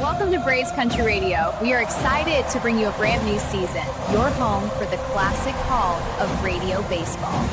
Welcome to Braves Country Radio. We are excited to bring you a brand new season, your home for the classic call of radio baseball.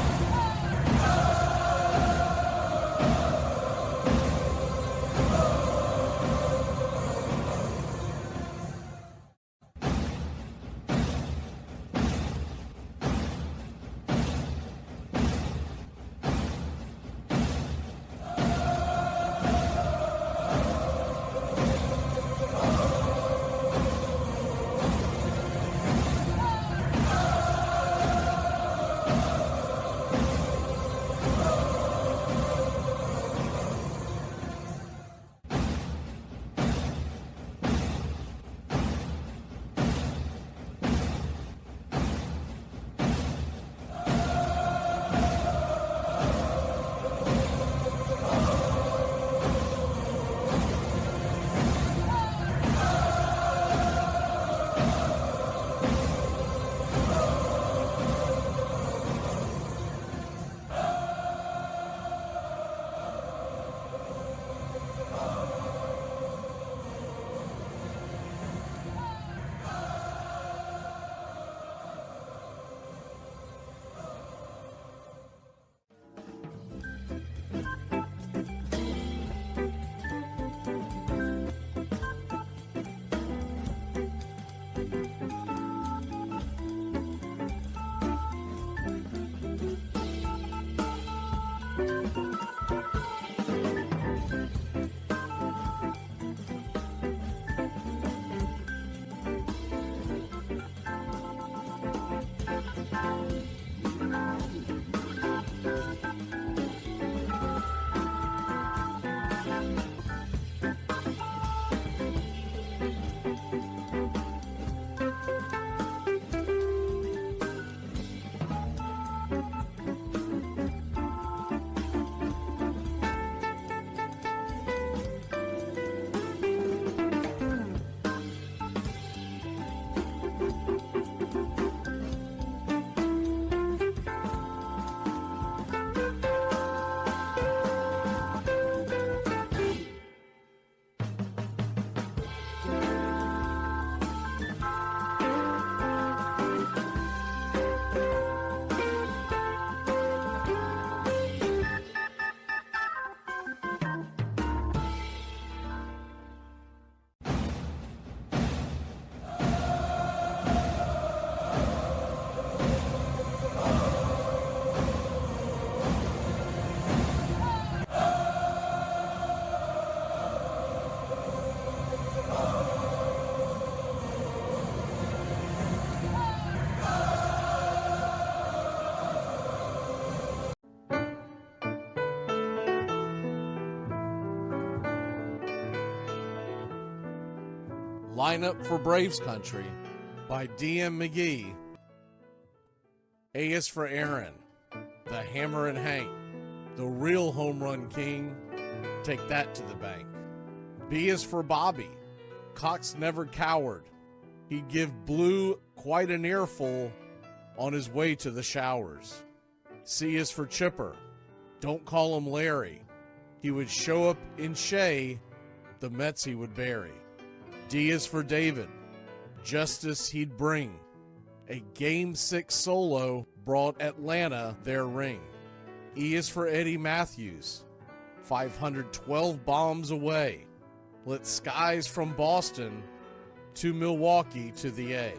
Lineup for Braves Country by D.M. McGee. A is for Aaron, the Hammer and Hank, the real home run king. Take that to the bank. B is for Bobby. Cox never cowered. He'd give Blue quite an earful on his way to the showers. C is for Chipper. Don't call him Larry. He would show up in Shea, the Mets he would bury. D is for David. Justice he'd bring. A Game 6 solo brought Atlanta their ring. E is for Eddie Matthews. 512 bombs away. Lit skies from Boston to Milwaukee to the A.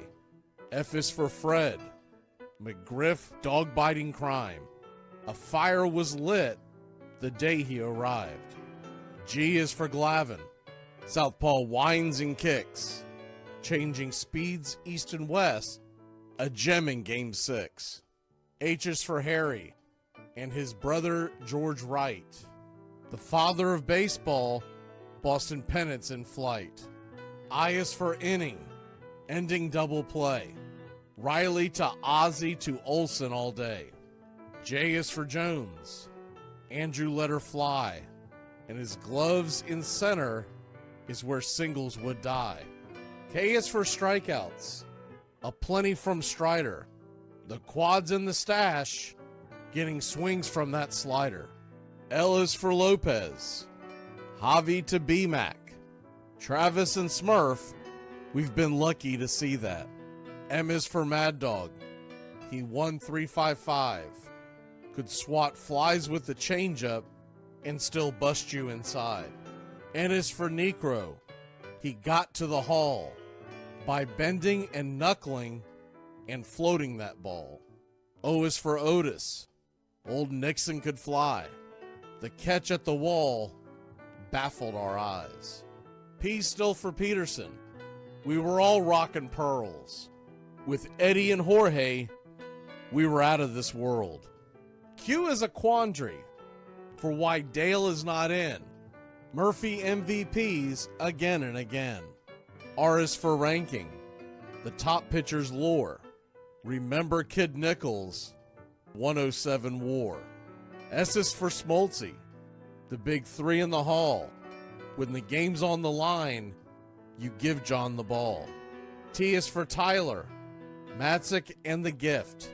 F is for Fred. McGriff dog-biting crime. A fire was lit the day he arrived. G is for Glavine. Southpaw winds and kicks, changing speeds east and west, a gem in Game 6. H is for Harry and his brother George Wright, the father of baseball, Boston pennants in flight. I is for inning, ending double play, Riley to Ozzie to Olsen all day. J is for Jones, Andrew let her fly, and his gloves in center is where singles would die. K is for strikeouts, a plenty from Strider, the quads in the stash, getting swings from that slider. L is for Lopez, Javi to B-Mac, Travis and Smurf, we've been lucky to see that. M is for Mad Dog. He won 355. Could swat flies with the changeup and still bust you inside. N is for Necro. He got to the hall by bending and knuckling and floating that ball. O is for Otis. Old Nixon could fly. The catch at the wall baffled our eyes. P still for Peterson. We were all rockin' pearls. With Eddie and Jorge, we were out of this world. Q is a quandary for why Dale is not in. Murphy MVPs again and again. R is for ranking. The top pitcher's lore. Remember Kid Nichols, 107 WAR. S is for Smoltzy. The big three in the hall. When the game's on the line, you give John the ball. T is for Tyler, Matzik, and the gift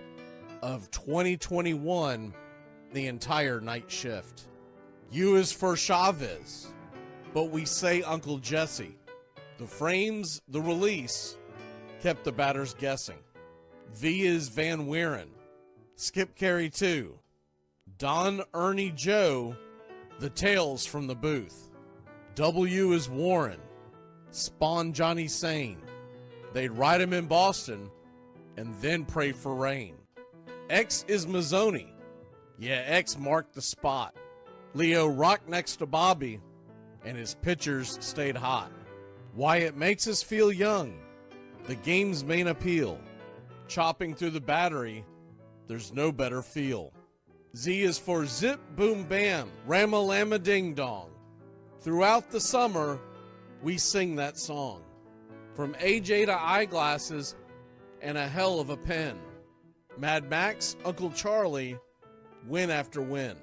of 2021, the entire night shift. U is for Chavez, but we say Uncle Jesse. The frames, the release, kept the batters guessing. V is Van Weeren, Skip Carey 2, Don Ernie Joe, the tales from the booth. W is Warren, spawn Johnny Sane. They'd ride him in Boston and then pray for rain. X is Mazzoni. Yeah, X marked the spot. Leo rocked next to Bobby, and his pitchers stayed hot. Why it makes us feel young, the game's main appeal. Chopping through the battery, there's no better feel. Z is for Zip Boom Bam, Rama-Lama Ding Dong. Throughout the summer, we sing that song. From AJ to eyeglasses and a hell of a pen. Mad Max, Uncle Charlie, win after win.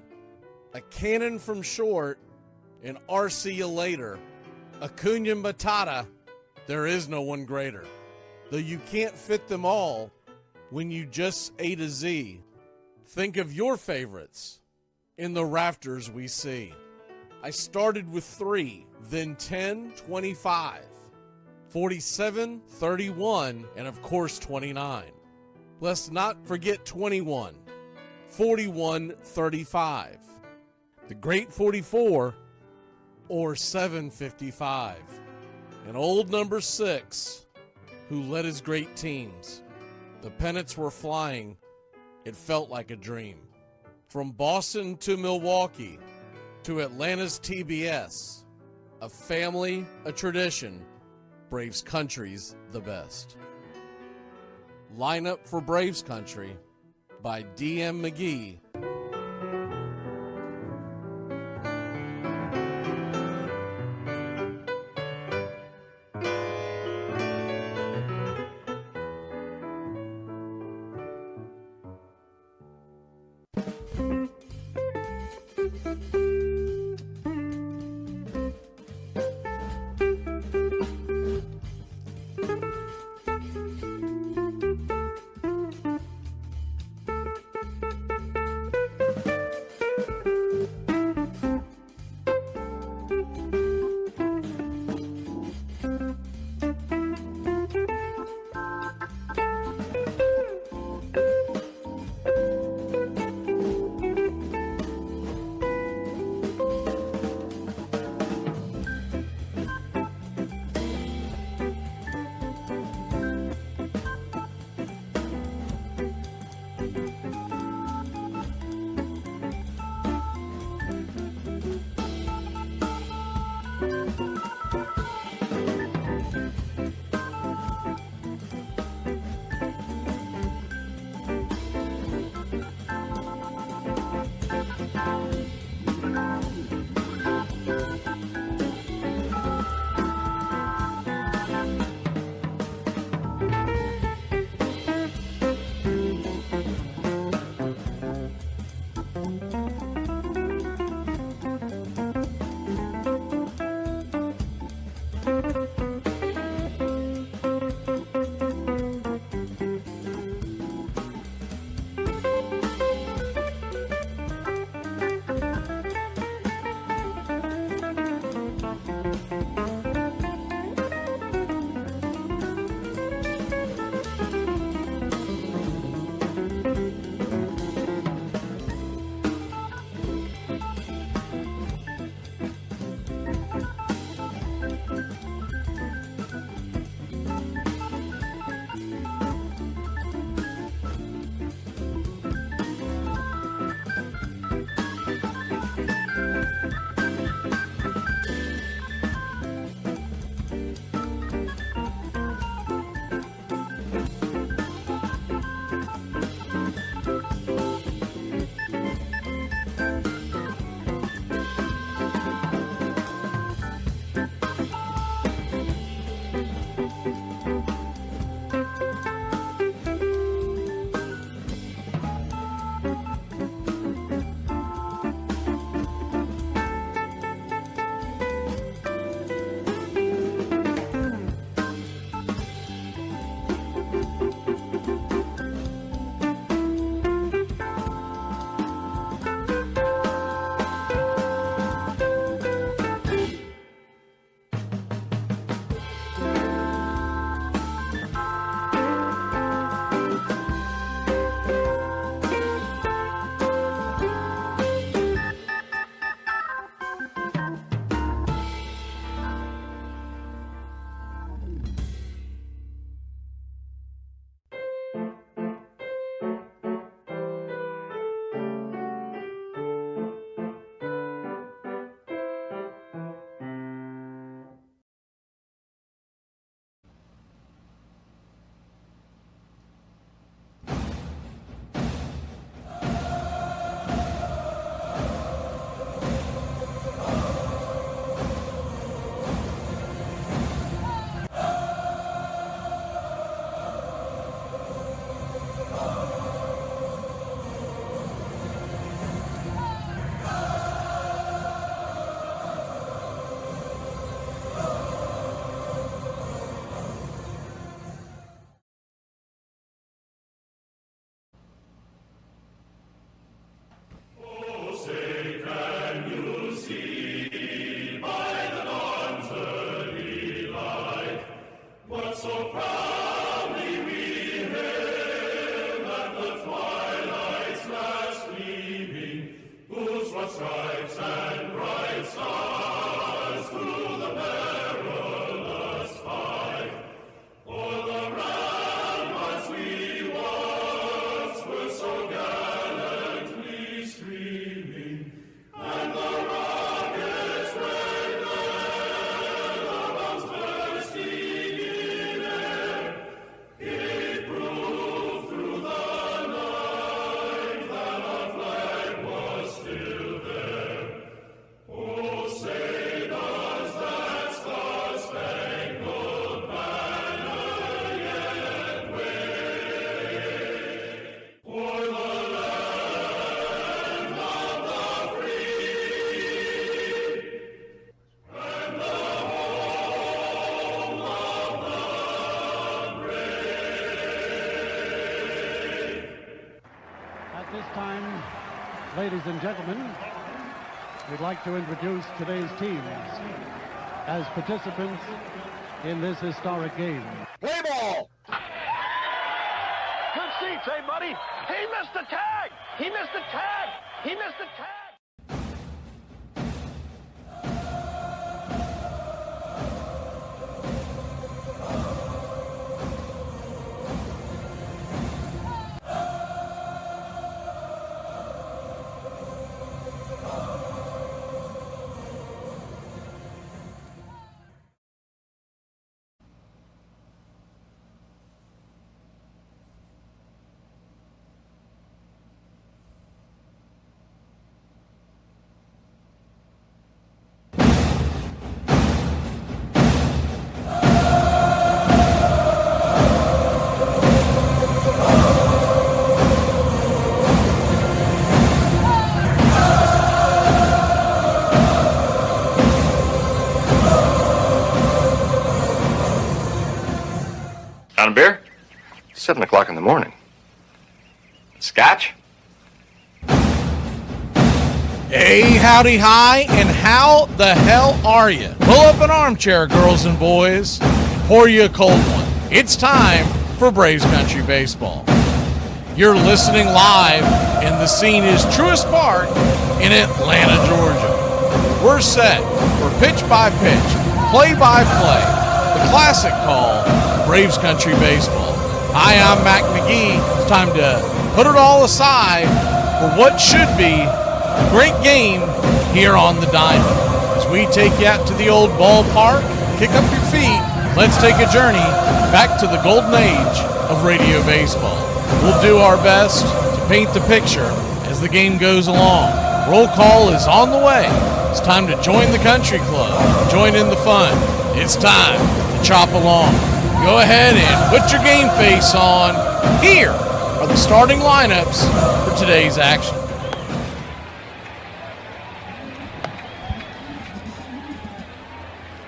A cannon from short, and RC you later. Acuna Matata, there is no one greater. Though you can't fit them all when you just A to Z. Think of your favorites in the rafters we see. I started with 3, then 10, 25, 47, 31, and of course 29. Let's not forget 21, 41, 35, the great 44, or 755, and old number 6, who led his great teams. The pennants were flying. It felt like a dream. From Boston to Milwaukee, to Atlanta's TBS, a family, a tradition, Braves Country's the best. Lineup for Braves Country by D.M. McGee. At this time, ladies and gentlemen, we'd like to introduce today's teams as participants in this historic game. Play ball! Good seats, hey, buddy. He missed the tag! He missed the tag! He missed the tag! On a beer? 7 o'clock in the morning. Scotch? Hey, howdy, hi, and how the hell are you? Pull up an armchair, girls and boys. Pour you a cold one. It's time for Braves Country Baseball. You're listening live, and the scene is Truist Park in Atlanta, Georgia. We're set for pitch-by-pitch, play-by-play, the classic call, Braves Country Baseball. Hi, I'm Mac McGee. It's time to put it all aside for what should be a great game here on the Diamond. As we take you out to the old ballpark, kick up your feet, let's take a journey back to the golden age of radio baseball. We'll do our best to paint the picture as the game goes along. Roll call is on the way. It's time to join the country club, join in the fun. It's time to chop along. Go ahead and put your game face on. Here are the starting lineups for today's action.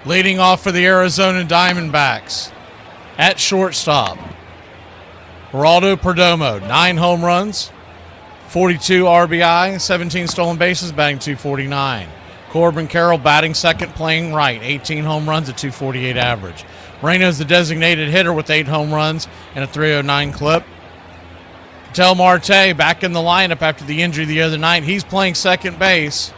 Leading off for the Arizona Diamondbacks at shortstop, Geraldo Perdomo, 9 home runs, 42 RBI, 17 stolen bases, batting .249. Corbin Carroll batting second, playing right, 18 home runs, a .248 average. Moreno's the designated hitter with 8 home runs and a .309 clip. Ketel Marte back in the lineup after the injury the other night. He's playing second base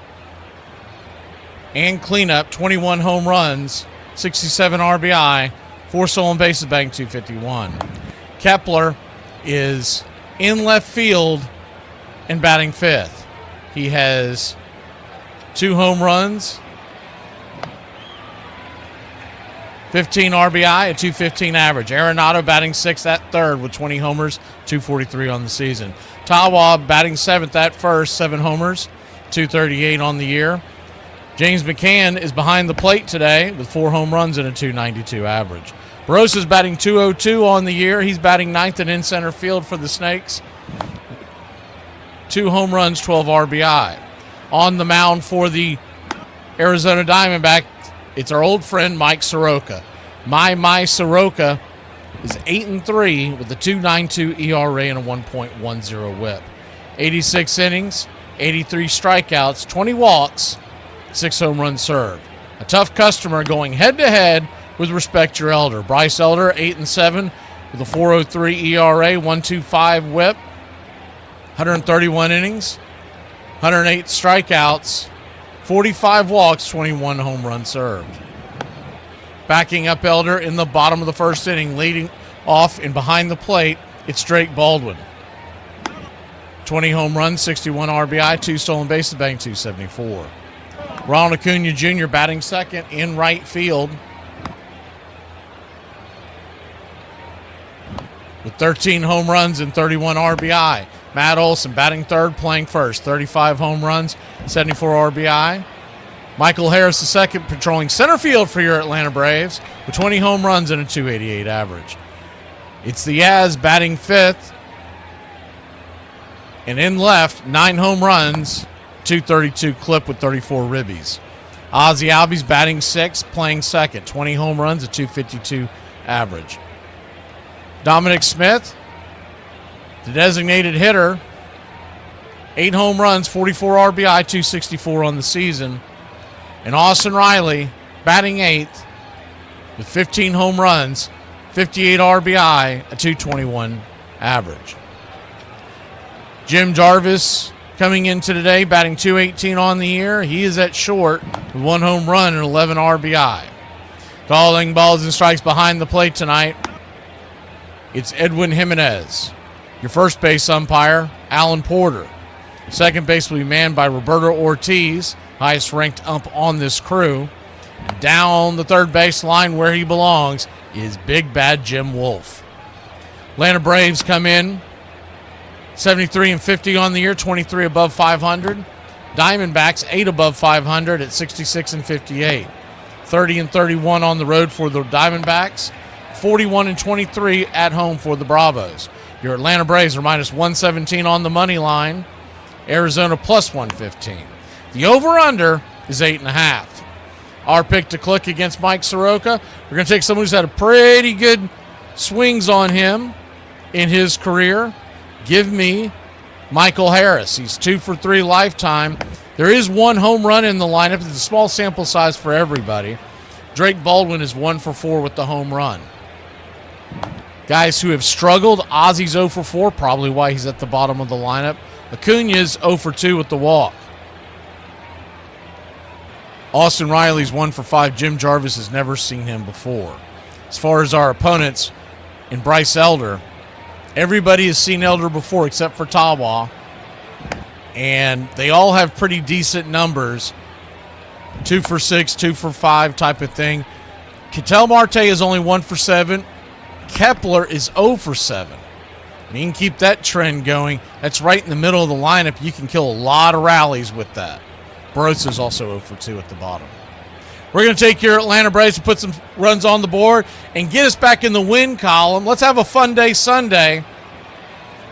and cleanup, 21 home runs, 67 RBI, 4 stolen bases, batting .251. Kepler is in left field and batting fifth. He has 2 home runs, 15 RBI, a .215 average. Arenado batting sixth at third with 20 homers, .243 on the season. Tawa batting seventh at first, 7 homers, .238 on the year. James McCann is behind the plate today with 4 home runs and a .292 average. Barosa's batting .202 on the year. He's batting ninth and in center field for the Snakes. 2 home runs, 12 RBI. On the mound for the Arizona Diamondbacks, it's our old friend Mike Soroka. My Soroka is 8-3 with a .292 ERA and a 1.10 whip. 86 innings, 83 strikeouts, 20 walks, 6 home runs served. A tough customer going head-to-head with Respect Your Elder. Bryce Elder, 8-7 with a .403 ERA, 1.25 whip, 131 innings, 108 strikeouts, 45 walks, 21 home runs served. Backing up Elder in the bottom of the first inning, leading off and behind the plate, it's Drake Baldwin. 20 home runs, 61 RBI, 2 stolen bases, batting .274. Ronald Acuna Jr. batting second in right field with 13 home runs and 31 RBI. Matt Olson batting third, playing first, 35 home runs, 74 RBI. Michael Harris II patrolling center field for your Atlanta Braves with 20 home runs and a .288 average. It's the Yaz batting fifth, and in left, 9 home runs, .232 clip with 34 ribbies. Ozzie Albies batting sixth, playing second, 20 home runs, a .252 average. Dominic Smith, the designated hitter, 8 home runs, 44 RBI, 264 on the season. And Austin Riley, batting 8th with 15 home runs, 58 RBI, a 221 average. Jim Jarvis coming into today, batting .218 on the year. He is at short with 1 home run and 11 RBI. Calling balls and strikes behind the plate tonight, it's Edwin Jimenez. Your first base umpire, Alan Porter. Second base will be manned by Roberto Ortiz, highest ranked ump on this crew. And down the third base line where he belongs is Big Bad Jim Wolf. Atlanta Braves come in 73 and 50 on the year, 23 above 500. Diamondbacks 8 above 500 at 66 and 58. 30 and 31 on the road for the Diamondbacks. 41 and 23 at home for the Bravos. Your Atlanta Braves are minus 117 on the money line. Arizona plus 115. The over-under is 8.5. Our pick to click against Mike Soroka. We're going to take someone who's had a pretty good swings on him in his career. Give me Michael Harris. He's 2 for 3 lifetime. There is 1 home run in the lineup. It's a small sample size for everybody. Drake Baldwin is 1 for 4 with the home run. Guys who have struggled, Ozzy's 0 for 4, probably why he's at the bottom of the lineup. Acuna's 0 for 2 with the walk. Austin Riley's 1 for 5. Jim Jarvis has never seen him before. As far as our opponents, in Bryce Elder, everybody has seen Elder before except for Tawa, and they all have pretty decent numbers. 2 for 6, 2 for 5 type of thing. Ketel Marte is only 1 for 7. Kepler is 0 for 7. And you can keep that trend going. That's right in the middle of the lineup. You can kill a lot of rallies with that. Barossa is also 0 for 2 at the bottom. We're going to take your Atlanta Braves to put some runs on the board and get us back in the win column. Let's have a fun day Sunday.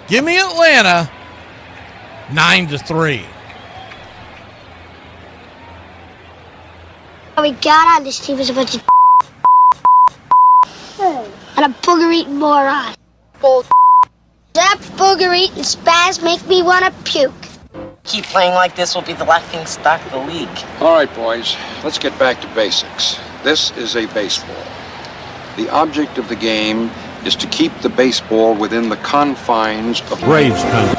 Give me Atlanta 9-3. We got on this team as a bunch of and a booger-eating moron. That booger-eating spaz make me want to puke. Keep playing like this, will be the laughing stock of the league. All right, boys, let's get back to basics. This is a baseball. The object of the game is to keep the baseball within the confines of Braves country.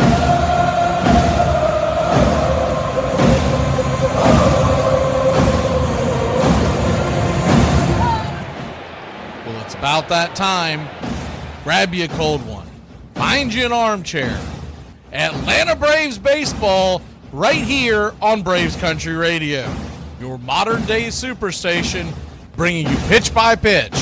Well, it's about that time. Grab you a cold one. Find you an armchair. Atlanta Braves baseball right here on Braves Country Radio. Your modern-day superstation bringing you pitch-by-pitch,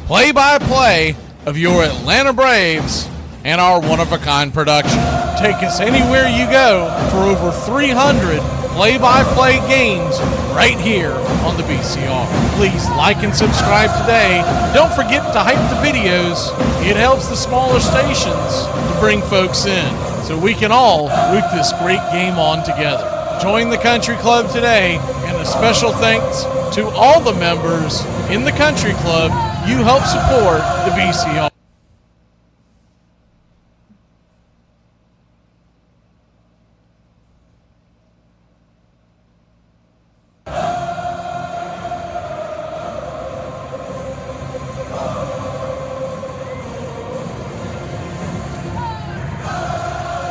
play-by-play of your Atlanta Braves and our one-of-a-kind production. Take us anywhere you go for over 300 play-by-play games right here on the BCR. Please like and subscribe today. Don't forget to hype the videos. It helps the smaller stations to bring folks in so we can all root this great game on together. Join the country club today, and a special thanks to all the members in the country club. You help support the BCR.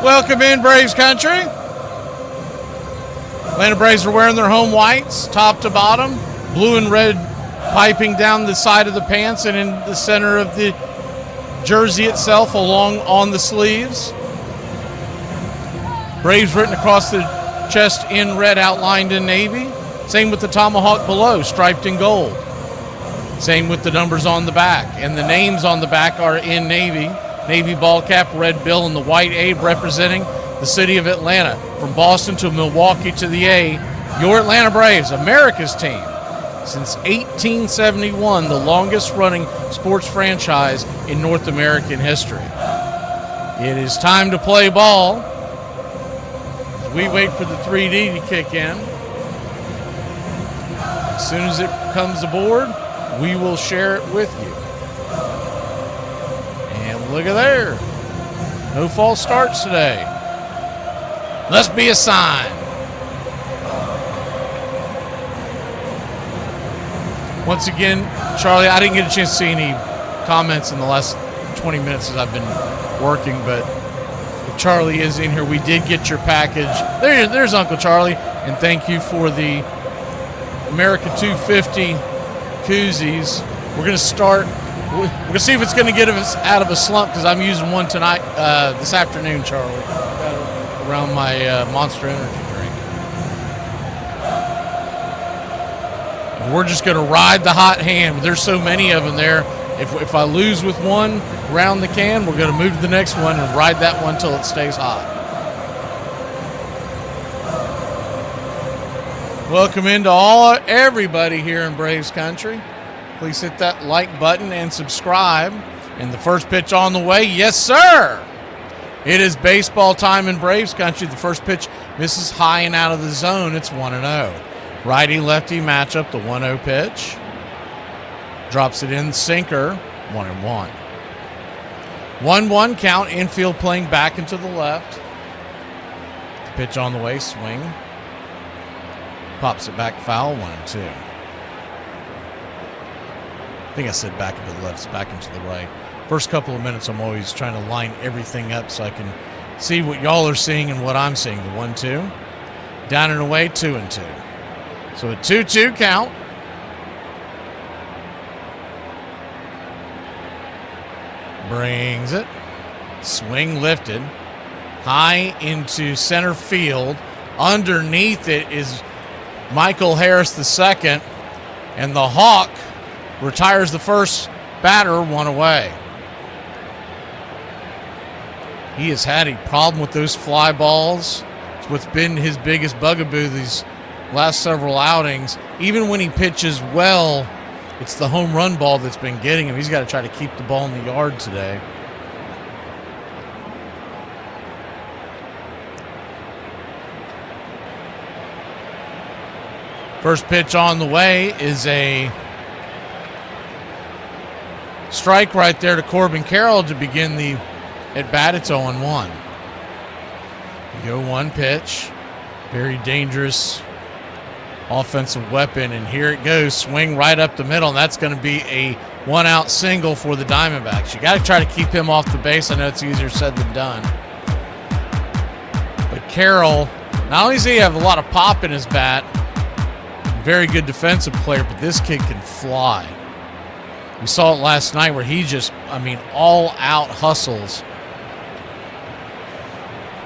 Welcome in, Braves country. Atlanta Braves are wearing their home whites, top to bottom, blue and red piping down the side of the pants and in the center of the jersey itself, along on the sleeves. Braves written across the chest in red, outlined in navy. Same with the tomahawk below, striped in gold. Same with the numbers on the back, and the names on the back are in navy. Navy ball cap, red bill, and the white Abe representing the city of Atlanta. From Boston to Milwaukee to the A, your Atlanta Braves, America's team. Since 1871, the longest running sports franchise in North American history. It is time to play ball. As we wait for the 3D to kick in. As soon as it comes aboard, we will share it with you. Look at there. No false starts today. Must be a sign. Once again, Charlie, I didn't get a chance to see any comments in the last 20 minutes as I've been working, but if Charlie is in here, we did get your package. There's Uncle Charlie, and thank you for the America 250 koozies. We're going to start. We're going to see if it's going to get us out of a slump because I'm using one tonight, this afternoon, Charlie, around my Monster Energy drink. And we're just going to ride the hot hand. There's so many of them there. If I lose with one around the can, we're going to move to the next one and ride that one until it stays hot. Welcome into everybody here in Braves country. Please hit that like button and subscribe. And the first pitch on the way, yes, sir. It is baseball time in Braves country. The first pitch misses high and out of the zone. It's 1-0. Righty-lefty matchup, the 1-0 pitch. Drops it in, sinker, 1-1. 1-1 count, infield playing back into the left. The pitch on the way, swing. Pops it back foul, 1-2. I think I said back into the left, it's back into the right. First couple of minutes, I'm always trying to line everything up so I can see what y'all are seeing and what I'm seeing. The 1-2. Down and away, 2-2. So a 2-2 count. Brings it. Swing lifted. High into center field. Underneath it is Michael Harris II. And the Hawk retires the first batter, one away. He has had a problem with those fly balls. It's what's been his biggest bugaboo these last several outings. Even when he pitches well, it's the home run ball that's been getting him. He's got to try to keep the ball in the yard today. First pitch on the way is a strike right there to Corbin Carroll to begin the at-bat. It's 0-1. The 0-1 pitch. Very dangerous offensive weapon, and here it goes. Swing right up the middle, and that's going to be a one-out single for the Diamondbacks. You got to try to keep him off the base. I know it's easier said than done. But Carroll, not only does he have a lot of pop in his bat, very good defensive player, but this kid can fly. We saw it last night where he just, all-out hustles.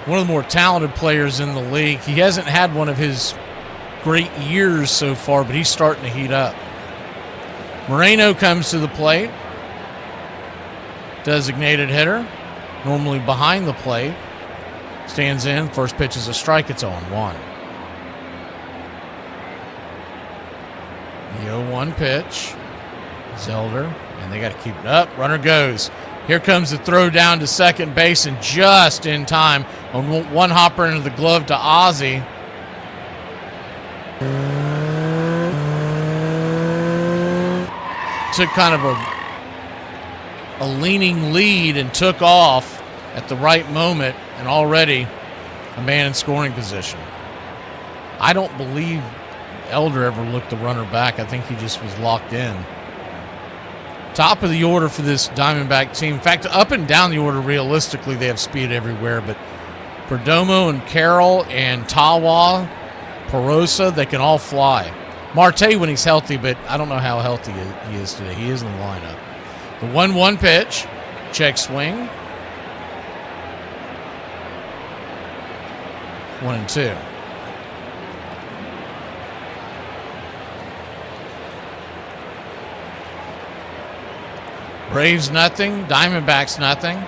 One of the more talented players in the league. He hasn't had one of his great years so far, but he's starting to heat up. Moreno comes to the plate. Designated hitter. Normally behind the plate. Stands in. First pitch is a strike. It's 0-1. The 0-1 pitch. Zelder, and they got to keep it up. Runner goes. Here comes the throw down to second base, and just in time on one hopper into the glove to Ozzie. Took kind of a leaning lead and took off at the right moment, and already a man in scoring position. I don't believe Elder ever looked the runner back. I think he just was locked in. Top of the order for this Diamondback team. In fact, up and down the order, realistically, they have speed everywhere. But Perdomo and Carroll and Tawa, Perosa, they can all fly. Marte when he's healthy, but I don't know how healthy he is today. He is in the lineup. The 1-1 pitch. Check swing. 1-2. Braves nothing, Diamondbacks nothing.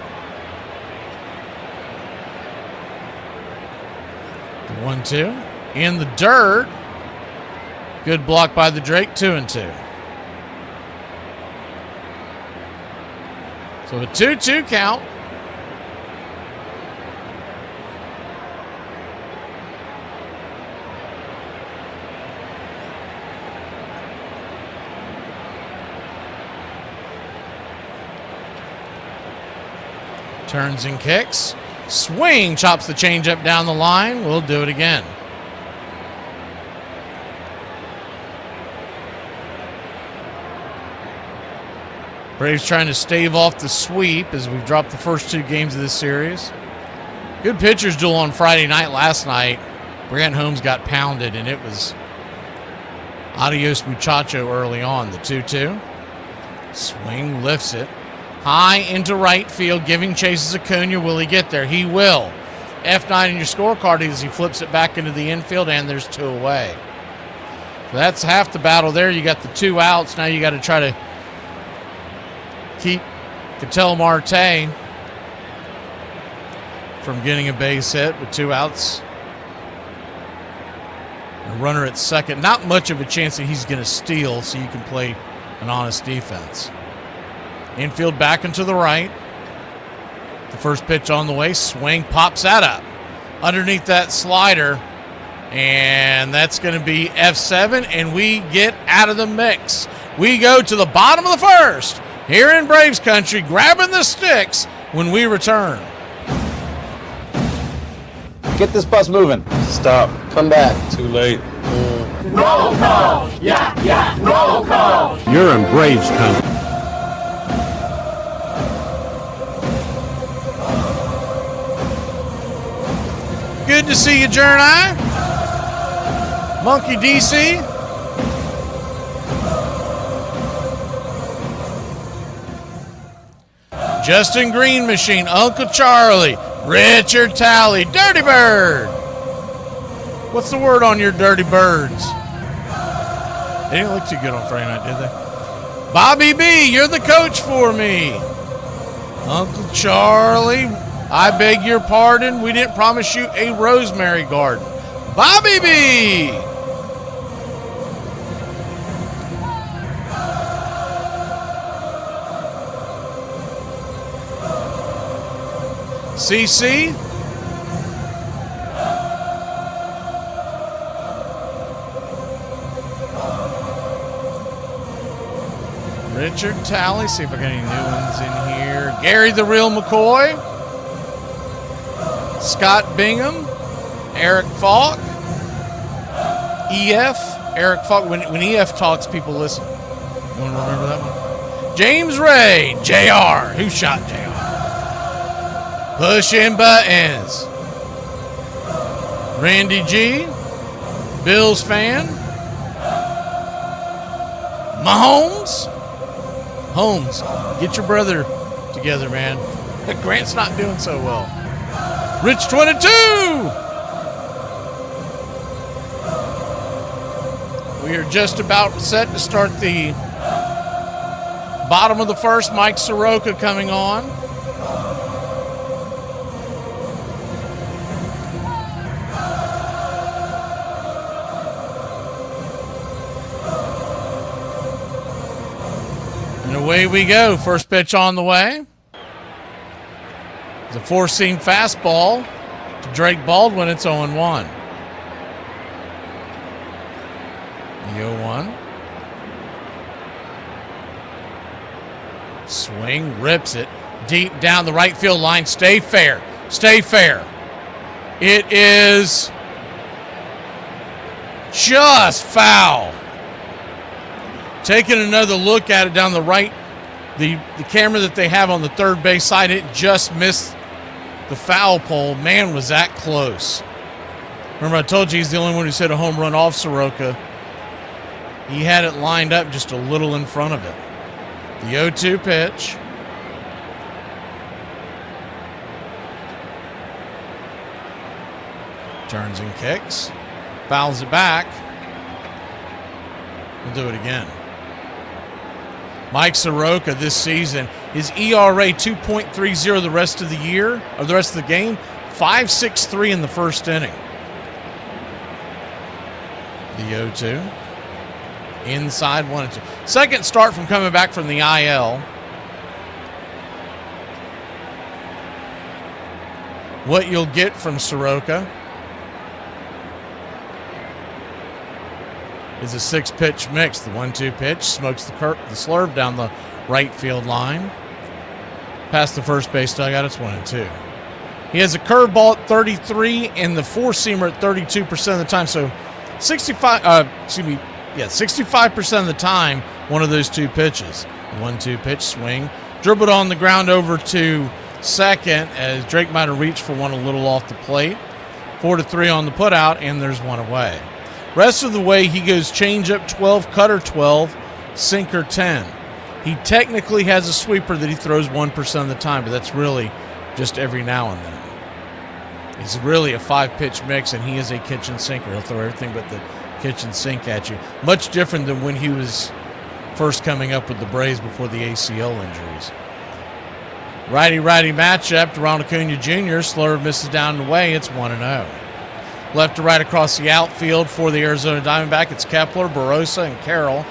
The 1-2 in the dirt. Good block by the Drake. 2-2. So a 2-2 count. Turns and kicks. Swing, chops the changeup down the line. We'll do it again. Braves trying to stave off the sweep as we've dropped the first 2 games of this series. Good pitchers duel on Friday night last night. Grant Holmes got pounded, and it was adios muchacho early on, the 2-2. Swing, lifts it. High into right field, giving chases Acuna. Will he get there? He will. F9 in your scorecard as he flips it back into the infield, and there's 2 away. So that's half the battle there. You got the 2 outs. Now you got to try to keep Ketel Marte from getting a base hit with 2 outs. A runner at second. Not much of a chance that he's going to steal, so you can play an honest defense. Infield back into the right. The first pitch on the way. Swing, pops that up. Underneath that slider. And that's going to be F7, and we get out of the mix. We go to the bottom of the first. Here in Braves country, grabbing the sticks when we return. Get this bus moving. Stop. Come back. Too late. Roll call! Yeah, roll call! You're in Braves country. Good to see you, Journey. Monkey DC. Justin Green Machine, Uncle Charlie, Richard Talley, Dirty Bird. What's the word on your Dirty Birds? They didn't look too good on Friday night, did they? Bobby B, you're the coach for me. Uncle Charlie, I beg your pardon. We didn't promise you a rosemary garden. Bobby B. CC. Richard Talley. See if I got any new ones in here. Gary the Real McCoy. Scott Bingham. Eric Falk. EF. Eric Falk. When EF talks, people listen. You want to remember that one? James Ray. JR. Who shot JR? Pushing buttons. Randy G. Bills fan. Mahomes. Holmes, get your brother together, man. Grant's not doing so well. Rich 22. We are just about set to start the bottom of the first. Mike Soroka coming on. Away we go. First pitch on the way. It's a 4-seam fastball to Drake Baldwin. It's 0-1. The 0-1. Swing, rips it deep down the right field line. Stay fair. Stay fair. It is just foul. Taking another look at it down the right, the camera that they have on the third base side, it just missed the foul pole. Man, was that close. Remember, I told you he's the only one who's hit a home run off Soroka. He had it lined up just a little in front of it. The 0-2 pitch. Turns and kicks. Fouls it back. We'll do it again. Mike Soroka this season, his ERA 2.30 the rest of the year, or the rest of the game, 5.63 in the first inning. The 0-2. Inside 1-2. Second start from coming back from the IL. What you'll get from Soroka is a 6-pitch mix. The 1-2 pitch smokes the slurve down the right field line. Past the first base dugout, it's 1-2. He has a curveball at 33 and the four-seamer at 32% of the time. So 65% of the time, one of those two pitches. 1-2 pitch, swing. Dribbled on the ground over to second as Drake might have reached for one a little off the plate. 4-3 on the putout, and there's one away. Rest of the way, he goes changeup 12, cutter 12, sinker 10. He technically has a sweeper that he throws 1% of the time, but that's really just every now and then. He's really a 5-pitch mix, and he is a kitchen sinker. He'll throw everything but the kitchen sink at you. Much different than when he was first coming up with the Braves before the ACL injuries. Righty-righty matchup. Ronald Acuna Jr. Slurve misses down and away. It's 1-0. Left to right across the outfield for the Arizona Diamondbacks. It's Kepler, Barossa, and Carroll.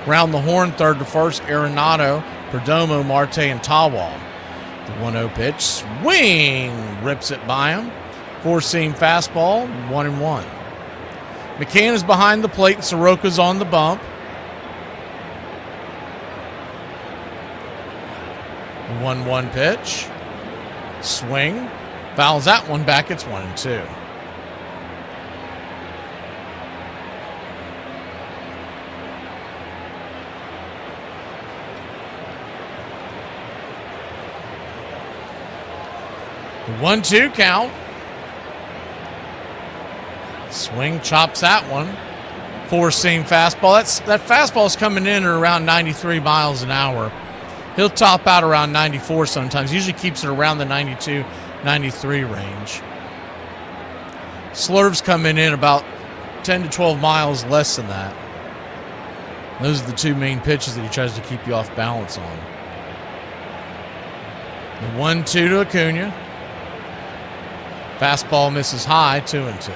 Round the horn, third to first, Arenado, Perdomo, Marte, and Tawal. The 1-0 pitch. Swing! Rips it by him. Four-seam fastball, 1-1. McCann is behind the plate, and Soroka's on the bump. 1-1 pitch. Swing. Fouls that one back. It's 1-2. The 1-2 count. Swing, chops that one. Four-seam fastball. That fastball's coming in at around 93 miles an hour. He'll top out around 94 sometimes. Usually keeps it around the 92, 93 range. Slurve's coming in about 10 to 12 miles less than that. Those are the two main pitches that he tries to keep you off balance on. The 1-2 to Acuna. Fastball misses high, 2-2.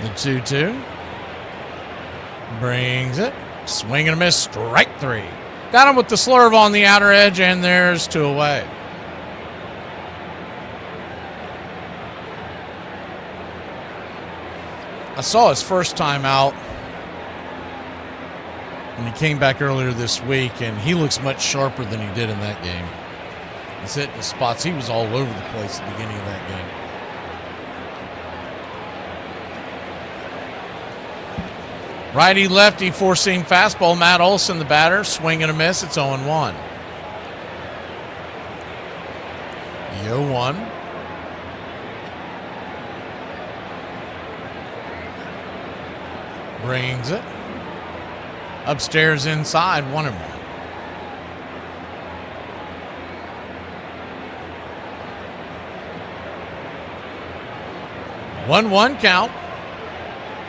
The 2-2. Brings it. Swing and a miss. Strike three. Got him with the slurve on the outer edge, and there's two away. I saw his first time out when he came back earlier this week, and he looks much sharper than he did in that game. He's hitting the spots. He was all over the place at the beginning of that game. Righty-lefty four-seam fastball. Matt Olson, the batter. Swing and a miss. It's 0-1. The 0-1. Brings it. Upstairs inside, 1-1. One count.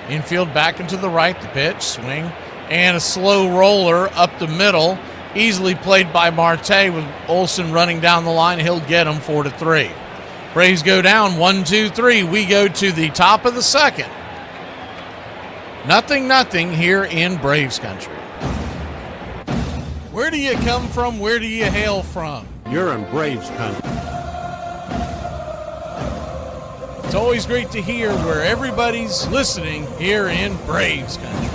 Infield back into the right, the pitch, swing, and a slow roller up the middle. Easily played by Marte with Olson running down the line. He'll get him 4-3. Braves go down 1-2-3. We go to the top of the second. 0-0 here in Braves country. Where do you come from? Where do you hail from? You're in Braves country. It's always great to hear where everybody's listening here in Braves country.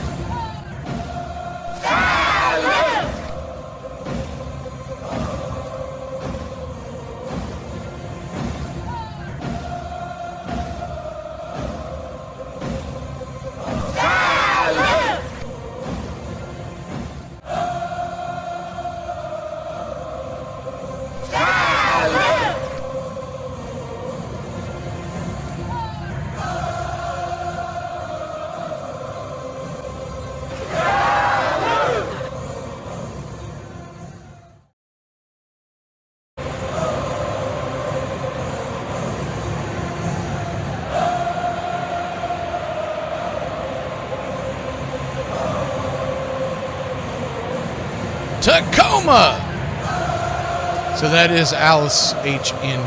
Tacoma. So that is Alice H. in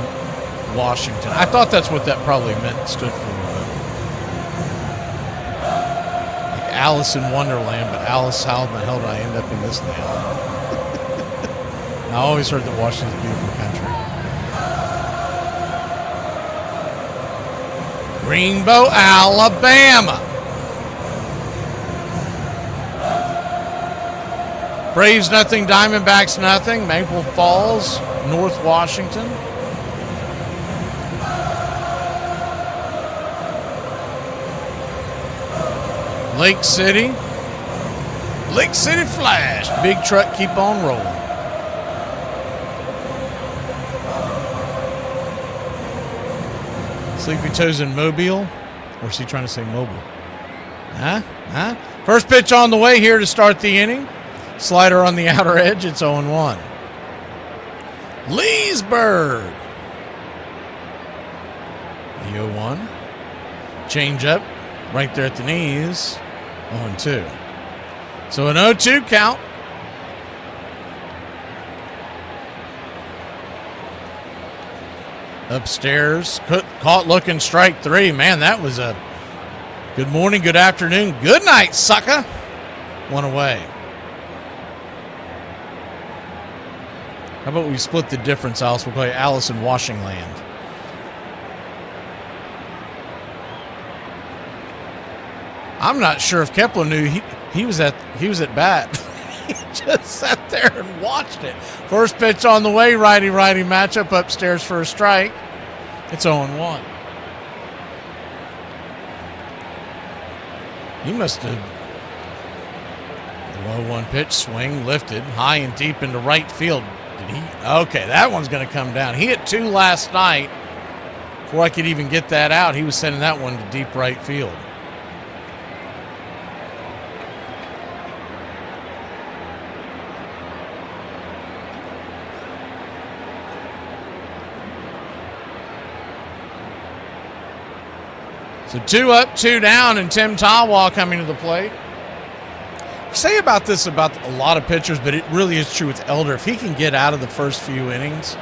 Washington. I thought that's what that probably meant, stood for. Like Alice in Wonderland, but Alice, how in the hell did I end up in this land? I always heard that Washington's a beautiful country. Greenbow, Alabama. Braves nothing, Diamondbacks nothing. Maple Falls, North Washington. Lake City Flash. Big truck keep on rolling. Sleepy Toes in Mobile? Or is he trying to say mobile? Huh? First pitch on the way here to start the inning. Slider on the outer edge. It's 0-1. Leesburg. The 0-1. Change up right there at the knees. 0-2. So an 0-2 count. Upstairs, caught looking, strike 3. Man, that was a good morning, good afternoon, good night, sucker. One away. How about we split the difference, Alice? We'll call you Alice in Washingland. I'm not sure if Kepler knew he was at bat. He just sat there and watched it. First pitch on the way, righty-righty matchup upstairs for a strike. It's 0-1. He must have. The 0-1 pitch, swing, lifted, high and deep into right field. Did he? Okay, that one's going to come down. He hit 2 last night. Before I could even get that out, he was sending that one to deep right field. So 2 up, 2 down, and Tim Tawa coming to the plate. You say about this about a lot of pitchers, but it really is true with Elder. If he can get out of the first few innings,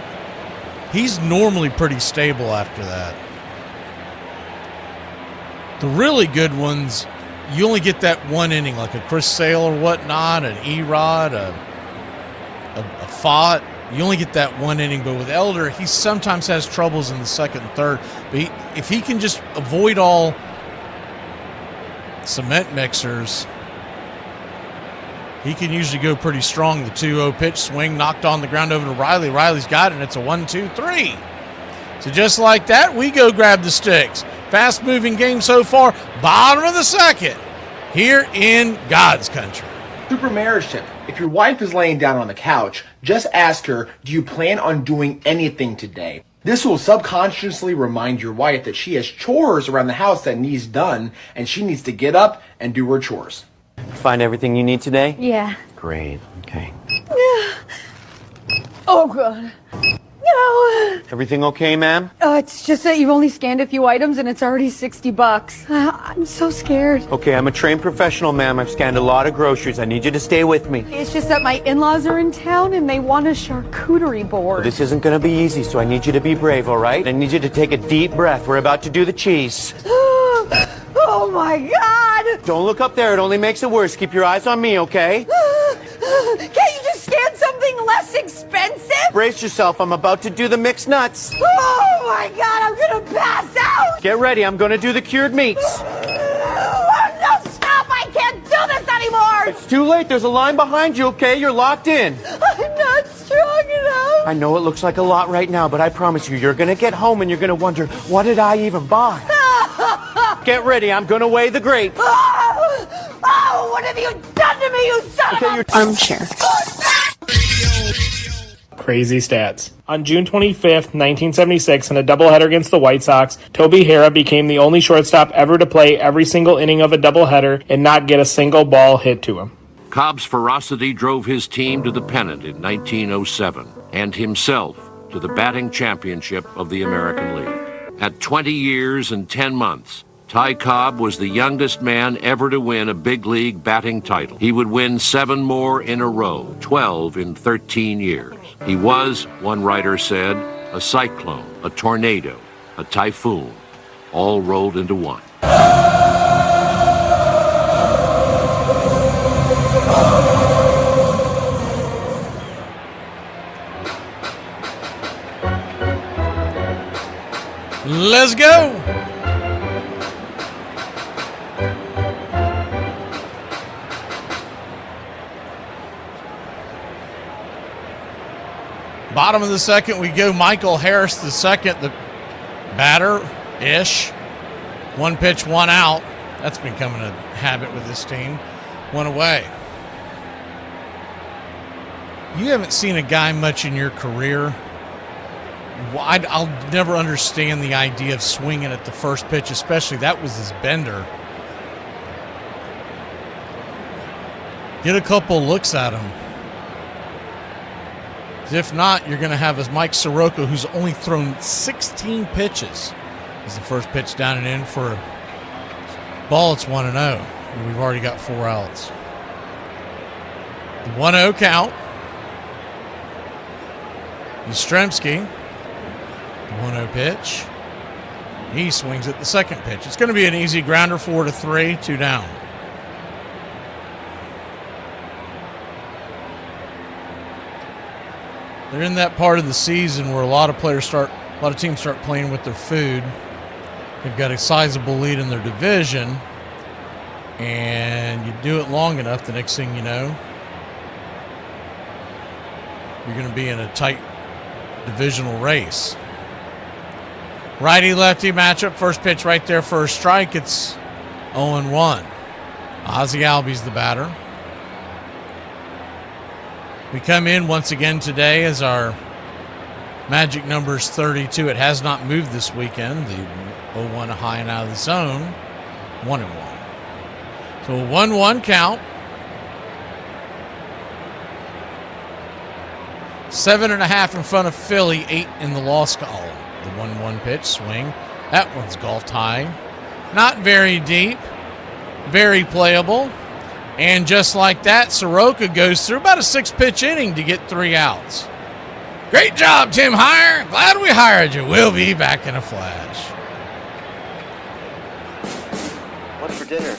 he's normally pretty stable after that. The really good ones, you only get that one inning, like a Chris Sale or whatnot, an Erod, a Fott. You only get that one inning, but with Elder, he sometimes has troubles in the second and third. But if he can just avoid all cement mixers, he can usually go pretty strong. The 2-0 pitch, swing, knocked on the ground over to Riley. Riley's got it, and it's a 1-2-3. So just like that, we go grab the sticks. Fast-moving game so far, bottom of the second, here in God's country. Super marriage tip. If your wife is laying down on the couch, just ask her, do you plan on doing anything today? This will subconsciously remind your wife that she has chores around the house that needs done, and she needs to get up and do her chores. Find everything you need today? Yeah. Great. Okay. Oh, God. No. Everything okay, ma'am? It's just that you've only scanned a few items and it's already $60. I'm so scared. Okay, I'm a trained professional, ma'am. I've scanned a lot of groceries. I need you to stay with me. It's just that my in-laws are in town and they want a charcuterie board. Well, this isn't going to be easy, so I need you to be brave, all right? I need you to take a deep breath. We're about to do the cheese. Oh, my God. Don't look up there. It only makes it worse. Keep your eyes on me, okay? Can't you just scan something less expensive? Brace yourself. I'm about to do the mixed nuts. Oh, my God. I'm going to pass out. Get ready. I'm going to do the cured meats. No, stop. I can't do this anymore. It's too late. There's a line behind you, okay? You're locked in. I'm not strong enough. I know it looks like a lot right now, but I promise you're going to get home and you're going to wonder, what did I even buy? Get ready. I'm going to weigh the grapes. Oh, what have you done to me, you son of a... Armchair. Crazy stats. On June 25th, 1976, in a doubleheader against the White Sox, Toby Harrah became the only shortstop ever to play every single inning of a doubleheader and not get a single ball hit to him. Cobb's ferocity drove his team to the pennant in 1907 and himself to the batting championship of the American League. At 20 years and 10 months, Ty Cobb was the youngest man ever to win a big league batting title. He would win 7 more in a row, 12 in 13 years. He was, one writer said, a cyclone, a tornado, a typhoon, all rolled into one. Let's go. Bottom of the second, we go Michael Harris the second, the batter-ish. 1 pitch, 1 out. That's becoming a habit with this team. 1 away. You haven't seen a guy much in your career. I'll never understand the idea of swinging at the first pitch, especially that was his bender. Get a couple looks at him. If not, you're going to have Mike Soroka, who's only thrown 16 pitches. Is the first pitch down and in for a ball. It's 1-0. And we've already got 4 outs. The 1-0 count. Yastrzemski. The 1-0 pitch. He swings at the second pitch. It's going to be an easy grounder, 4-3, 2 down. They're in that part of the season where a lot of teams start playing with their food. They've got a sizable lead in their division, and you do it long enough, the next thing you know, you're going to be in a tight divisional race. Righty-lefty matchup, first pitch right there for a strike. It's 0-1. Ozzie Albies the batter. We come in once again today as our magic number is 32. It has not moved this weekend. The 0-1 high and out of the zone. 1-1. So a 1-1 count. 7.5 in front of Philly, 8 in the loss column. The 1-1 pitch swing. That one's golfed high. Not very deep. Very playable. And just like that, Soroka goes through about a 6-pitch inning to get 3 outs. Great job, Tim Hire. Glad we hired you. We'll be back in a flash. What's for dinner?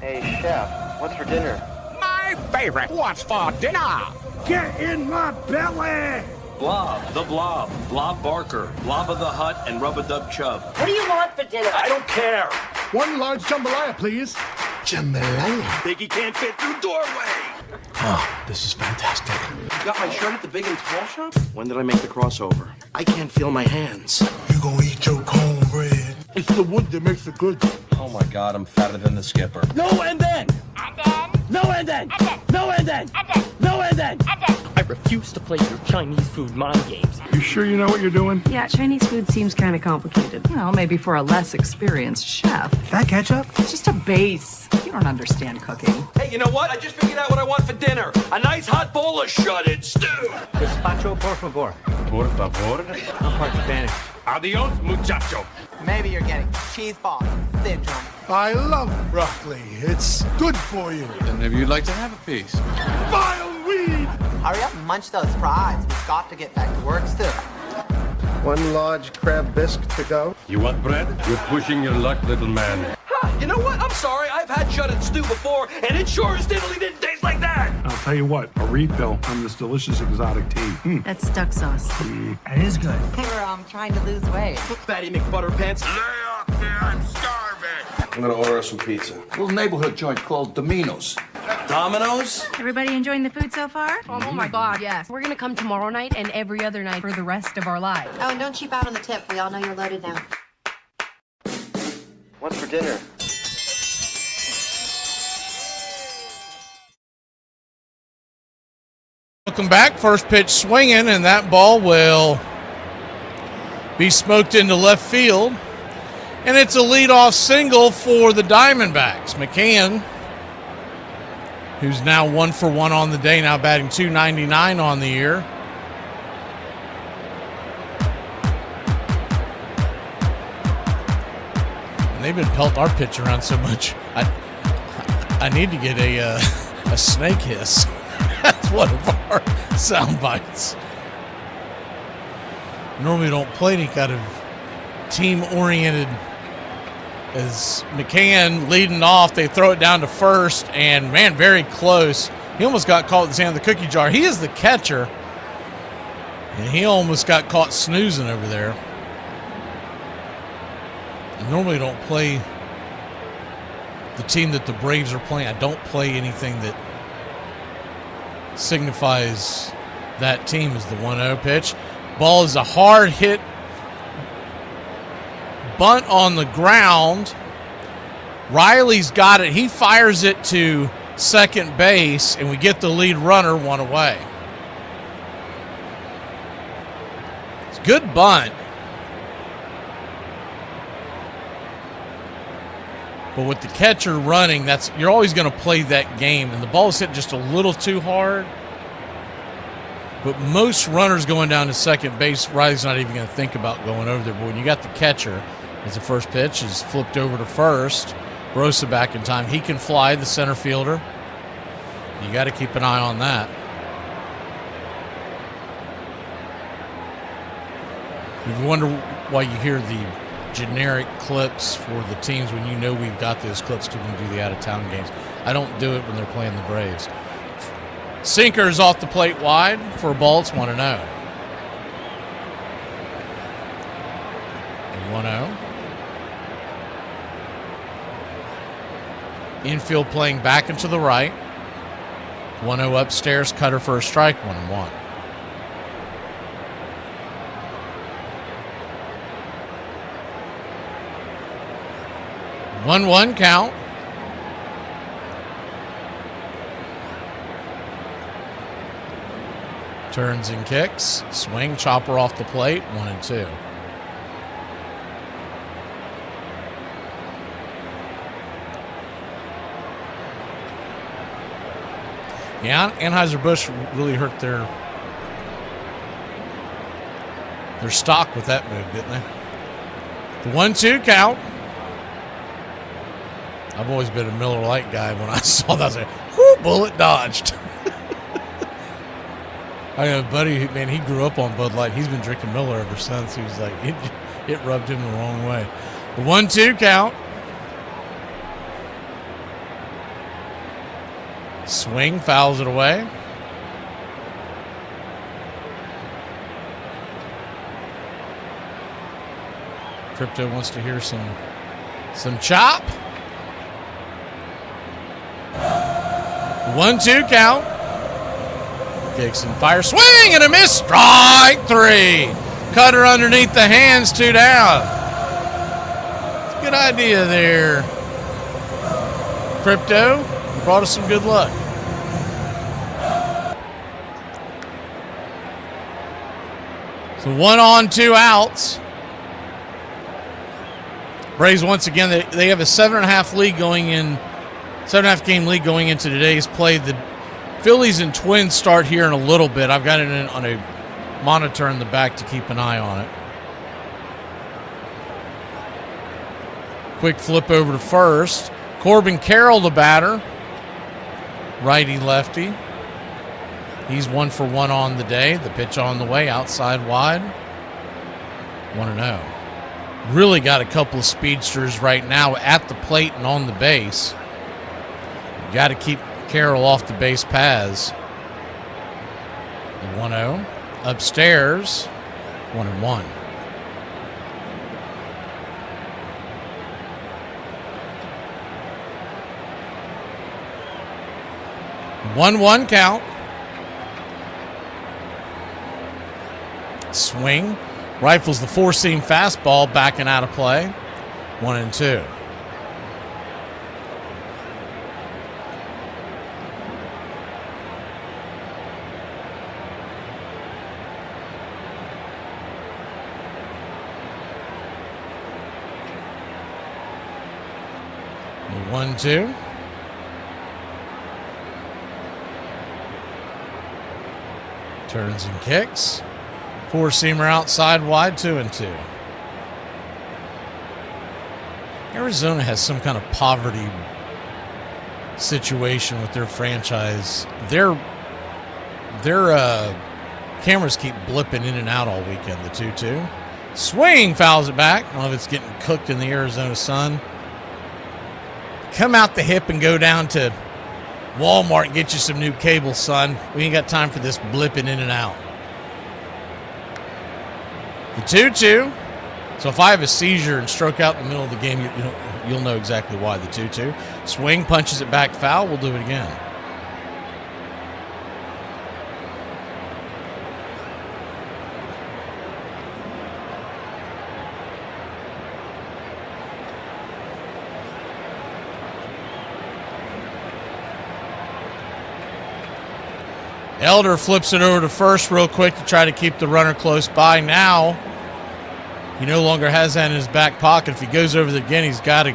Hey, Chef, what's for dinner? My favorite. What's for dinner? Get in my belly! Blob, the Blob, Blob Barker, Blob of the Hut, and Rub-a-Dub Chub. What do you want for dinner? I don't care. 1 large jambalaya, please. Jambalaya? Biggie can't fit through doorway. Oh, this is fantastic. You got my shirt at the Big and Tall shop? When did I make the crossover? I can't feel my hands. You gonna eat your cornbread? It's the wood that makes it good. Oh my God, I'm fatter than the skipper. No and then! And then? No and then! And then? No and then! And then? No and then! And then? I refuse to play your Chinese food mind games. You sure you know what you're doing? Yeah, Chinese food seems kind of complicated. Well, maybe for a less experienced chef. That ketchup? It's just a base. You don't understand cooking. Hey, you know what? I just figured out what I want for dinner. A nice hot bowl of shredded stew. Gazpacho, por favor. Por favor. I'm part Spanish. Adios, muchacho. Maybe you're getting cheese ball syndrome. I love broccoli. It's good for you. Then maybe you'd like to have a piece. Vile weed! Hurry up and munch those fries. We've got to get back to work soon. 1 large crab bisque to go. You want bread? You're pushing your luck, little man. You know what? I'm sorry. I've had shredded stew before, and it sure as diddly didn't taste like that. I'll tell you what, a refill on this delicious exotic tea. That's duck sauce. That is good. We're trying to lose weight. Fatty McButterpants. Lay off there, I'm starving. I'm going to order us some pizza. A little neighborhood joint called Domino's. Domino's? Everybody enjoying the food so far? Oh my God, yes. We're gonna come tomorrow night and every other night for the rest of our lives. Oh, and don't cheap out on the tip. We all know you're loaded now. What's for dinner? Welcome back. First pitch swinging, and that ball will be smoked into left field. And it's a leadoff single for the Diamondbacks. McCann, who's now 1 for 1 on the day, now batting .299 on the year. And they've been pelting our pitch around so much. I need to get a snake hiss. That's one of our sound bites. Normally don't play any kind of team-oriented. As McCann leading off, they throw it down to first, and man, very close. He almost got caught with his hand in the cookie jar. He is the catcher, and he almost got caught snoozing over there. I normally don't play the team that the Braves are playing. I don't play anything that signifies that team. Is the 1-0 pitch. Ball is a hard hit bunt on the ground. Riley's got it. He fires it to second base, and we get the lead runner one away. It's a good bunt. But with the catcher running, you're always going to play that game. And the ball is hit just a little too hard. But most runners going down to second base, Riley's not even going to think about going over there. But when you got the catcher, as the first pitch is flipped over to first, Rosa back in time. He can fly, the center fielder. You got to keep an eye on that. If you wonder why you hear the generic clips for the teams when you know we've got those clips because we do the out-of-town games. I don't do it when they're playing the Braves. Sinker is off the plate wide for a ball. It's 1-0. And 1-0. Infield playing back and to the right. 1-0 upstairs, cutter for a strike, 1-1. One count. Turns and kicks. Swing, chopper off the plate, 1-2. Yeah, Anheuser-Busch really hurt their stock with that move, didn't they? The 1-2 count. I've always been a Miller Lite guy. When I saw that, I was like, whoo, bullet dodged. I got a buddy, man, he grew up on Bud Light. He's been drinking Miller ever since. He was like, it rubbed him the wrong way. The 1-2 count. Swing, fouls it away. Crypto wants to hear some chop. 1-2 count. Kicks and fire. Swing and a miss. Strike 3. Cutter underneath the hands, 2 down. It's a good idea there. Crypto, you brought us some good luck. So 1 on, 2 outs. Braves once again, they have a 7.5 lead going in. 7.5 game lead going into today's play. The Phillies and Twins start here in a little bit. I've got it on a monitor in the back to keep an eye on it. Quick flip over to first. Corbin Carroll, the batter. Righty-lefty. He's 1 for 1 on the day. The pitch on the way, outside wide. 1-0. Really got a couple of speedsters right now at the plate and on the base. You got to keep Carroll off the base paths. The 1-0. Upstairs, 1-1. One count. Swing. Rifles the 4-seam fastball, backing out of play. 1-2. The 1-2. Turns and kicks. 4-seamer outside wide, 2-2. Arizona has some kind of poverty situation with their franchise. Their cameras keep blipping in and out all weekend. The 2-2. Swing, fouls it back. I don't know if it's getting cooked in the Arizona sun. Come out the hip and go down to Walmart and get you some new cable, son. We ain't got time for this blipping in and out. The 2-2. So if I have a seizure and stroke out in the middle of the game, you'll know exactly why. The 2-2. Swing, punches it back, foul. We'll do it again. Elder flips it over to first real quick to try to keep the runner close by. Now, he no longer has that in his back pocket. If he goes over there again, he's got to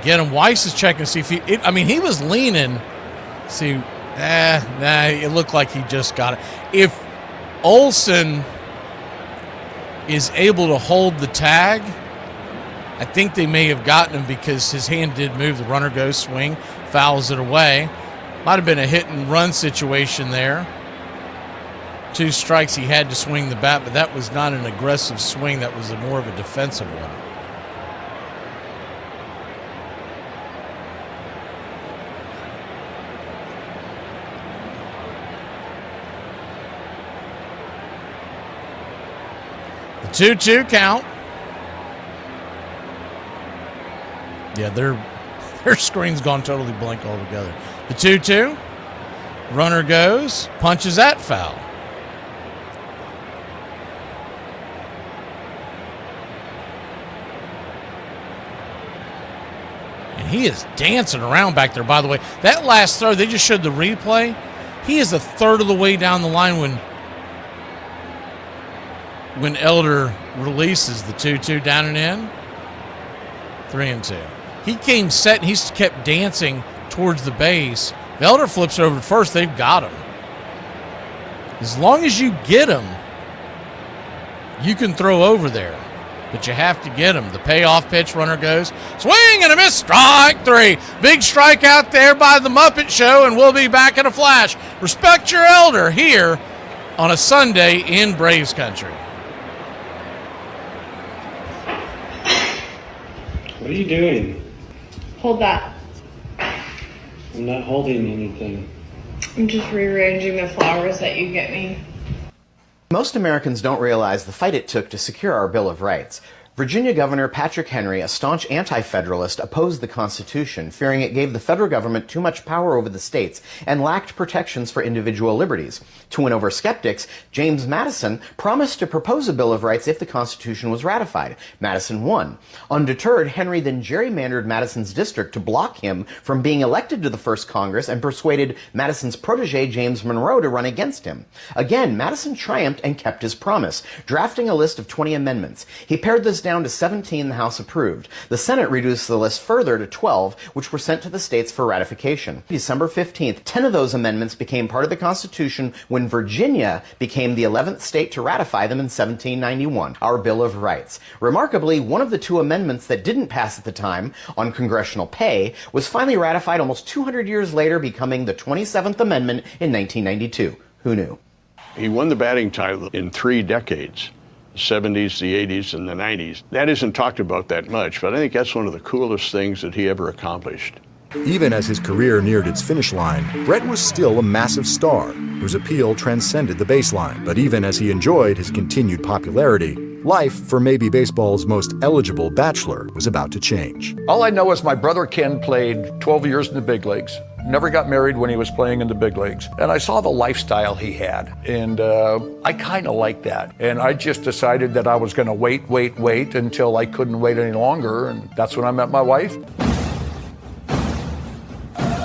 get him. Weiss is checking to see if he was leaning. See, it looked like he just got it. If Olsen is able to hold the tag, I think they may have gotten him because his hand did move. The runner goes, swing, fouls it away. Might have been a hit and run situation there. 2 strikes, he had to swing the bat, but that was not an aggressive swing. That was more of a defensive one. The 2-2 count. Yeah, their screen's gone totally blank altogether. The 2-2. Runner goes, punches that foul. And he is dancing around back there, by the way. That last throw, they just showed the replay. He is a third of the way down the line when Elder releases the 2-2 down and in. 3-2. He came set and he's kept dancing towards the base. If Elder flips over to first, they've got him. As long as you get him, you can throw over there. But you have to get him. The payoff pitch, runner goes, swing and a miss, strike 3. Big strike out there by the Muppet Show, and we'll be back in a flash. Respect your elder here on a Sunday in Braves country. What are you doing? Hold that. I'm not holding anything. I'm just rearranging the flowers that you get me. Most Americans don't realize the fight it took to secure our Bill of Rights. Virginia Governor Patrick Henry, a staunch anti-federalist, opposed the Constitution, fearing it gave the federal government too much power over the states and lacked protections for individual liberties. To win over skeptics, James Madison promised to propose a Bill of Rights if the Constitution was ratified. Madison won. Undeterred, Henry then gerrymandered Madison's district to block him from being elected to the first Congress and persuaded Madison's protege James Monroe to run against him. Again, Madison triumphed and kept his promise, drafting a list of 20 amendments. He pared this down to 17 the House approved. The Senate reduced the list further to 12, which were sent to the states for ratification. December 15th, 10 of those amendments became part of the Constitution when Virginia became the 11th state to ratify them in 1791, our Bill of Rights. Remarkably, one of the 2 amendments that didn't pass at the time, on congressional pay, was finally ratified almost 200 years later, becoming the 27th Amendment in 1992. Who knew? He won the batting title in 3 decades. The 70s, the 80s, and the 90s. That isn't talked about that much, but I think that's one of the coolest things that he ever accomplished. Even as his career neared its finish line, Brett was still a massive star, whose appeal transcended the baseline. But even as he enjoyed his continued popularity, life for maybe baseball's most eligible bachelor was about to change. All I know is my brother Ken played 12 years in the big leagues. Never got married when he was playing in the big leagues. And I saw the lifestyle he had, and I kind of liked that. And I just decided that I was going to wait until I couldn't wait any longer, and that's when I met my wife.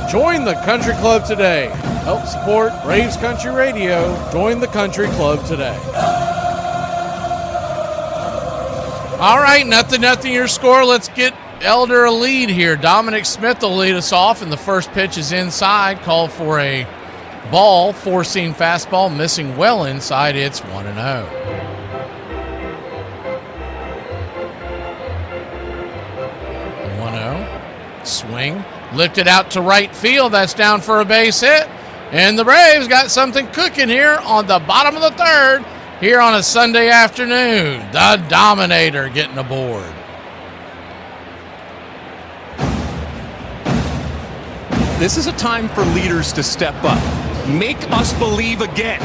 Join the country club today. Help support Braves Country Radio. Join the country club today. All right, nothing your score. Let's get Elder a lead here. Dominic Smith will lead us off, and the first pitch is inside. Call for a ball, 4-seam fastball, missing well inside. It's 1-0. 1-0. Swing. Lifted out to right field. That's down for a base hit. And the Braves got something cooking here on the bottom of the third here on a Sunday afternoon. The Dominator getting aboard. This is a time for leaders to step up. Make us believe again.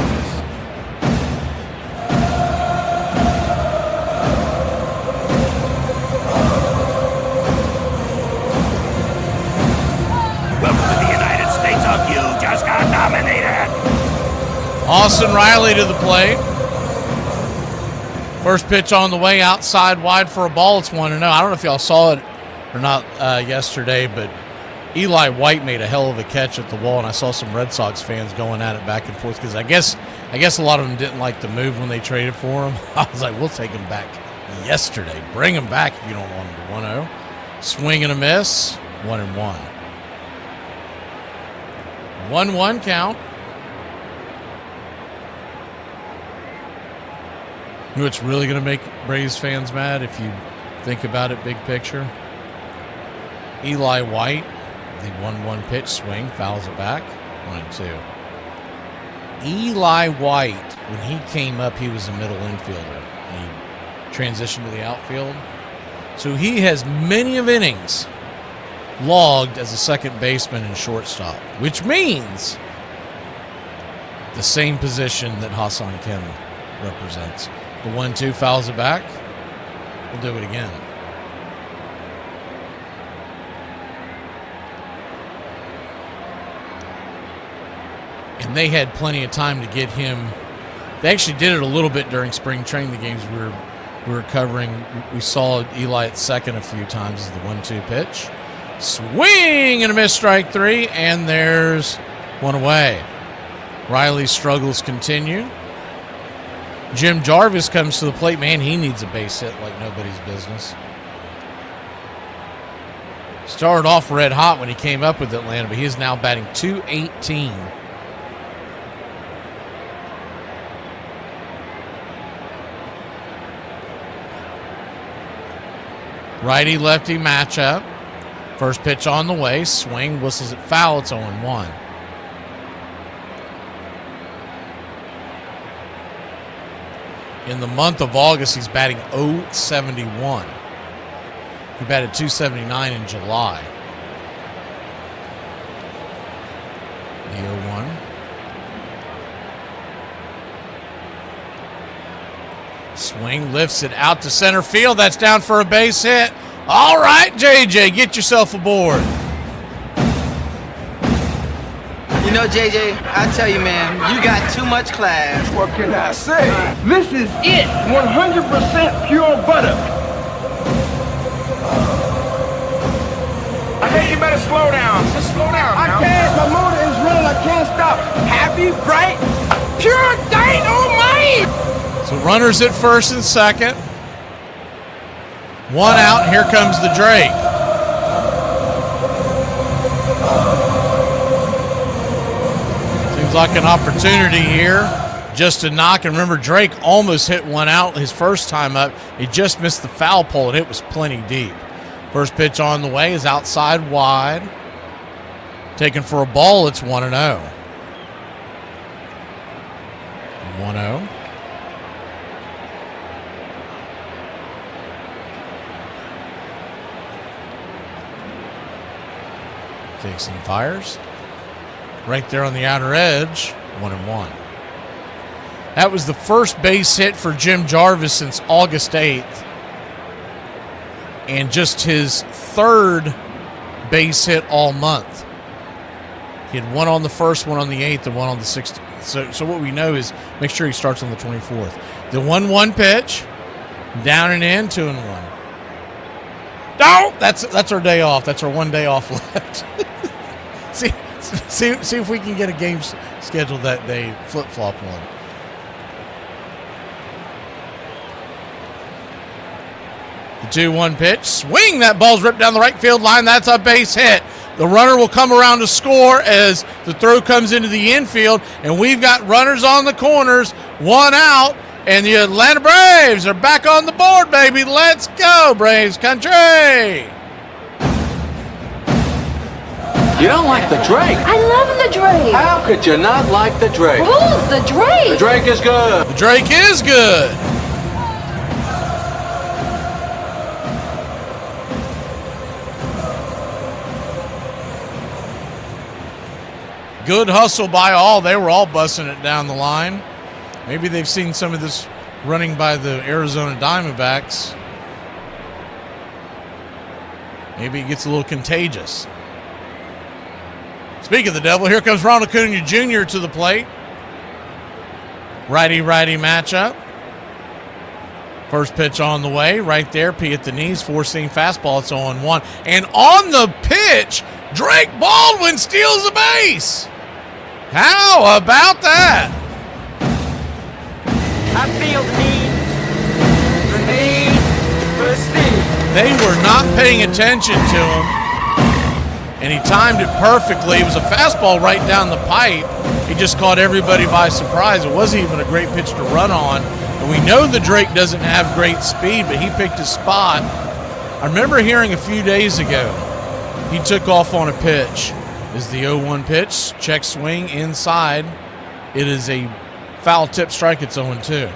Austin Riley to the plate. First pitch on the way, outside wide for a ball. It's 1-0. I don't know if y'all saw it or not yesterday, but Eli White made a hell of a catch at the wall, and I saw some Red Sox fans going at it back and forth because I guess a lot of them didn't like the move when they traded for him. I was like, we'll take him back yesterday. Bring him back if you don't want him to. 1-0. Swing and a miss. 1-1. 1-1 count. You know what's really going to make Braves fans mad if you think about it big picture? Eli White, the 1-1 pitch swing, fouls it back. 1-2. Eli White, when he came up, he was a middle infielder. And he transitioned to the outfield. So he has many of innings logged as a second baseman and shortstop, which means the same position that Hassan Kim represents. The 1-2 fouls it back. We'll do it again. And they had plenty of time to get him. They actually did it a little bit during spring training, the games we were covering. We saw Eli at second a few times as the 1-2 pitch. Swing and a miss, strike 3, and there's one away. Riley's struggles continue. Jim Jarvis comes to the plate. Man, he needs a base hit like nobody's business. Started off red hot when he came up with Atlanta, but he is now batting .218. Righty-lefty matchup. First pitch on the way. Swing, whistles it foul. It's 0-1. In the month of August, he's batting .071. He batted .279 in July. The 0-1. Swing, lifts it out to center field. That's down for a base hit. All right, JJ, get yourself aboard. You know, JJ, I tell you, man, you got too much class. What can I say? This is it. 100% pure butter. I think you better slow down. Just slow down now. I can't. My motor is running. I can't stop. Happy, bright, pure dynamite. So runners at first and second. One out. Here comes the Drake. Seems like an opportunity here just to knock. And remember, Drake almost hit one out his first time up. He just missed the foul pole, and it was plenty deep. First pitch on the way is outside wide. Taken for a ball, it's 1-0. 1-0. Takes and fires. Right there on the outer edge, 1-1. That was the first base hit for Jim Jarvis since August 8th. And just his third base hit all month. He had one on the first, one on the 8th, and one on the 16th. So what we know is make sure he starts on the 24th. The 1-1 pitch, down and in, 2-1. No, that's our day off. That's our 1 day off left. see if we can get a game scheduled that day. Flip-flop one. The 2-1 pitch. Swing. That ball's ripped down the right field line. That's a base hit. The runner will come around to score as the throw comes into the infield. And we've got runners on the corners. One out. And the Atlanta Braves are back on the board, baby. Let's go, Braves country. You don't like the Drake? I love the Drake. How could you not like the Drake? Who's the Drake? The Drake is good. The Drake is good. Good hustle by all. They were all busting it down the line. Maybe they've seen some of this running by the Arizona Diamondbacks. Maybe it gets a little contagious. Speaking of the devil, here comes Ronald Acuna Jr. to the plate. Righty-righty matchup. First pitch on the way, right there, P at the knees, four-seam fastball, it's 0-1. And on the pitch, Drake Baldwin steals the base. How about that? I feel the need for speed. They were not paying attention to him, and he timed it perfectly. It was a fastball right down the pipe. He just caught everybody by surprise. It wasn't even a great pitch to run on. And we know the Drake doesn't have great speed, but he picked his spot. I remember hearing a few days ago, he took off on a pitch. Is the 0-1 pitch, check swing inside. It is a foul tip strike, it's 0-2.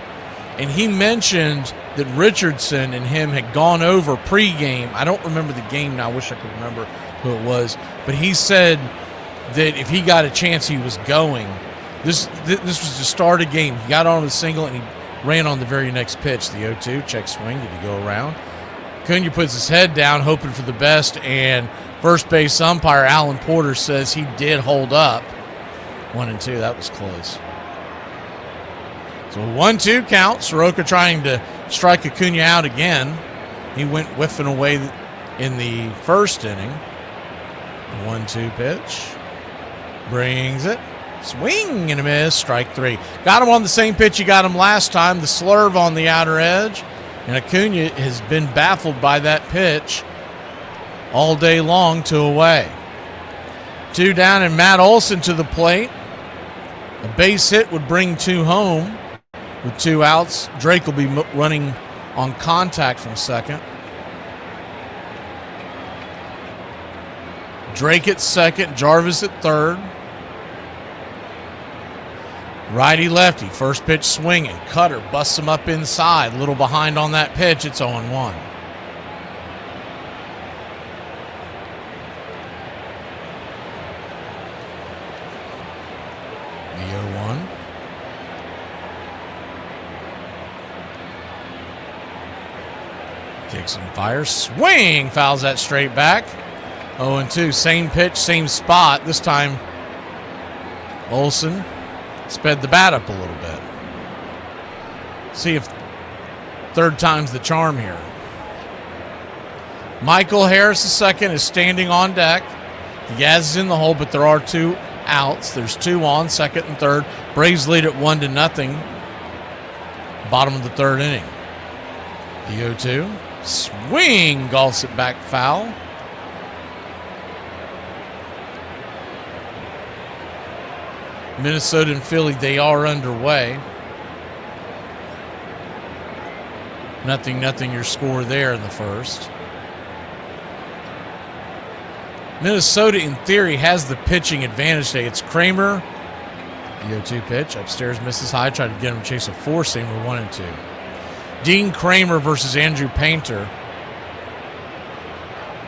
And he mentioned that Richardson and him had gone over pregame. I don't remember the game now, I wish I could remember who it was. But he said that if he got a chance, he was going. This was the start of the game. He got on the single and he ran on the very next pitch, the 0-2, check swing. Did he go around? Cunha puts his head down, hoping for the best, and first base umpire Alan Porter says he did hold up. 1-2, that was close. So a 1-2 count. Soroka trying to strike Acuna out again. He went whiffing away in the first inning. The 1-2 pitch. Brings it. Swing and a miss. Strike three. Got him on the same pitch he got him last time. The slurve on the outer edge. And Acuna has been baffled by that pitch all day long, 2 away. 2 down and Matt Olson to the plate. A base hit would bring 2 home. With 2 outs, Drake will be running on contact from second. Drake at second, Jarvis at third. Righty-lefty, first pitch swinging. Cutter busts him up inside. A little behind on that pitch. It's 0-1. The 0-1. Kicks and fires. Swing! Fouls that straight back. 0-2. Same pitch, same spot. This time, Olson sped the bat up a little bit. See if third time's the charm here. Michael Harris, the second, is standing on deck. Yaz is in the hole, but there are 2 outs. There's 2 on, second and third. Braves lead at 1-0. Bottom of the third inning. The 0-2. Swing! Golfs it back foul. Minnesota and Philly, they are underway. 0-0 your score there in the first. Minnesota, in theory, has the pitching advantage today. It's Kramer. The 0-2 pitch. Upstairs misses high. Tried to get him to chase a 4-seamer, 1-2. Dean Kramer versus Andrew Painter.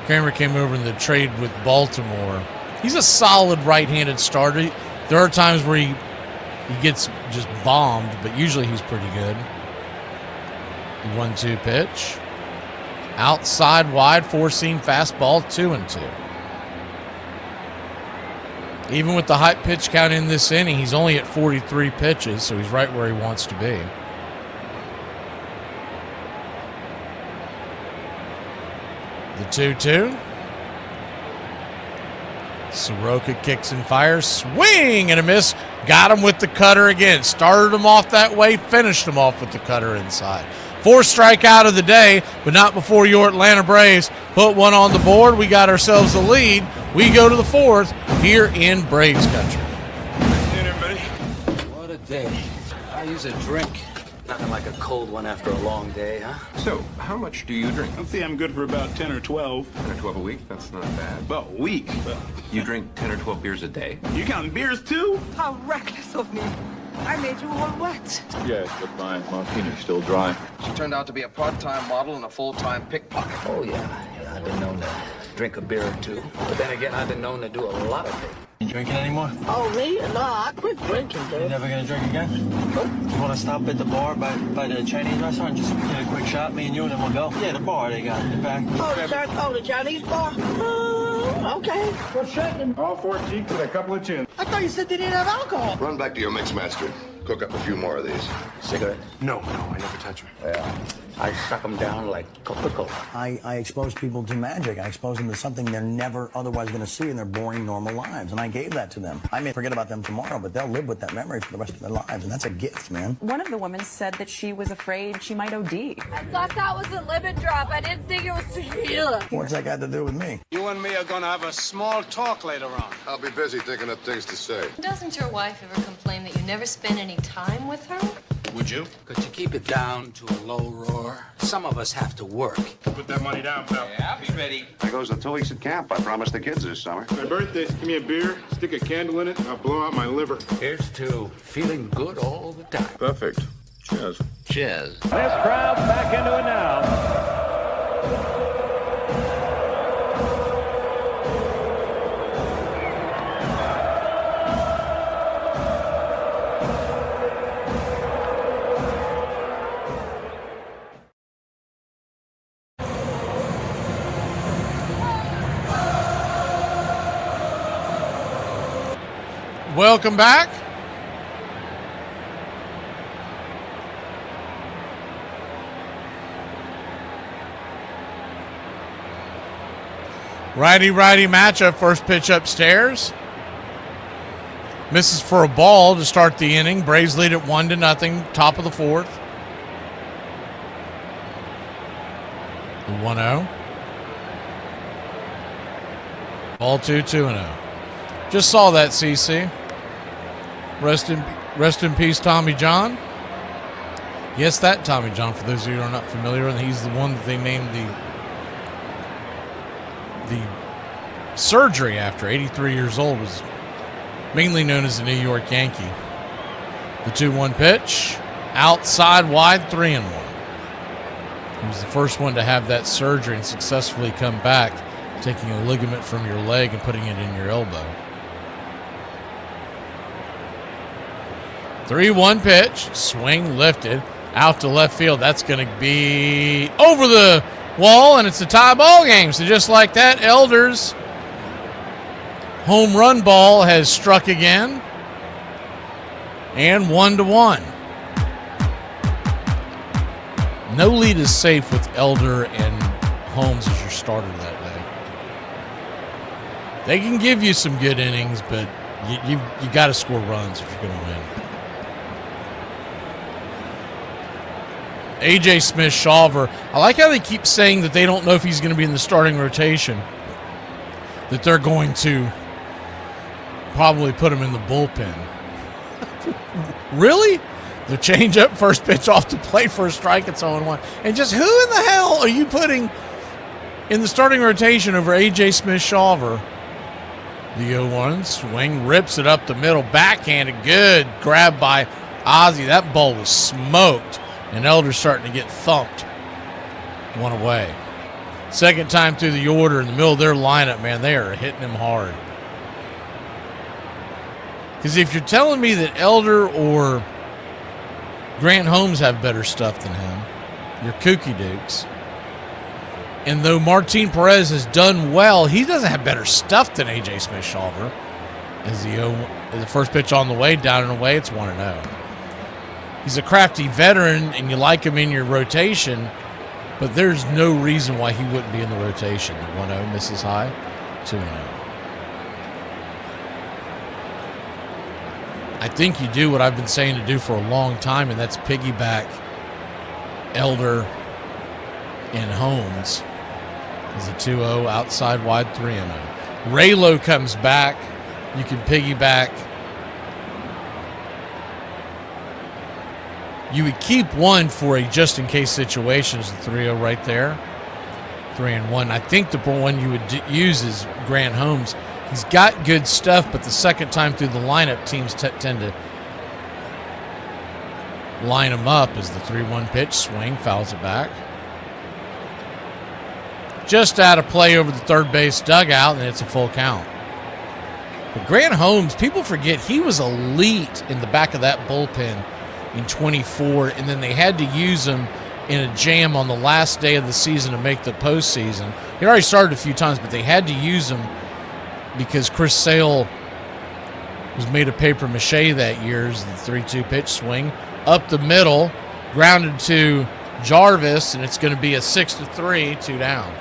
Kramer came over in the trade with Baltimore. He's a solid right-handed starter. There are times where he gets just bombed, but usually he's pretty good. 1-2 pitch. Outside wide, 4-seam fastball, 2-2. Even with the high pitch count in this inning, he's only at 43 pitches, so he's right where he wants to be. The 2-2. Soroka kicks and fires. Swing and a miss. Got him with the cutter again. Started him off that way. Finished him off with the cutter inside. 4th strikeout of the day, but not before your Atlanta Braves put one on the board. We got ourselves the lead. We go to the 4th here in Braves country. Dinner, buddy. What a day. I use a drink. Nothing like a cold one after a long day, huh? So, how much do you drink? I'd say I'm good for about 10 or 12. 10 or 12 a week? That's not bad. About a week. You drink 10 or 12 beers a day? You counting beers too? How reckless of me. I made you all wet. Yes, but my martini's still dry. She turned out to be a part-time model and a full-time pickpocket. Oh, yeah. I've been known to drink a beer or two. But then again, I've been known to do a lot of things. You drinking anymore? Oh, me? No, I quit drinking, dude. You never gonna drink again? Nope. You wanna stop at the bar by the Chinese restaurant? Just get a quick shot, me and you, and then we'll go? Yeah, the bar they got in the back. Oh, the Chinese bar? Okay. What's shaking? All 4 cheeks and a couple of chins. I thought you said they didn't have alcohol. Run back to your mix master. cook up a few more of these. Cigarette? No, I never touch them. Yeah. I suck them down like Coca-Cola. I expose people to magic. I expose them to something they're never otherwise going to see in their boring, normal lives. And I gave that to them. I may forget about them tomorrow, but they'll live with that memory for the rest of their lives. And that's a gift, man. One of the women said that she was afraid she might OD. I thought that was a lemon drop. I didn't think it was tequila. What's that got to do with me? You and me are going to have a small talk later on. I'll be busy thinking of things to say. Doesn't your wife ever complain that you never spend any time with her? Would you? Could you keep it down to a low roar? Some of us have to work. Put that money down, pal. Yeah, I'll be ready. There goes the 2 weeks at camp I promised the kids this summer. My birthday, give me a beer, stick a candle in it, and I'll blow out my liver. Here's to feeling good all the time. Perfect. Cheers. Cheers. This crowd's back into it now. Welcome back. Righty-righty matchup. First pitch upstairs. Misses for a ball to start the inning. Braves lead it 1-0. Top of the fourth. The 1-0. Ball 2-0. Just saw that, CC. Rest in peace, Tommy John. Yes, that Tommy John, for those of you who are not familiar, and he's the one that they named the surgery after. 83 years old, was mainly known as the New York Yankee. The 2-1 pitch. Outside wide, 3-1. He was the first one to have that surgery and successfully come back, taking a ligament from your leg and putting it in your elbow. 3-1 pitch, swing lifted, out to left field. That's going to be over the wall, and it's a tie ball game. So just like that, Elder's home run ball has struck again, and 1-1. No lead is safe with Elder and Holmes as your starter that day. They can give you some good innings, but you got to score runs if you're going to win. A.J. Smith-Shawver. I like how they keep saying that they don't know if he's going to be in the starting rotation, that they're going to probably put him in the bullpen. Really? The changeup, first pitch off the plate for a strike, it's 0-1. And just who in the hell are you putting in the starting rotation over A.J. Smith-Shawver? The 0-1 swing, rips it up the middle, backhanded, good grab by Ozzie. That ball was smoked. And Elder's starting to get thumped. One away. Second time through the order in the middle of their lineup, man, they are hitting him hard. Because if you're telling me that Elder or Grant Holmes have better stuff than him, you're kooky dukes. And though Martin Perez has done well, he doesn't have better stuff than A.J. Smith-Shawver. As the first pitch on the way, down and away, it's 1-0. He's a crafty veteran, and you like him in your rotation, but there's no reason why he wouldn't be in the rotation. The 1-0 misses high, 2-0. I think you do what I've been saying to do for a long time, and that's piggyback Elder and Holmes. As a 2-0, outside wide, 3-0. Raylo comes back. You can piggyback. You would keep one for a just-in-case situation as the 3-0 right there. 3-1. I think the one you would use is Grant Holmes. He's got good stuff, but the second time through the lineup, teams tend to line him up as the 3-1 pitch, swing, fouls it back. Just out of play over the third base dugout, and it's a full count. But Grant Holmes, people forget he was elite in the back of that bullpen in 24, and then they had to use him in a jam on the last day of the season to make the postseason. He already started a few times, but they had to use him because Chris Sale was made of paper mache that year. Is the 3-2 pitch swing up the middle, grounded to Jarvis, and it's going to be a 6-3, 2 down.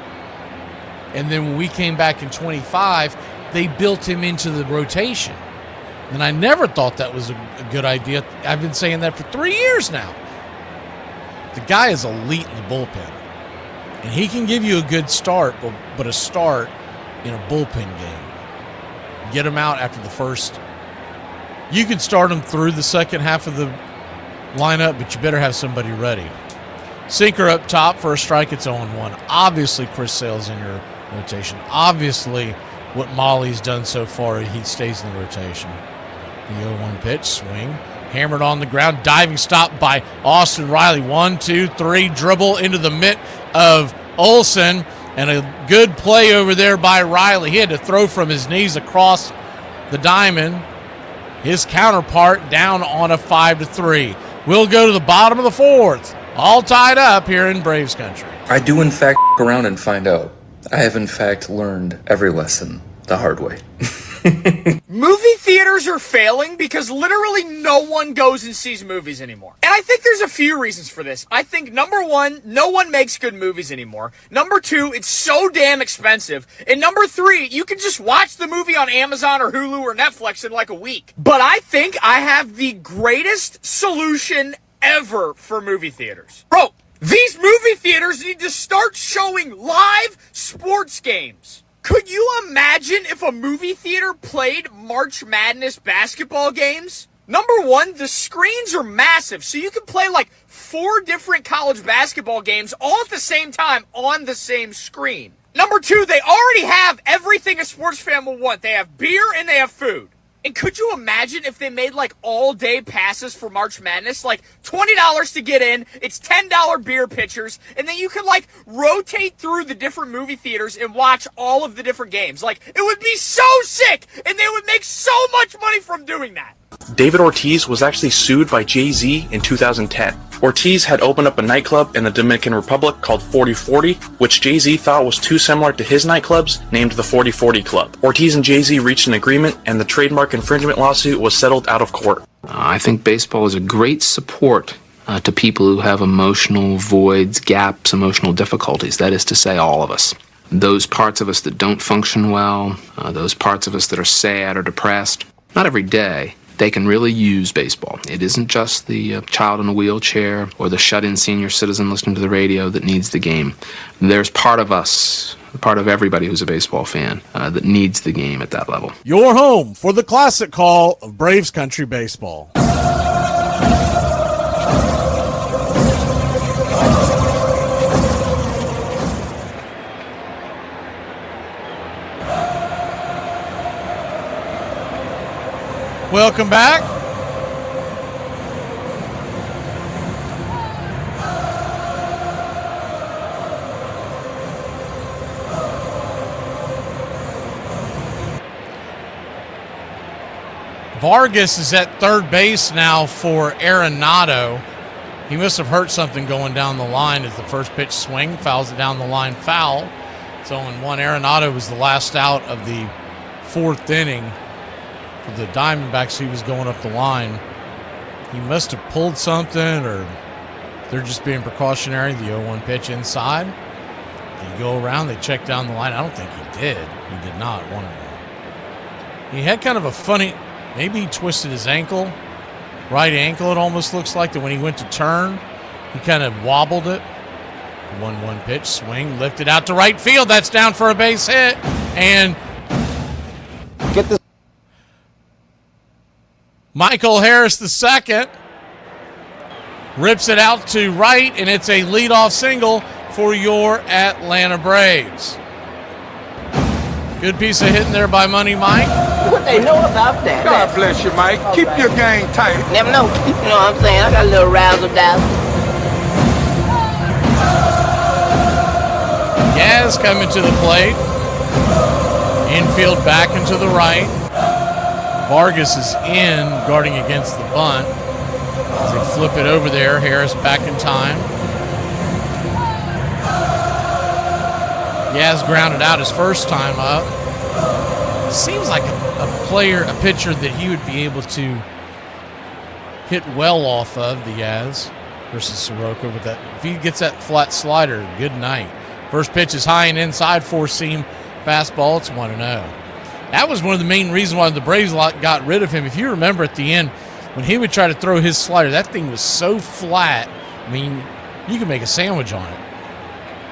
And then when we came back in 25, they built him into the rotation. And I never thought that was a good idea. I've been saying that for 3 years now. The guy is elite in the bullpen. And he can give you a good start, but a start in a bullpen game. Get him out after the first. You can start him through the second half of the lineup, but you better have somebody ready. Sinker up top for a strike. It's 0-1. Obviously, Chris Sale's in your rotation. Obviously, what Molly's done so far, he stays in the rotation. The 0-1 pitch, swing, hammered on the ground, diving stop by Austin Riley. 1, 2, 3, dribble into the mitt of Olsen, and a good play over there by Riley. He had to throw from his knees across the diamond. His counterpart down on a 5-3. We'll go to the bottom of the fourth. All tied up here in Braves country. I do in fact around and find out. I have in fact learned every lesson the hard way. Movie theaters are failing because literally no one goes and sees movies anymore. And I think there's a few reasons for this. I think number one, no one makes good movies anymore. Number two, it's so damn expensive. And number three, you can just watch the movie on Amazon or Hulu or Netflix in like a week. But I think I have the greatest solution ever for movie theaters. Bro, these movie theaters need to start showing live sports games. Could you imagine if a movie theater played March Madness basketball games? Number one, the screens are massive, so you can play like 4 different college basketball games all at the same time on the same screen. Number two, they already have everything a sports fan will want. They have beer and they have food. And could you imagine if they made like all-day passes for March Madness? Like $20 to get in, it's $10 beer pitchers, and then you can like rotate through the different movie theaters and watch all of the different games. Like, it would be so sick, and they would make so much money from doing that. David Ortiz was actually sued by Jay-Z in 2010. Ortiz had opened up a nightclub in the Dominican Republic called 4040, which Jay-Z thought was too similar to his nightclubs, named the 4040 Club. Ortiz and Jay-Z reached an agreement, and the trademark infringement lawsuit was settled out of court. I think baseball is a great support to people who have emotional voids, gaps, emotional difficulties. That is to say, all of us. Those parts of us that don't function well, those parts of us that are sad or depressed, not every day. They can really use baseball. It isn't just the child in a wheelchair or the shut-in senior citizen listening to the radio that needs the game. There's part of us, part of everybody who's a baseball fan, that needs the game at that level. Your home for the classic call of Braves country baseball. Welcome back. Vargas is at third base now for Arenado. He must have hurt something going down the line as the first pitch swing, fouls it down the line, foul. So in 1, Arenado was the last out of the 4th inning. For the Diamondbacks, he was going up the line. He must have pulled something, or they're just being precautionary. The 0-1 pitch inside. They go around, they check down the line. I don't think he did. He did not. One of them. He had kind of a funny, maybe he twisted his ankle. Right ankle, it almost looks like, that when he went to turn, he kind of wobbled it. 1-1 pitch, swing, lifted out to right field. That's down for a base hit. And get this. Michael Harris II rips it out to right, and it's a leadoff single for your Atlanta Braves. Good piece of hitting there by Money Mike. What they know about that? God bless you, Mike. Keep your game tight. Never know. You know what I'm saying? I got a little razzle-dazzle. Yaz coming to the plate. Infield back and to the right. Vargas is in, guarding against the bunt. As they flip it over there, Harris back in time. Yaz grounded out his first time up. Seems like a pitcher that he would be able to hit well off of, the Yaz versus Soroka. With that, if he gets that flat slider, good night. First pitch is high and inside, four-seam fastball. It's 1-0. That was one of the main reasons why the Braves got rid of him. If you remember at the end, when he would try to throw his slider, that thing was so flat. I mean, you could make a sandwich on it.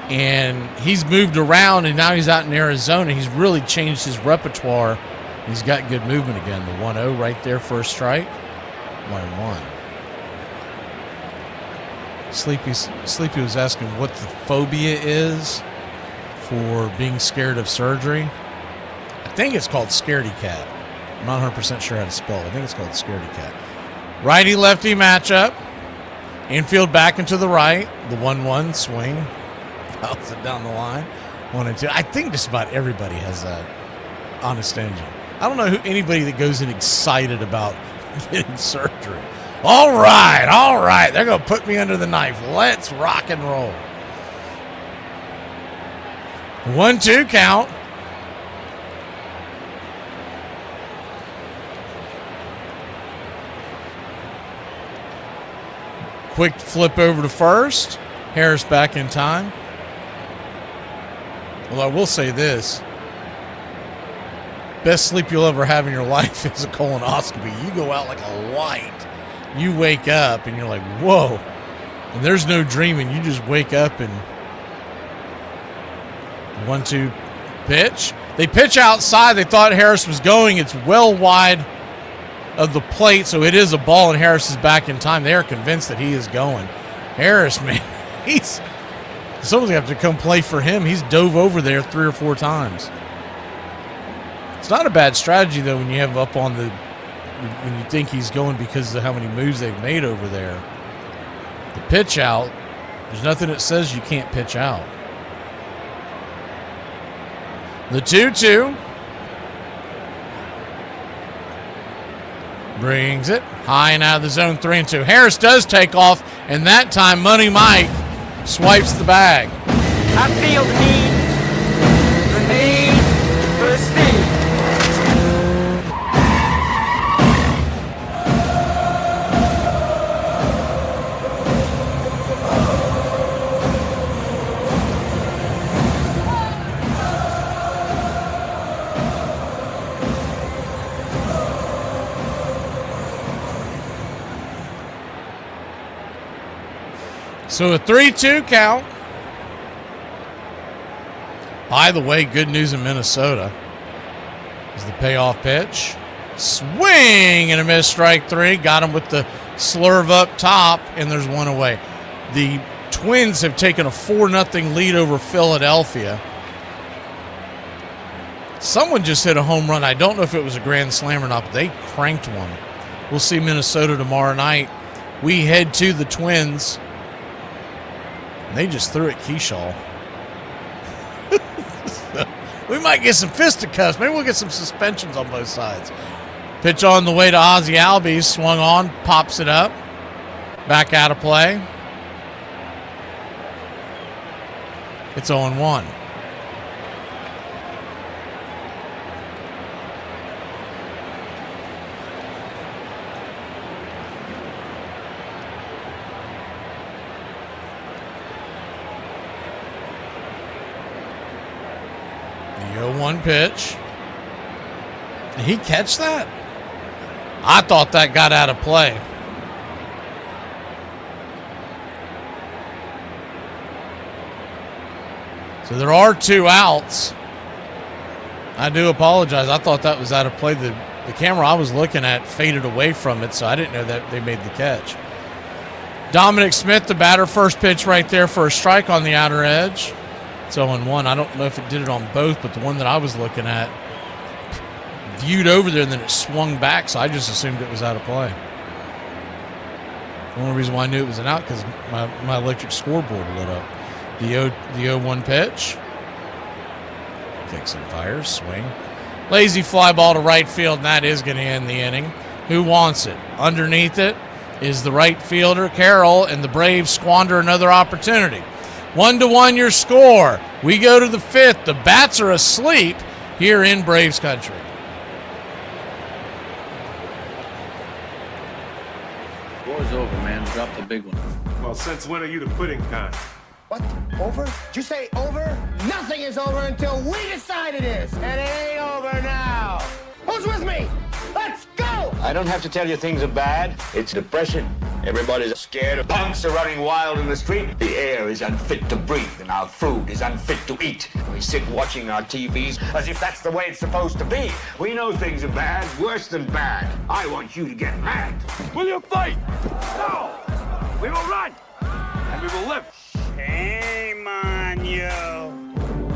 And he's moved around, and now he's out in Arizona. He's really changed his repertoire. He's got good movement again. The 1-0 right there, first strike. 1-1. Sleepy was asking what the phobia is for being scared of surgery. I think it's called scaredy cat. I'm not 100% sure how to spell it. I think it's called scaredy cat. Righty-lefty matchup. Infield back and to the right. The 1-1 swing. Fouls it down the line. 1-2. I think just about everybody has that. Honest engine. I don't know anybody that goes in excited about getting surgery. All right. They're going to put me under the knife. Let's rock and roll. 1-2 count. Quick flip over to first. Harris back in time. Well, I will say this. Best sleep you'll ever have in your life is a colonoscopy. You go out like a light. You wake up and you're like, whoa. And there's no dreaming. You just wake up and 1-2 pitch. They pitch outside. They thought Harris was going. It's well wide of the plate, so it is a ball, and Harris is back in time. They are convinced that he is going. Harris, man, someone's going to have to come play for him. He's dove over there 3 or 4 times. It's not a bad strategy, though, when you have up on when you think he's going because of how many moves they've made over there. The pitch out, there's nothing that says you can't pitch out. The 2-2. Brings it high and out of the zone, 3-2. Harris does take off, and that time Money Mike swipes the bag. I feel the need for speed. So a 3-2 count. By the way, good news in Minnesota is the payoff pitch. Swing and a miss, strike 3. Got him with the slurve up top, and there's one away. The Twins have taken a 4-0 lead over Philadelphia. Someone just hit a home run. I don't know if it was a grand slam or not, but they cranked one. We'll see Minnesota tomorrow night. We head to the Twins. They just threw at Keyshaw. We might get some fisticuffs. Maybe we'll get some suspensions on both sides. Pitch on the way to Ozzie Albies. Swung on, pops it up. Back out of play. It's 0-1. The 0-1 pitch. Did he catch that? I thought that got out of play. So there are 2 outs. I do apologize. I thought that was out of play. The camera I was looking at faded away from it, so I didn't know that they made the catch. Dominic Smith, the batter, first pitch right there for a strike on the outer edge. It's 0-1. I don't know if it did it on both, but the one that I was looking at viewed over there and then it swung back, so I just assumed it was out of play. The only reason why I knew it was an out because my electric scoreboard lit up. The 0-1 pitch. Kicks and fires. Swing. Lazy fly ball to right field, and that is going to end the inning. Who wants it? Underneath it is the right fielder, Carroll, and the Braves squander another opportunity. 1-1 your score. We go to the 5th. The bats are asleep. here in Braves country. War's over, man. Drop the big one. Well, since when are you the pudding kind? What? Over? Did you say over? Nothing is over until we decide it is. And it ain't over now. Who's with me? Let's go! I don't have to tell you things are bad. It's depression. Everybody's scared. Punks are running wild in the street. The air is unfit to breathe, and our food is unfit to eat. We sit watching our TVs as if that's the way it's supposed to be. We know things are bad, worse than bad. I want you to get mad. Will you fight? No! We will run! And we will live! Shame on you.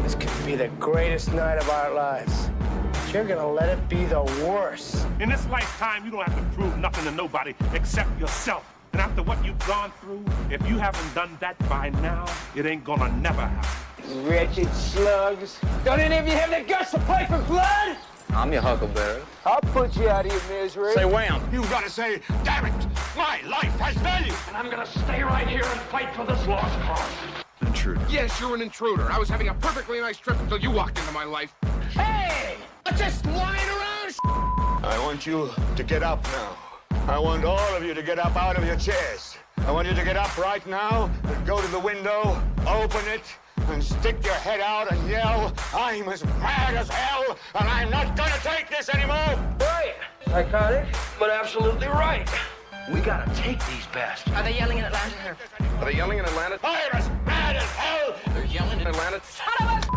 This could be the greatest night of our lives. But you're gonna let it be the worst. In this lifetime, you don't have to prove nothing to nobody except yourself. And after what you've gone through, if you haven't done that by now, it ain't gonna never happen. Wretched slugs. Don't any of you have the guts to play for blood? I'm your huckleberry. I'll put you out of your misery. Say wham. You've got to say, damn it, my life has value. And I'm gonna stay right here and fight for this lost cause. Intruder. Yes, you're an intruder. I was having a perfectly nice trip until you walked into my life. Hey! Just lying around. I want you to get up now. I want all of you to get up out of your chairs. I want you to get up right now and go to the window, open it, and stick your head out and yell, I'm as mad as hell, and I'm not gonna take this anymore! Right. Psychotic, but absolutely right. We gotta take these bastards. Are they yelling in Atlanta here? Are they yelling in Atlanta? I'm as mad as hell! They're yelling in Atlanta. Son of a...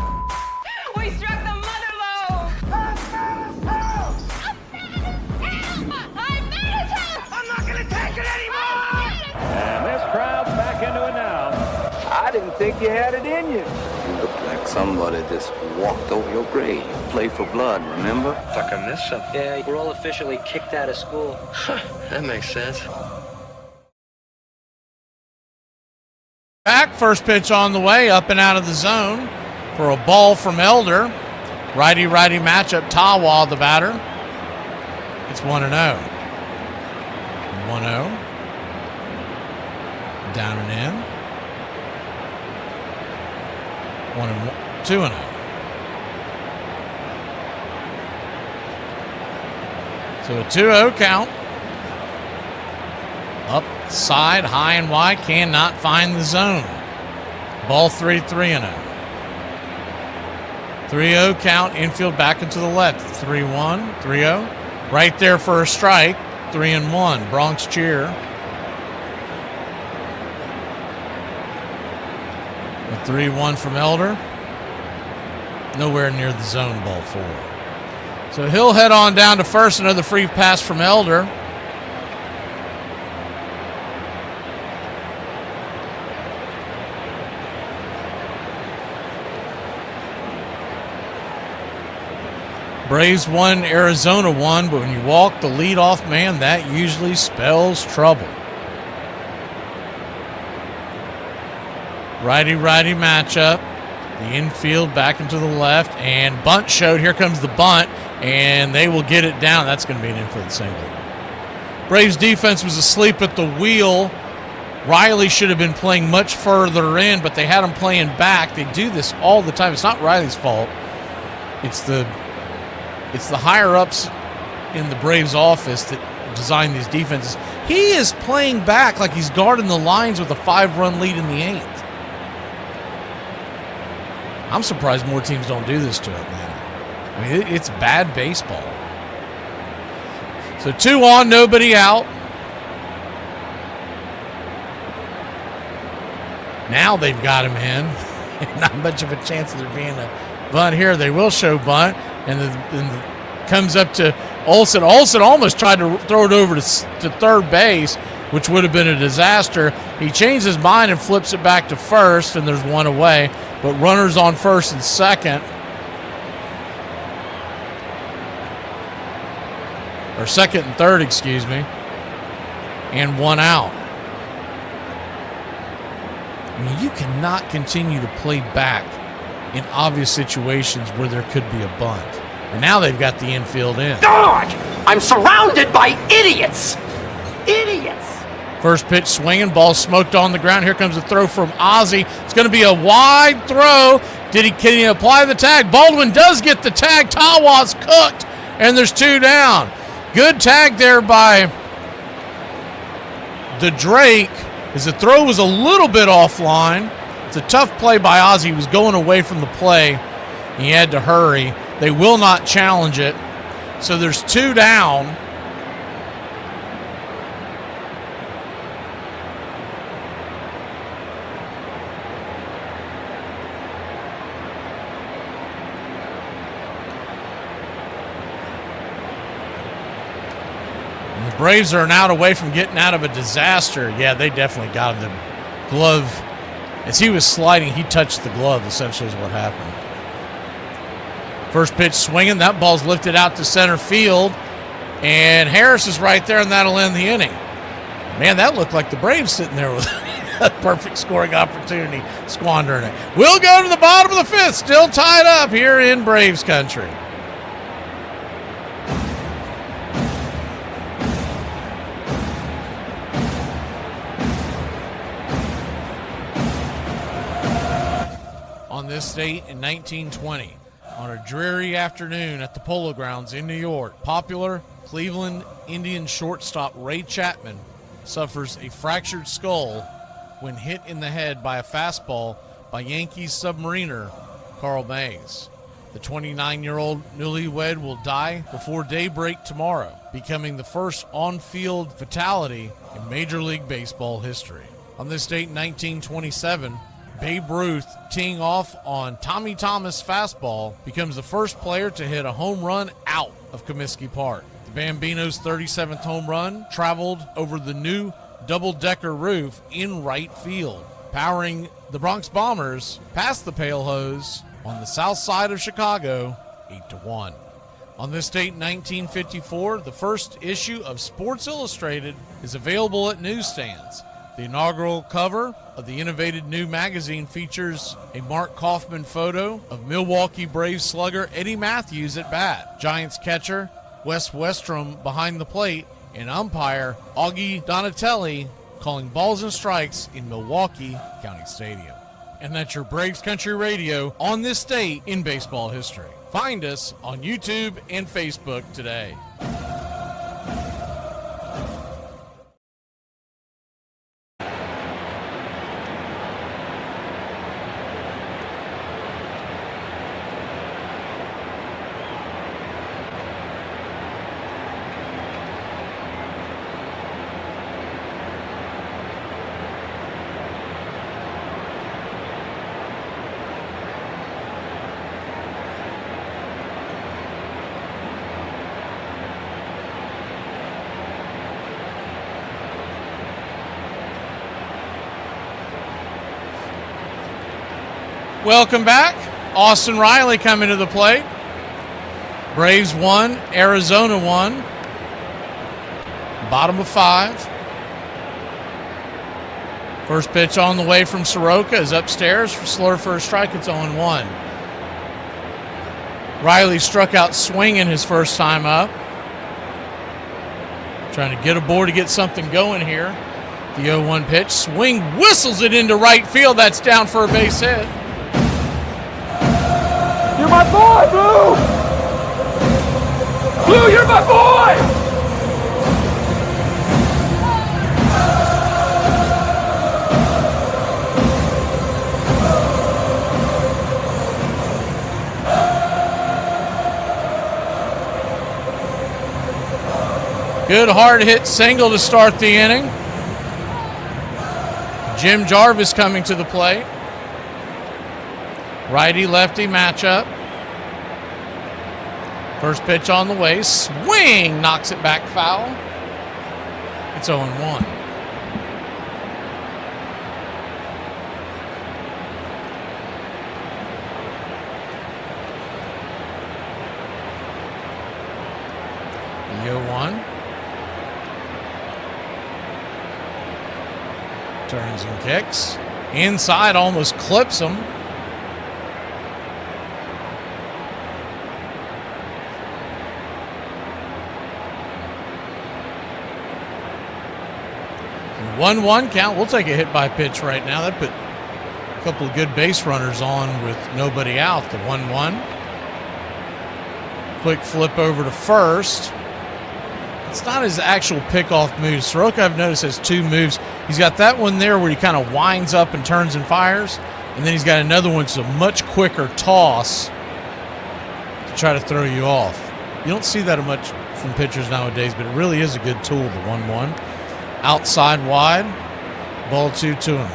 We struck the mother lode! I'm mad as hell! I'm mad as hell! I'm not gonna take it anymore! And this crowd's back into it now. I didn't think you had it in you. You look like somebody just walked over your grave. Play for blood, remember? Fuck, I missed something. Yeah, we're all officially kicked out of school. That makes sense. Back, first pitch on the way, up and out of the zone for a ball from Elder. Righty-righty matchup, Tawa the batter. It's 1-0. 1-0. Down and in. 2-0. So a 2-0 count. Up, side, high and wide, cannot find the zone. Ball 3-0. 3-0 count, infield back into the left. 3-1, 3-0. Right there for a strike. 3-1. Bronx cheer. A 3-1 from Elder. Nowhere near the zone, ball 4. So he'll head on down to first. Another free pass from Elder. Braves 1, Arizona 1, but when you walk the leadoff man, that usually spells trouble. Righty-righty matchup. The infield back into the left, and bunt showed. Here comes the bunt, and they will get it down. That's going to be an infield single. Braves defense was asleep at the wheel. Riley should have been playing much further in, but they had him playing back. They do this all the time. It's not Riley's fault. It's the higher-ups in the Braves office that design these defenses. He is playing back like he's guarding the lines with a 5-run lead in the 8th. I'm surprised more teams don't do this to Atlanta. I mean, it's bad baseball. So 2 on, nobody out. Now they've got him in. Not much of a chance of there being a bunt here. They will show bunt. And comes up to Olsen. Olsen almost tried to throw it over to third base, which would have been a disaster. He changed his mind and flips it back to first, and there's 1 away. But runners on first and second. Or second and third, excuse me. And 1 out. I mean, you cannot continue to play back in obvious situations where there could be a bunt. And now they've got the infield in. God! I'm surrounded by idiots! Idiots! First pitch swinging, ball smoked on the ground. Here comes a throw from Ozzie. It's going to be a wide throw, Can he apply the tag? Baldwin does get the tag. Tawa's cooked, and there's 2 down. Good tag there by the Drake, as the throw was a little bit offline. It's a tough play by Ozzie. He was going away from the play. He had to hurry. They will not challenge it. So there's 2 down. And the Braves are an out away from getting out of a disaster. Yeah, they definitely got him. The glove, as he was sliding, he touched the glove, essentially is what happened. First pitch swinging. That ball's lifted out to center field. And Harris is right there, and that'll end the inning. Man, that looked like the Braves sitting there with a perfect scoring opportunity, squandering it. We'll go to the bottom of the 5th, still tied up here in Braves country. On this date in 1920, on a dreary afternoon at the Polo Grounds in New York, popular Cleveland Indian shortstop Ray Chapman suffers a fractured skull when hit in the head by a fastball by Yankees submariner Carl Mays. The 29-year-old newlywed will die before daybreak tomorrow, becoming the first on-field fatality in Major League Baseball history. On this date in 1927, Babe Ruth, teeing off on Tommy Thomas' fastball, becomes the first player to hit a home run out of Comiskey Park. The Bambino's 37th home run traveled over the new double-decker roof in right field, powering the Bronx Bombers past the Pale Hose on the south side of Chicago 8-1. On this date in 1954, the first issue of Sports Illustrated is available at newsstands. The inaugural cover of the innovative new magazine features a Mark Kaufman photo of Milwaukee Braves slugger Eddie Matthews at bat, Giants catcher Wes Westrom behind the plate, and umpire Augie Donatelli calling balls and strikes in Milwaukee County Stadium. And that's your Braves Country Radio on this date in baseball history. Find us on YouTube and Facebook today. Welcome back. Austin Riley coming to the plate. Braves 1, Arizona 1. Bottom of 5. First pitch on the way from Soroka is upstairs. Slur for a strike. It's 0-1. Riley struck out swinging his first time up. Trying to get aboard to get something going here. The 0-1 pitch. Swing whistles it into right field. That's down for a base hit. You're my boy, Blue! Blue, you're my boy! Good hard hit single to start the inning. Jim Jarvis coming to the plate. Righty-lefty matchup. First pitch on the way. Swing! Knocks it back foul. It's 0-1. The 0-1. Turns and kicks. Inside, almost clips him. And 1-1 count. We'll take a hit by pitch right now. That put A couple of good base runners on with nobody out. The 1-1. Quick flip over to first. It's not his actual pickoff move. Soroka, I've noticed, has two moves. He's got that one there where he kind of winds up and turns and fires. And then he's got another one, it's a much quicker toss to try to throw you off. You don't see that much from pitchers nowadays, but it really is a good tool, the 1-1. Outside wide, ball 2-1.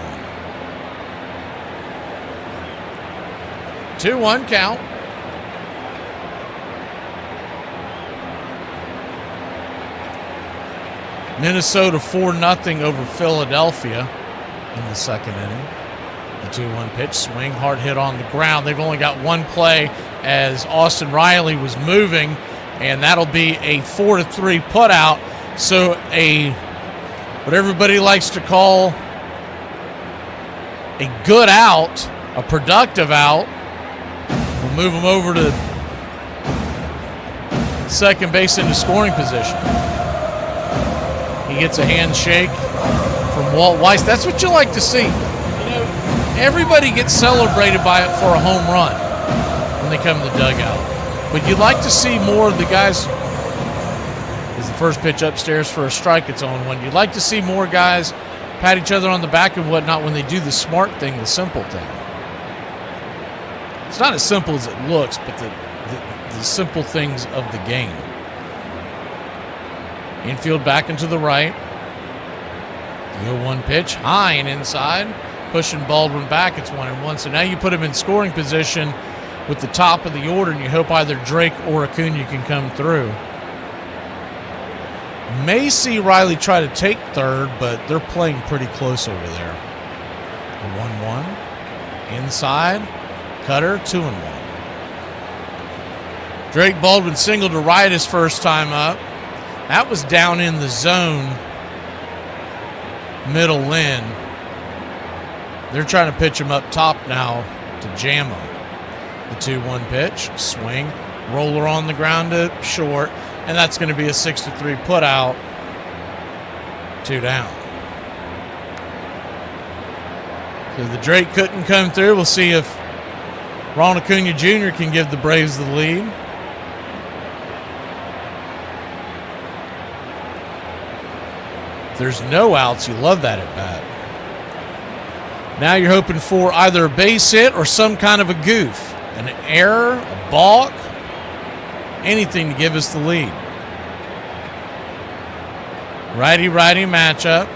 2-1 count. Minnesota 4-0 over Philadelphia in the second inning. The 2-1 pitch, swing, hard hit on the ground. They've only got one play as Austin Riley was moving, and that'll be a 4-3 putout. So what everybody likes to call a good out, a productive out. We'll move him over to second base into scoring position. He gets a handshake from Walt Weiss. That's what you like to see. Everybody gets celebrated by it for a home run when they come in the dugout. But you'd like to see more of the guys. Is the first pitch upstairs for a strike? It's on one. You'd like to see more guys pat each other on the back and whatnot when they do the smart thing, the simple thing. It's not as simple as it looks, but the simple things of the game. Infield back into the right. The 0-1 pitch, high and inside. Pushing Baldwin back, it's 1-1. So now you put him in scoring position with the top of the order, and you hope either Drake or Acuna can come through. May see Riley try to take third, but they're playing pretty close over there. 1-1. Inside. Cutter, 2-1. Drake Baldwin singled to right his first time up. That was down in the zone, middle in. They're trying to pitch him up top now to jam him. The 2-1 pitch, swing, roller on the ground to short, and that's going to be a 6-3 put out. 2 down. So the Drake couldn't come through. We'll see if Ron Acuna Jr. can give the Braves the lead. If there's no outs, you love that at bat. Now you're hoping for either a base hit or some kind of a goof, an error, a balk, anything to give us the lead. Righty-righty matchup.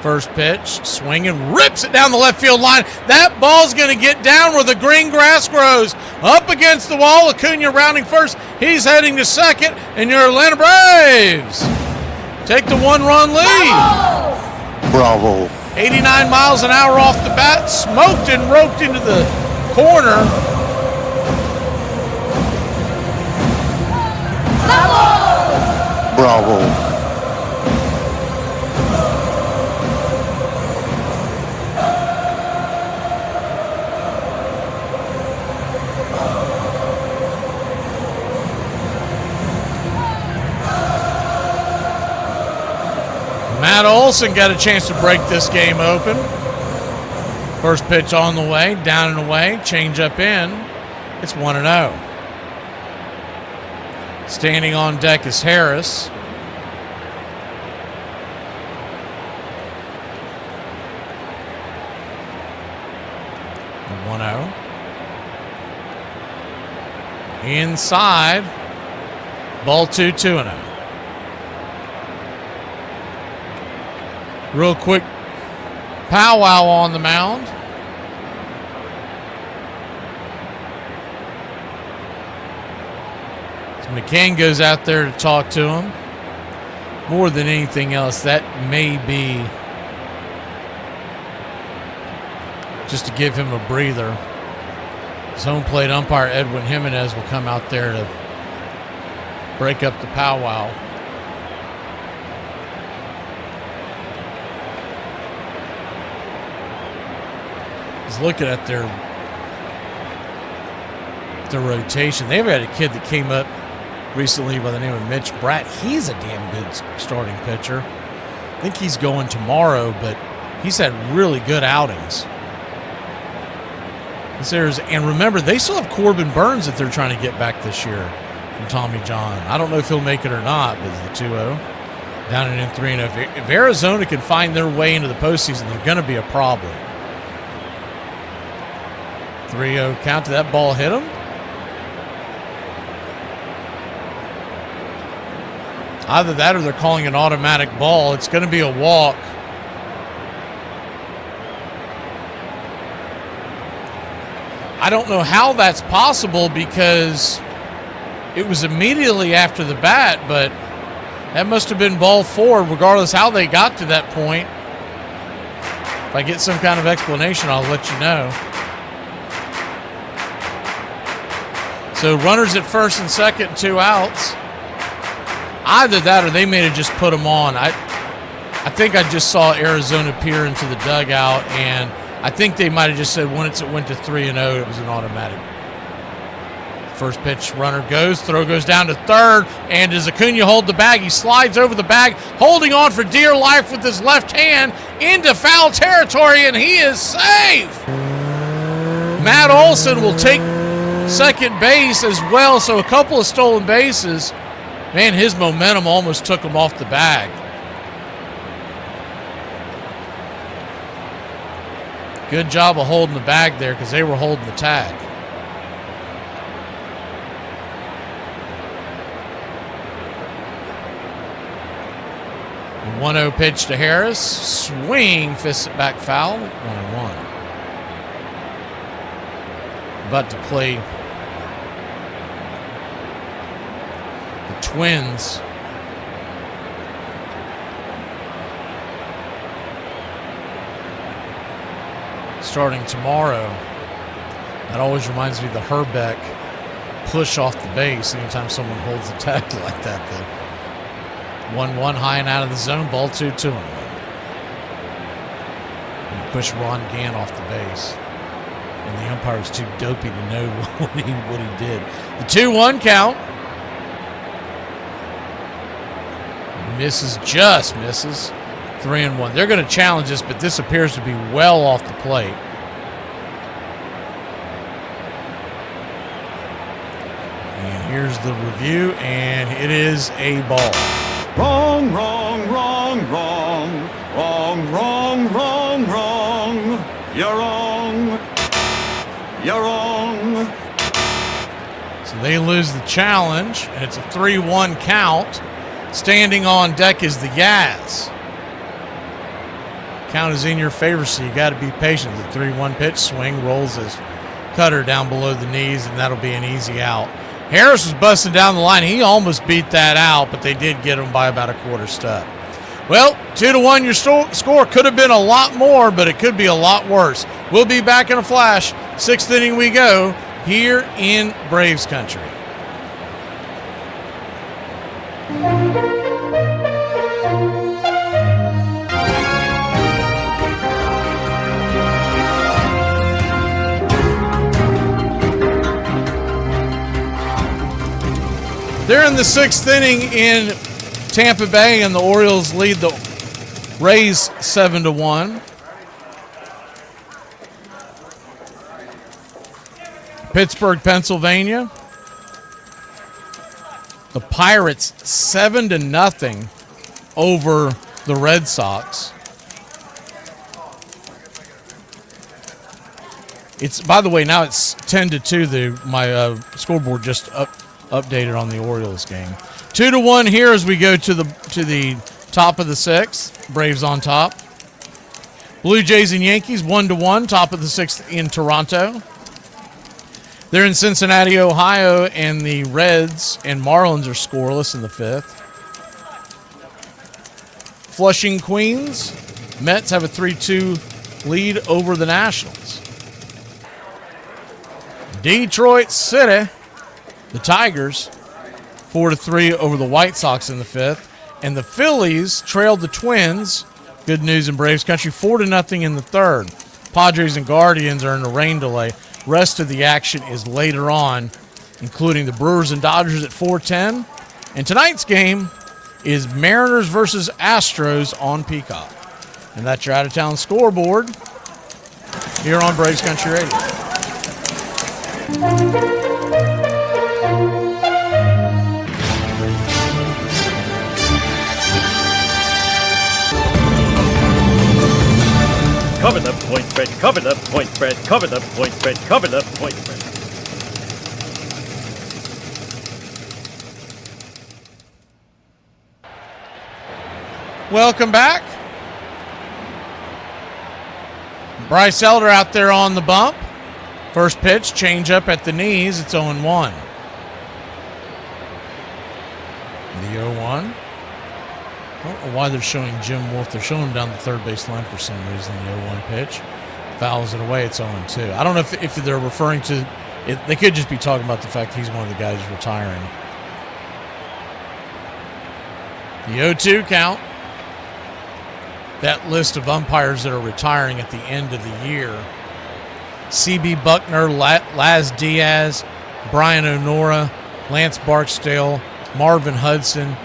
First pitch, swinging, rips it down the left field line. That ball's going to get down where the green grass grows. Up against the wall, Acuna rounding first. He's heading to second, and your Atlanta Braves take the 1-run lead. Bravo. 89 miles an hour off the bat, smoked and roped into the corner. Bravo. Matt Olson got a chance to break this game open. First pitch on the way, down and away, change up in. It's 1-0. Standing on deck is Harris. Inside. Ball 2-0. Real quick powwow on the mound. So McCann goes out there to talk to him. More than anything else, that may be just to give him a breather. His home plate umpire, Edwin Jimenez, will come out there to break up the powwow. He's looking at their rotation. They've had a kid that came up recently by the name of Mitch Bratt. He's a damn good starting pitcher. I think he's going tomorrow, but he's had really good outings. And remember, they still have Corbin Burns that they're trying to get back this year from Tommy John. I don't know if he'll make it or not, but it's the 2-0. Down and in 3-0. If Arizona can find their way into the postseason, they're going to be a problem. 3-0 count. Did that ball hit him? Either that or they're calling an automatic ball. It's going to be a walk. I don't know how that's possible because it was immediately after the bat, but that must have been ball 4, regardless how they got to that point. If I get some kind of explanation, I'll let you know. So runners at first and second, 2 outs. Either that or they may have just put them on. I think I just saw Arizona peer into the dugout, and I think they might have just said once it went to 3-0, it was an automatic. First pitch, runner goes, throw goes down to third, and does Acuna hold the bag? He slides over the bag, holding on for dear life with his left hand into foul territory, and he is safe. Matt Olson will take second base as well, so a couple of stolen bases. Man, his momentum almost took him off the bag. Good job of holding the bag there because they were holding the tag. 1-0 pitch to Harris. Swing, fists it back foul. 1-1. About to play the Twins. Starting tomorrow. That always reminds me of the Herbeck push off the base anytime someone holds the tag like that. The 1-1 high and out of the zone, ball 2-1. And push Ron Gann off the base. And the umpire was too dopey to know what he did. The 2-1 count. Just misses. 3-1. They're going to challenge this, but this appears to be well off the plate. And here's the review, and it is a ball. Wrong, wrong, wrong, wrong. Wrong, wrong, wrong, wrong. You're wrong. You're wrong. So they lose the challenge, and it's a 3-1 count. Standing on deck is the Yaz. Count is in your favor, so you got to be patient. The 3-1 pitch swing rolls his cutter down below the knees, and that'll be an easy out. Harris was busting down the line. He almost beat that out, but they did get him by about a quarter step. Well, 2-1 your score. Could have been a lot more, but it could be a lot worse. We'll be back in a flash. 6th inning we go here in Braves country. They're in the 6th inning in Tampa Bay, and the Orioles lead the Rays 7-1. Pittsburgh, Pennsylvania. The Pirates 7-0 over the Red Sox. It's, by the way, now it's 10-2. My scoreboard just updated on the Orioles game. 2-1 here as we go to the top of the 6th. Braves on top. Blue Jays and Yankees 1-1, top of the 6th in Toronto. They're in Cincinnati, Ohio, and the Reds and Marlins are scoreless in the 5th. Flushing, Queens. Mets have a 3-2 lead over the Nationals. Detroit City. The Tigers, 4-3 over the White Sox in the 5th. And the Phillies trailed the Twins. Good news in Braves country, 4-0 in the 3rd. Padres and Guardians are in a rain delay. Rest of the action is later on, including the Brewers and Dodgers at 4:10. And tonight's game is Mariners versus Astros on Peacock. And that's your out-of-town scoreboard here on Braves Country Radio. Cover the point spread, cover the point spread, cover the point spread, cover the point spread. Welcome back. Bryce Elder out there on the bump. First pitch, change up at the knees. It's 0-1. The 0-1. I don't know why they're showing Jim Wolf. They're showing him down the third base line for some reason. The 0-1 pitch. Fouls it away. It's 0-2. I don't know if they're referring to it. They could just be talking about the fact he's one of the guys retiring. The 0-2 count. That list of umpires that are retiring at the end of the year. C.B. Buckner, Laz Diaz, Brian O'Nora, Lance Barksdale, Marvin Hudson,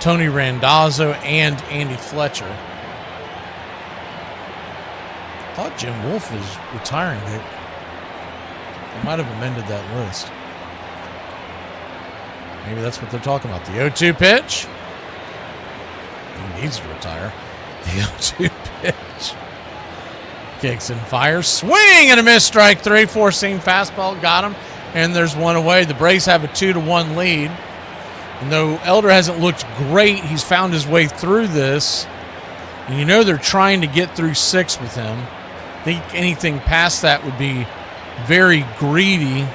Tony Randazzo, and Andy Fletcher. I thought Jim Wolf was retiring. They might have amended that list. Maybe that's what they're talking about. The 0-2 pitch. He needs to retire. The 0-2 pitch. Kicks and fires. Swing and a miss. Strike three. Four-seam fastball. Got him. And there's one away. The Braves have a 2-1 lead. And though Elder hasn't looked great, he's found his way through this. And you know they're trying to get through 6 with him. I think anything past that would be very greedy,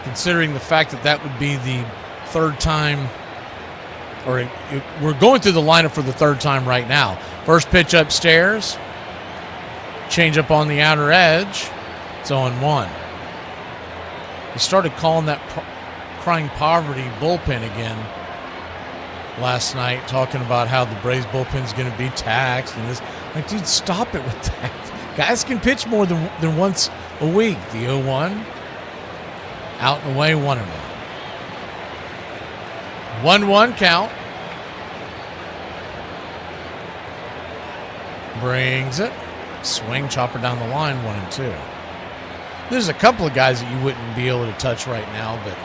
considering the fact that that would be the third time, or we're going through the lineup for the third time right now. First pitch upstairs. Change up on the outer edge. It's 0-1. He started calling that crying poverty bullpen again last night, talking about how the Braves bullpen's going to be taxed and this. Like, dude, stop it with that. Guys can pitch more than once a week. The 0-1. Out and away, 1-1. 1-1 count. Brings it. Swing, chopper down the line, 1-2. There's a couple of guys that you wouldn't be able to touch right now, but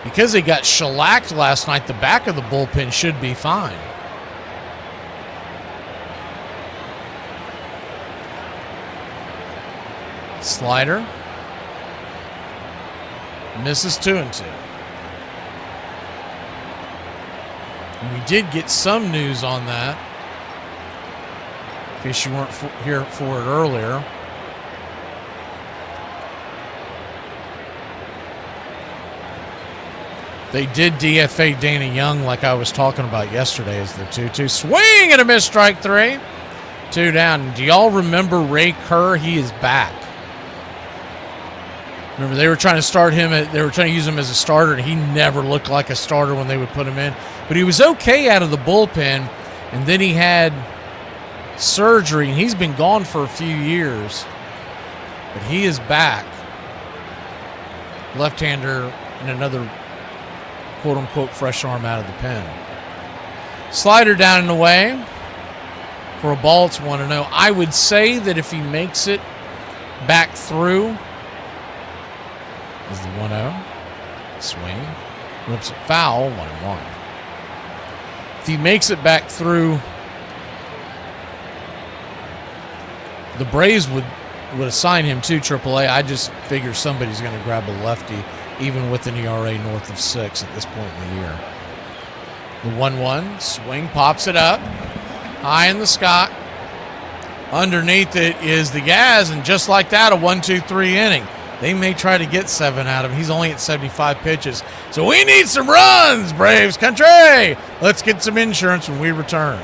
because they got shellacked last night, the back of the bullpen should be fine. Slider. Misses 2-2. And we did get some news on that, in case you weren't here for it earlier. They did DFA Dana Young, like I was talking about yesterday, as the 2-2. Swing and a miss, strike three. 2 down. Do y'all remember Ray Kerr? He is back. Remember, they were trying to start him. They were trying to use him as a starter, and he never looked like a starter when they would put him in. But he was okay out of the bullpen, and then he had surgery, and he's been gone for a few years. But he is back. Left-hander and another quote-unquote fresh arm out of the pen. Slider down and away. For a ball, it's 1-0. I would say that if he makes it back through, is the 1-0. Swing. Rips it foul, 1-1. If he makes it back through, the Braves would assign him to AAA. I just figure somebody's going to grab a lefty, even with an ERA north of 6 at this point in the year. The 1-1, swing, pops it up, high in the sky. Underneath it is the Gaz, and just like that, a 1-2-3 inning. They may try to get 7 out of him. He's only at 75 pitches. So we need some runs, Braves country. Let's get some insurance when we return.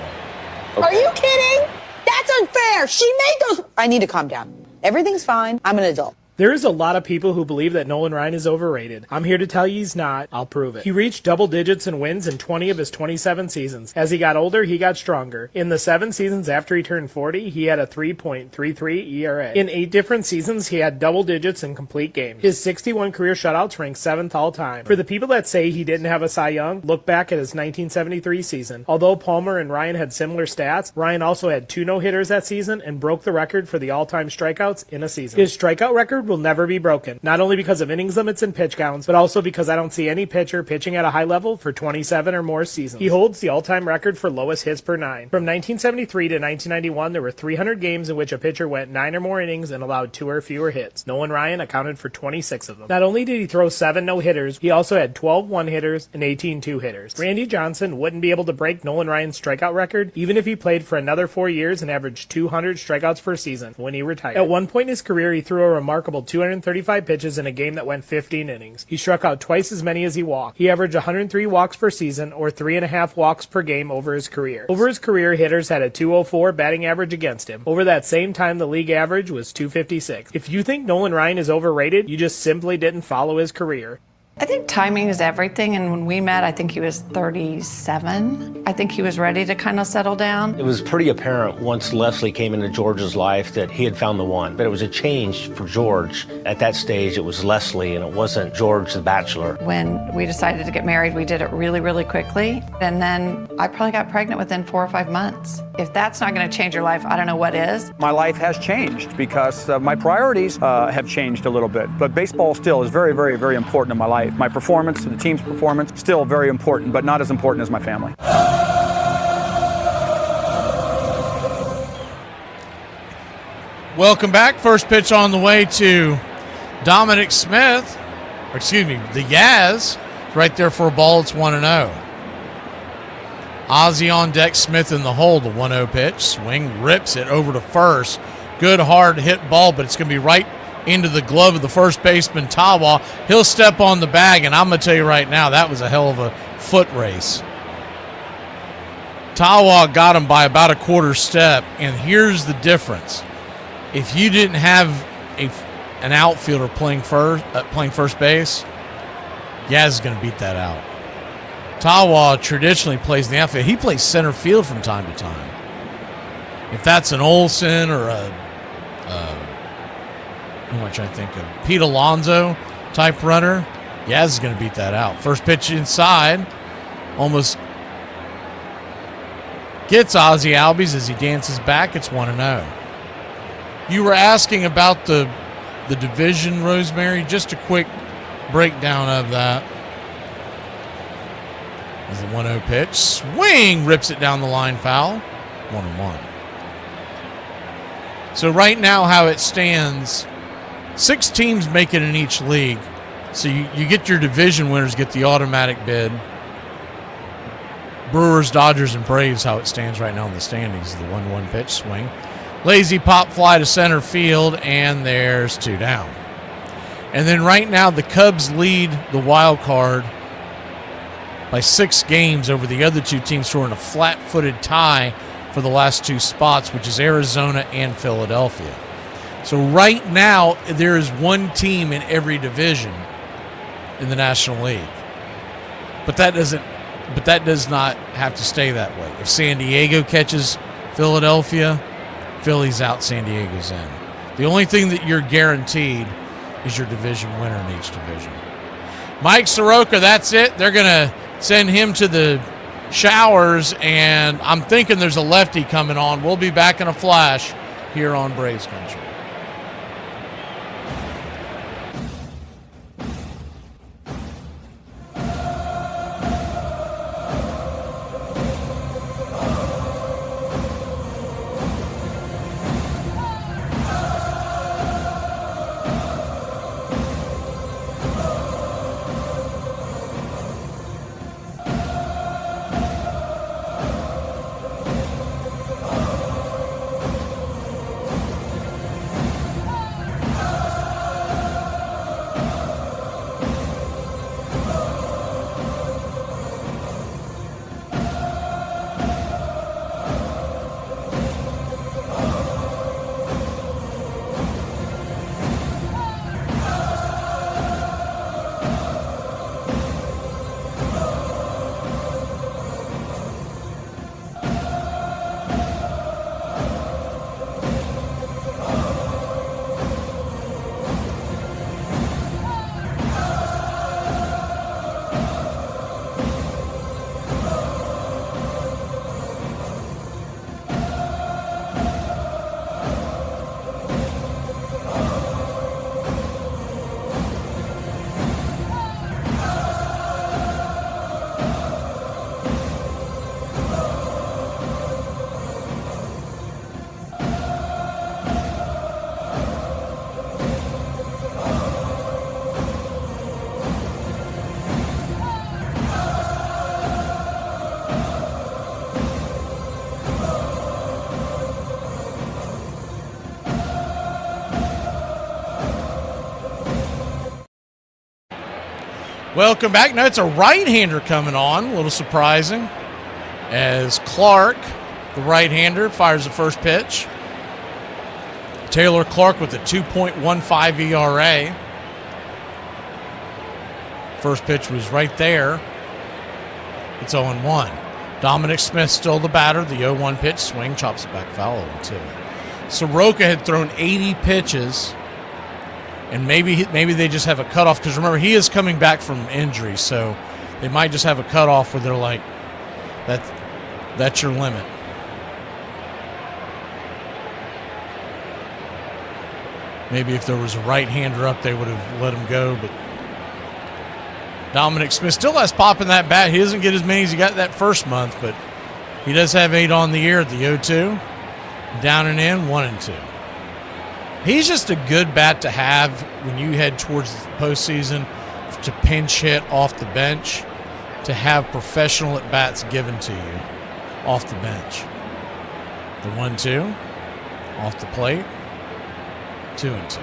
Are you kidding? That's unfair. She made those. I need to calm down. Everything's fine. I'm an adult. There is a lot of people who believe that Nolan Ryan is overrated. I'm here to tell you he's not. I'll prove it. He reached double digits in wins in 20 of his 27 seasons. As he got older, he got stronger. In the 7 seasons after he turned 40, he had a 3.33 ERA. In 8 different seasons, he had double digits in complete games. His 61 career shutouts ranked 7th all time. For the people that say he didn't have a Cy Young, look back at his 1973 season. Although Palmer and Ryan had similar stats, Ryan also had 2 no-hitters that season and broke the record for the all-time strikeouts in a season. His strikeout record will never be broken, not only because of innings limits and pitch counts, but also because I don't see any pitcher pitching at a high level for 27 or more seasons. He holds the all-time record for lowest hits per 9. From 1973 to 1991, there were 300 games in which a pitcher went 9 or more innings and allowed 2 or fewer hits. Nolan Ryan accounted for 26 of them. Not only did he throw 7 no-hitters, he also had 12 one-hitters and 18 two-hitters. Randy Johnson wouldn't be able to break Nolan Ryan's strikeout record even if he played for another 4 years and averaged 200 strikeouts per season when he retired. At one point in his career, he threw a remarkable 235 pitches in a game that went 15 innings. He struck out twice as many as he walked. He averaged 103 walks per season, or 3.5 walks per game over his career. Over his career, hitters had a 204 batting average against him. Over that same time, the league average was 256. If you think Nolan Ryan is overrated, you just simply didn't follow his career. I think timing is everything, and when we met, I think he was 37. I think he was ready to kind of settle down. It was pretty apparent once Leslie came into George's life that he had found the one, but it was a change for George. At that stage, it was Leslie, and it wasn't George the bachelor. When we decided to get married, we did it really, really quickly, and then I probably got pregnant within 4 or 5 months. If that's not going to change your life, I don't know what is. My life has changed because my priorities have changed a little bit, but baseball still is very, very, very important in my life. My performance, the team's performance, still very important, but not as important as my family. Welcome back. First pitch on the way to Dominic Smith. The Yaz. Right there for a ball. It's 1-0. Ozzie on deck, Smith in the hole. The 1-0 pitch. Swing, rips it over to first. Good, hard hit ball, but it's going to be right into the glove of the first baseman, Tawa. He'll step on the bag, and I'm going to tell you right now, that was a hell of a foot race. Tawa got him by about a quarter step, and here's the difference. If you didn't have an outfielder playing first base, Yaz is going to beat that out. Tawa traditionally plays in the outfield. He plays center field from time to time. If that's an Olsen or who am I trying to think of? Pete Alonso type runner. Yaz is going to beat that out. First pitch inside. Almost gets Ozzie Albies as he dances back. It's 1-0. You were asking about the division, Rosemary. Just a quick breakdown of that. There's the 1-0 pitch. Swing! Rips it down the line, foul. 1-1. So right now how it stands, 6 teams make it in each league. So you get your division winners get the automatic bid. Brewers, Dodgers, and Braves, how it stands right now in the standings. The 1-1 pitch, swing. Lazy pop fly to center field, and there's 2 down. And then right now the Cubs lead the wild card by 6 games over the other 2 teams who are in a flat-footed tie for the last 2 spots, which is Arizona and Philadelphia. So right now, there is 1 team in every division in the National League. But that does not have to stay that way. If San Diego catches Philadelphia, Philly's out, San Diego's in. The only thing that you're guaranteed is your division winner in each division. Mike Soroka, that's it. They're going to send him to the showers, and I'm thinking there's a lefty coming on. We'll be back in a flash here on Braves Country. Welcome back. Now it's a right-hander coming on. A little surprising. As Clark, the right-hander, fires the first pitch. Taylor Clark with a 2.15 ERA. First pitch was right there. It's 0-1. Dominic Smith still the batter. The 0-1 pitch. Swing, chops it back foul, 0-2. Soroka had thrown 80 pitches. And maybe they just have a cutoff, because remember, he is coming back from injury, so they might just have a cutoff where they're like, that's your limit. Maybe if there was a right-hander up, they would have let him go, but Dominic Smith still has pop in that bat. He doesn't get as many as he got that first month, but he does have 8 on the year at the 0-2. Down and in, 1-2. He's just a good bat to have when you head towards the postseason, to pinch hit off the bench, to have professional at-bats given to you off the bench. The 1-2, off the plate, 2-2.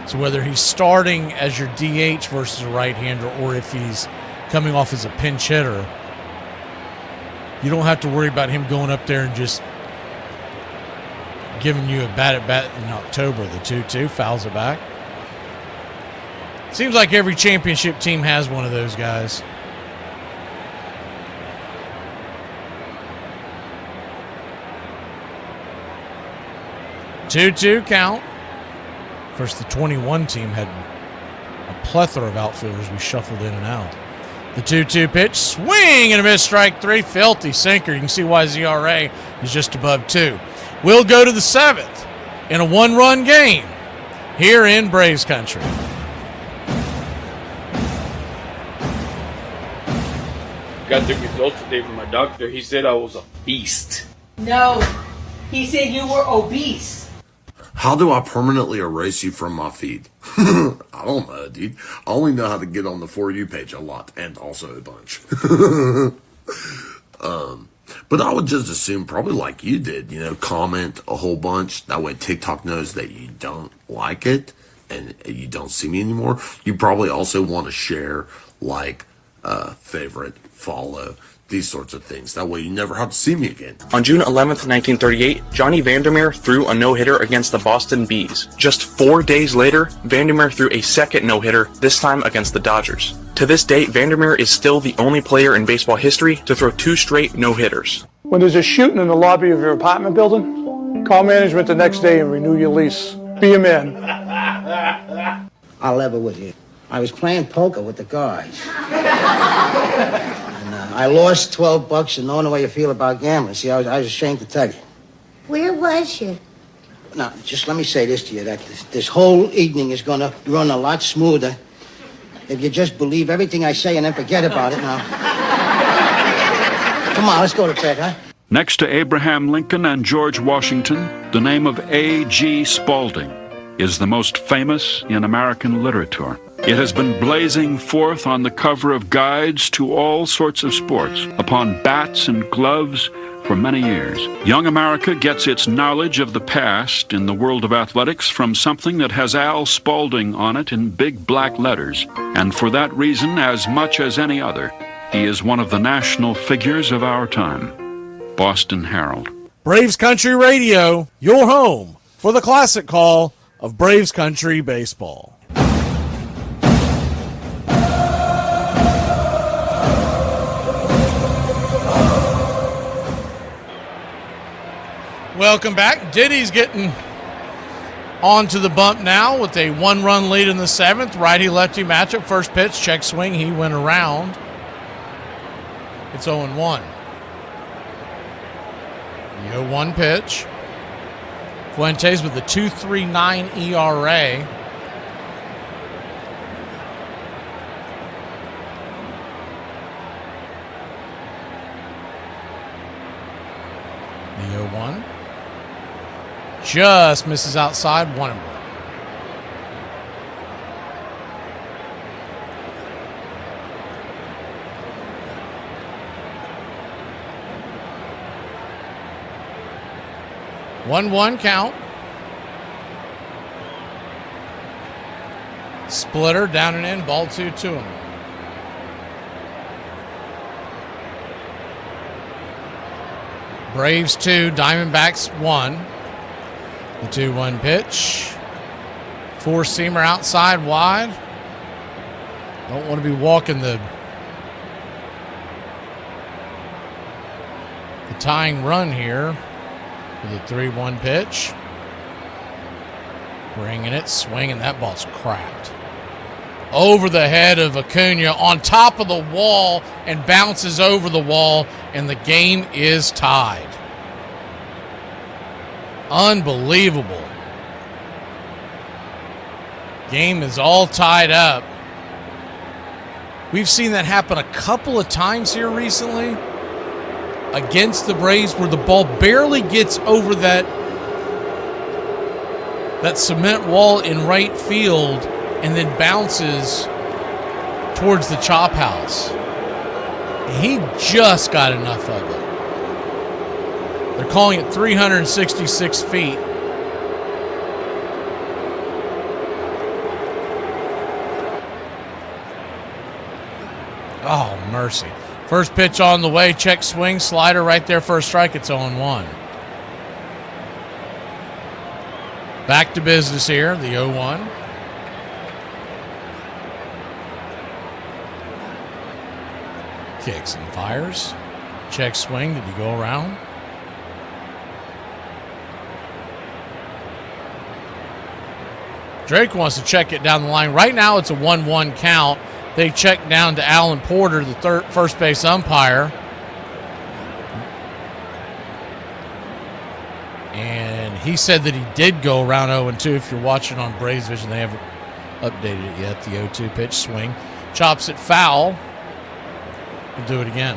So whether he's starting as your DH versus a right-hander, or if he's coming off as a pinch hitter, you don't have to worry about him going up there and just giving you a bat at bat in October. The 2-2 fouls it back. Seems like every championship team has one of those guys. Two count. Of course, the 21 team had a plethora of outfielders we shuffled in and out. The 2-2 pitch, swing and a miss, strike 3, filthy sinker. You can see why his ERA is just above 2. We'll go to the 7th in a 1-run game here in Braves country. Got the results today from my doctor. He said I was a beast. No, he said you were obese. How do I permanently erase you from my feed? I don't know, dude. I only know how to get on the For You page a lot, and also a bunch. But I would just assume, probably like you did, comment a whole bunch. That way TikTok knows that you don't like it and you don't see me anymore. You probably also want to share, favorite, follow, these sorts of things. That way you never have to see me again. On June 11th, 1938, Johnny Vandermeer threw a no-hitter against the Boston Bees. Just 4 days later, Vandermeer threw a second no-hitter, this time against the Dodgers. To this date, Vandermeer is still the only player in baseball history to throw 2 straight no-hitters. When there's a shooting in the lobby of your apartment building, call management the next day and renew your lease. Be a man. I'll level with you. I was playing poker with the guys. I lost $12 and knowing the way you feel about gambling. See, I was ashamed to tell you. Where was you? Now, just let me say this to you, that this whole evening is going to run a lot smoother if you just believe everything I say and then forget about it now. Come on, let's go to bed, huh? Next to Abraham Lincoln and George Washington, the name of A.G. Spaulding is the most famous in American literature. It has been blazing forth on the cover of guides to all sorts of sports, upon bats and gloves for many years. Young America gets its knowledge of the past in the world of athletics from something that has Al Spaulding on it in big black letters. And for that reason, as much as any other, he is one of the national figures of our time. Boston Herald. Braves Country Radio, your home for the classic call of Braves Country baseball. Welcome back. Diddy's getting onto the bump now with a 1-run lead in the 7th. Righty-lefty matchup. First pitch, check swing. He went around. It's 0-1. The 0-1 pitch. Fuentes with a 2.39 ERA. The 0-1. Just misses outside, 1-1. One count. Splitter down and in, ball 2-2. Braves 2, Diamondbacks 1. The 2-1 pitch. Four-seamer outside wide. Don't want to be walking the tying run here with a 3-1 pitch. Bringing it, swinging. That ball's cracked. Over the head of Acuna, on top of the wall, and bounces over the wall, and the game is tied. Unbelievable. Game is all tied up. We've seen that happen a couple of times here recently against the Braves, where the ball barely gets over that cement wall in right field and then bounces towards the chop house. He just got enough of it. They're calling it 366 feet. Oh, mercy. First pitch on the way, check swing, slider right there for a strike. It's 0-1. Back to business here, the 0-1. Kicks and fires. Check swing. Did he go around? Drake wants to check it down the line. Right now it's a 1-1 count. They check down to Alan Porter, the first base umpire. And he said that he did go around 0-2. If you're watching on Braves Vision, they haven't updated it yet. The 0-2 pitch swing. Chops it foul. We'll do it again.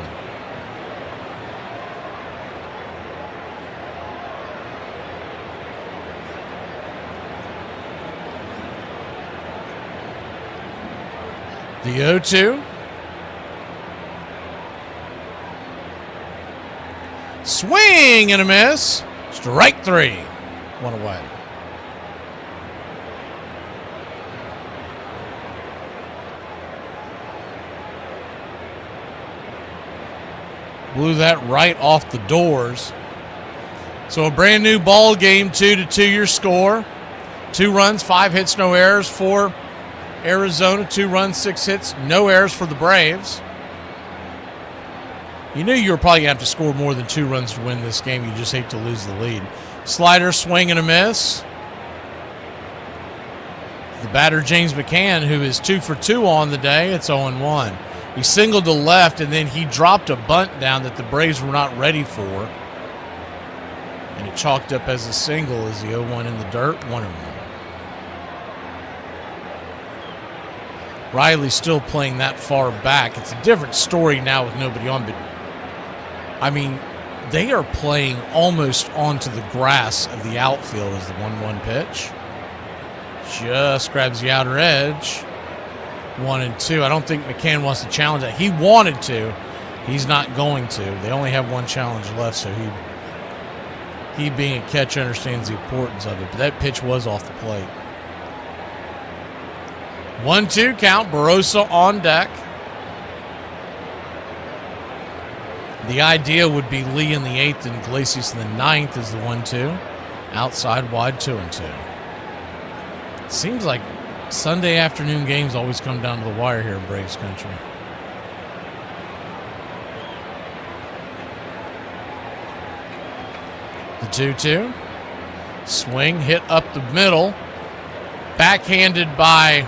The 0-2. Swing and a miss. Strike 3. One away. Blew that right off the doors. So a brand new ball game, 2-2 your score. 2 runs, 5 hits, no errors for Arizona. 2 runs, 6 hits, no errors for the Braves. You knew you were probably going to have to score more than 2 runs to win this game. You just hate to lose the lead. Slider, swing and a miss. The batter, James McCann, who is 2 for 2 on the day. It's 0-1. He singled to left, and then he dropped a bunt down that the Braves were not ready for. And it chalked up as a single as the 0-1 in the dirt, 1-1. Riley's still playing that far back. It's a different story now with nobody on, but I mean, they are playing almost onto the grass of the outfield as the 1-1 pitch. Just grabs the outer edge. 1-2. I don't think McCann wants to challenge that. He wanted to. He's not going to. They only have 1 challenge left, so he being a catcher understands the importance of it. But that pitch was off the plate. 1-2 count. Barroso on deck. The idea would be Lee in the 8th and Iglesias in the 9th is the 1-2. Outside wide, 2-2. Seems like Sunday afternoon games always come down to the wire here in Braves country. The 2-2. Swing, hit up the middle. Backhanded by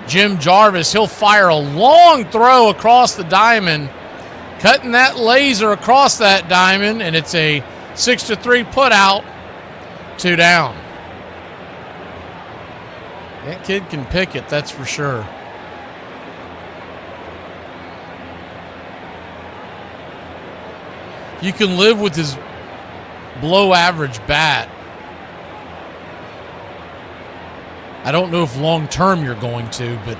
Jim Jarvis. He'll fire a long throw across the diamond. Cutting that laser across that diamond, and it's a 6-3 put out. 2 down. That kid can pick it, that's for sure. You can live with his below average bat. I don't know if long term you're going to, but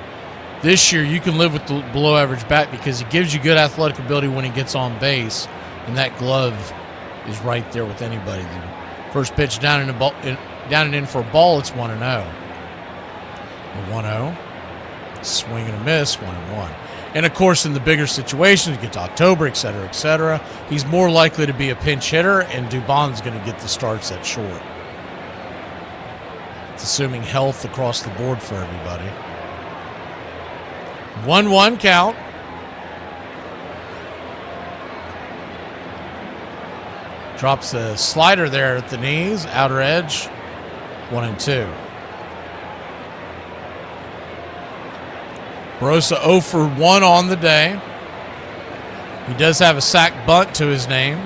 this year you can live with the below average bat because he gives you good athletic ability when he gets on base, and that glove is right there with anybody. The first pitch down and in for a ball, it's 1-0. 1-0. Swing and a miss, 1-1. And, of course, in the bigger situations, you get to October, et cetera, he's more likely to be a pinch hitter, and Dubon's going to get the starts at short. It's assuming health across the board for everybody. 1-1 count. Drops a slider there at the knees, outer edge, 1-2. Barossa 0 for 1 on the day. He does have a sack bunt to his name.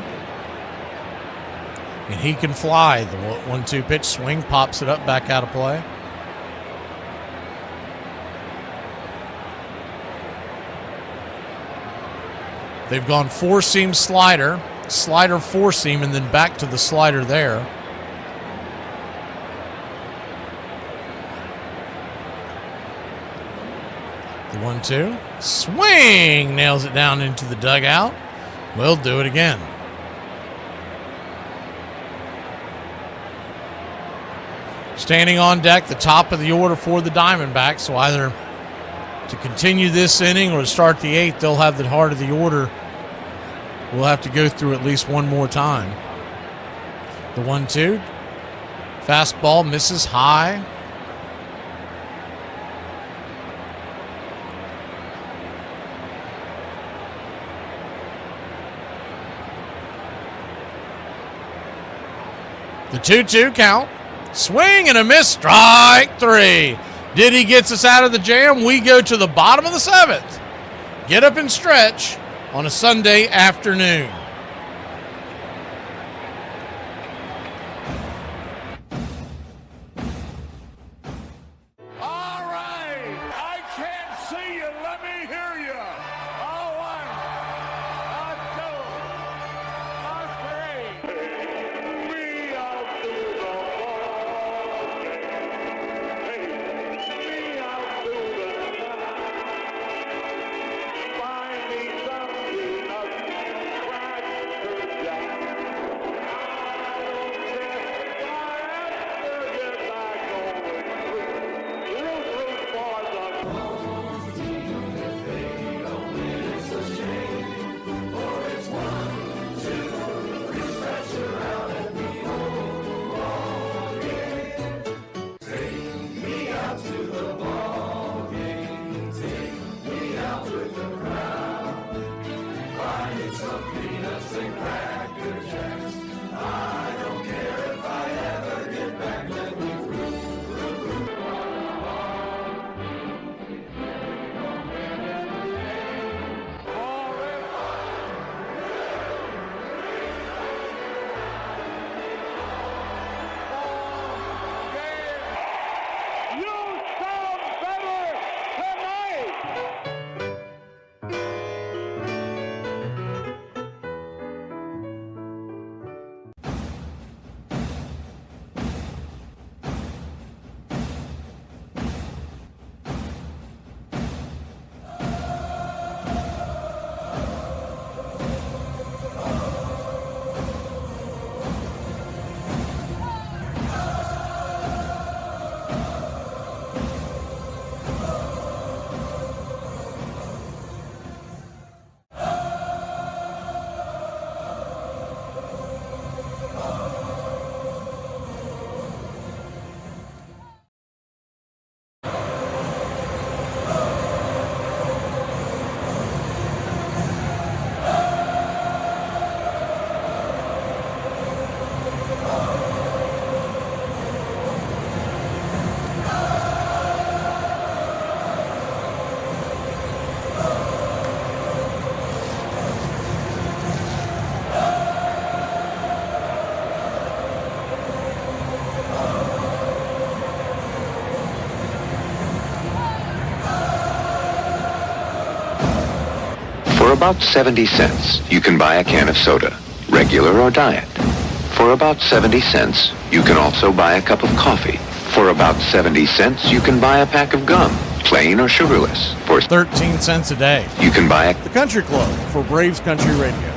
And he can fly. The 1-2 pitch swing pops it up, back out of play. They've gone four-seam slider, slider four-seam, and then back to the slider there. The 1-2. Swing! Nails it down into the dugout. We'll do it again. Standing on deck, the top of the order for the Diamondbacks. So either to continue this inning or to start the 8th, they'll have the heart of the order. We'll have to go through at least one more time. The 1-2. Fastball misses high. The 2-2 count. Swing and a miss. Strike 3. Diddy gets us out of the jam. We go to the bottom of the 7th. Get up and stretch on a Sunday afternoon. All right. I can't see you. Let me hear you. All 1, 2, 3. Me out to the ball game. Hey, me out to the find me something up, crack Jack. I don't care if I have to get back going. Root for the For about 70 cents, you can buy a can of soda, regular or diet. For about 70 cents, you can also buy a cup of coffee. For about 70 cents, you can buy a pack of gum, plain or sugarless. For 13 cents a day, you can buy the Country Club for Braves Country Radio.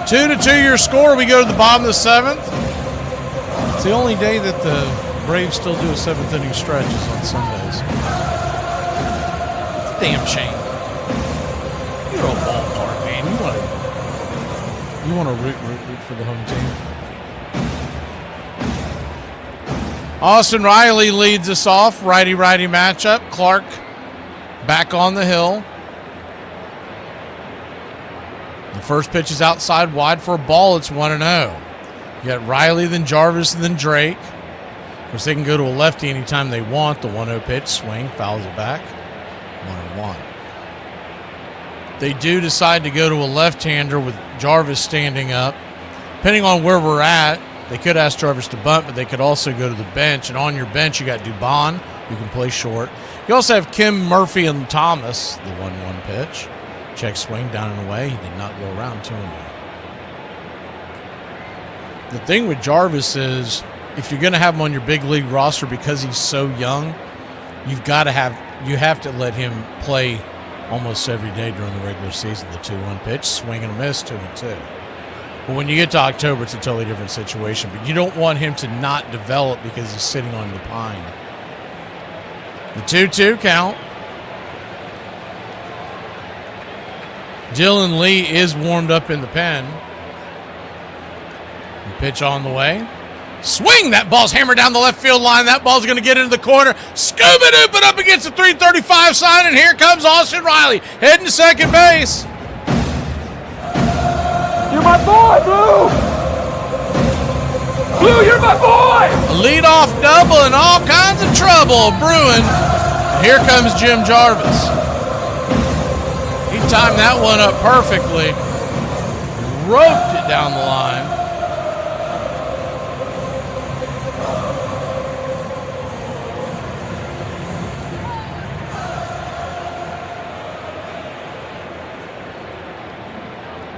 2-2 your score. We go to the bottom of the 7th. It's the only day that the Braves still do a 7th inning stretch is on Sundays. It's a damn shame. You know, a ballpark, man. You want to root for the home team. Austin Riley leads us off. Righty-righty matchup. Clark back on the hill. The first pitch is outside wide for a ball. It's 1-0. You got Riley, then Jarvis, and then Drake. Of course, they can go to a lefty anytime they want. The 1-0 pitch, swing, fouls it back. 1-1. They do decide to go to a left-hander with Jarvis standing up. Depending on where we're at, they could ask Jarvis to bunt, but they could also go to the bench. And on your bench, you got Dubon, who can play short. You also have Kim, Murphy, and Thomas, the 1-1 pitch. Check swing, down and away. He did not go around 2-1. The thing with Jarvis is, if you're going to have him on your big league roster because he's so young, you have to let him play almost every day during the regular season. The 2-1 pitch, swing and a miss, 2-2. But when you get to October, it's a totally different situation. But you don't want him to not develop because he's sitting on the pine. The 2-2 count. Dylan Lee is warmed up in the pen. The pitch on the way. Swing! That ball's hammered down the left field line. That ball's going to get into the corner. Scuba-doop it up against the 335 sign, and here comes Austin Riley heading to second base. You're my boy, Blue! Blue, you're my boy! A leadoff double and all kinds of trouble brewing. Here comes Jim Jarvis. He timed that one up perfectly. Roped it down the line.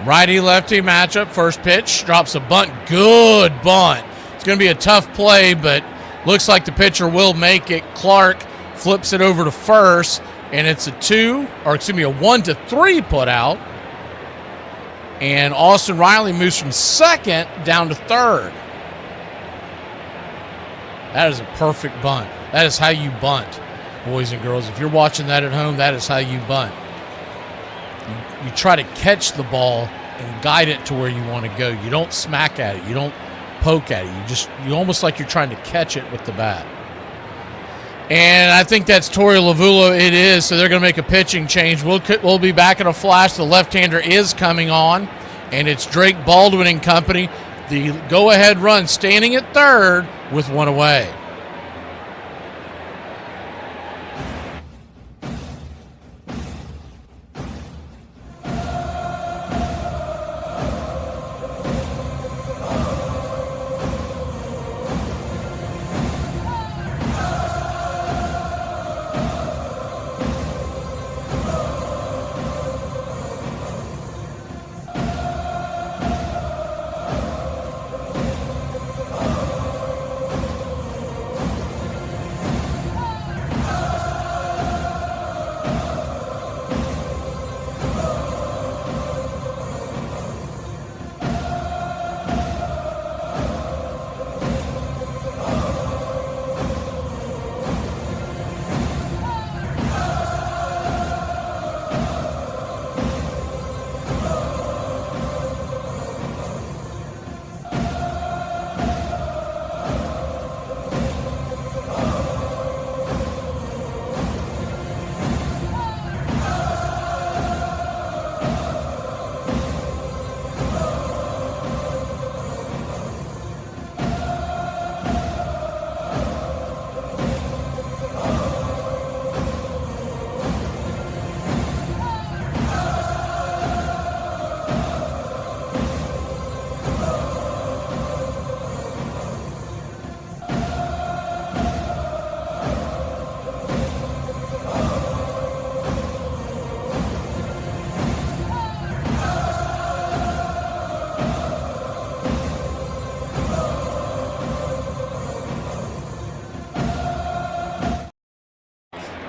Righty-lefty matchup. First pitch. Drops a bunt. Good bunt. It's going to be a tough play, but looks like the pitcher will make it. Clark flips it over to first, and it's a 1-3 put out. And Austin Riley moves from second down to third. That is a perfect bunt. That is how you bunt, boys and girls. If you're watching that at home, that is how you bunt. You try to catch the ball and guide it to where you want to go. You don't smack at it. You don't poke at it. You almost like you're trying to catch it with the bat. And I think that's Torey Lavulo. It is. So they're going to make a pitching change. We'll be back in a flash. The left-hander is coming on, and it's Drake Baldwin and company. The go-ahead run standing at third with one away.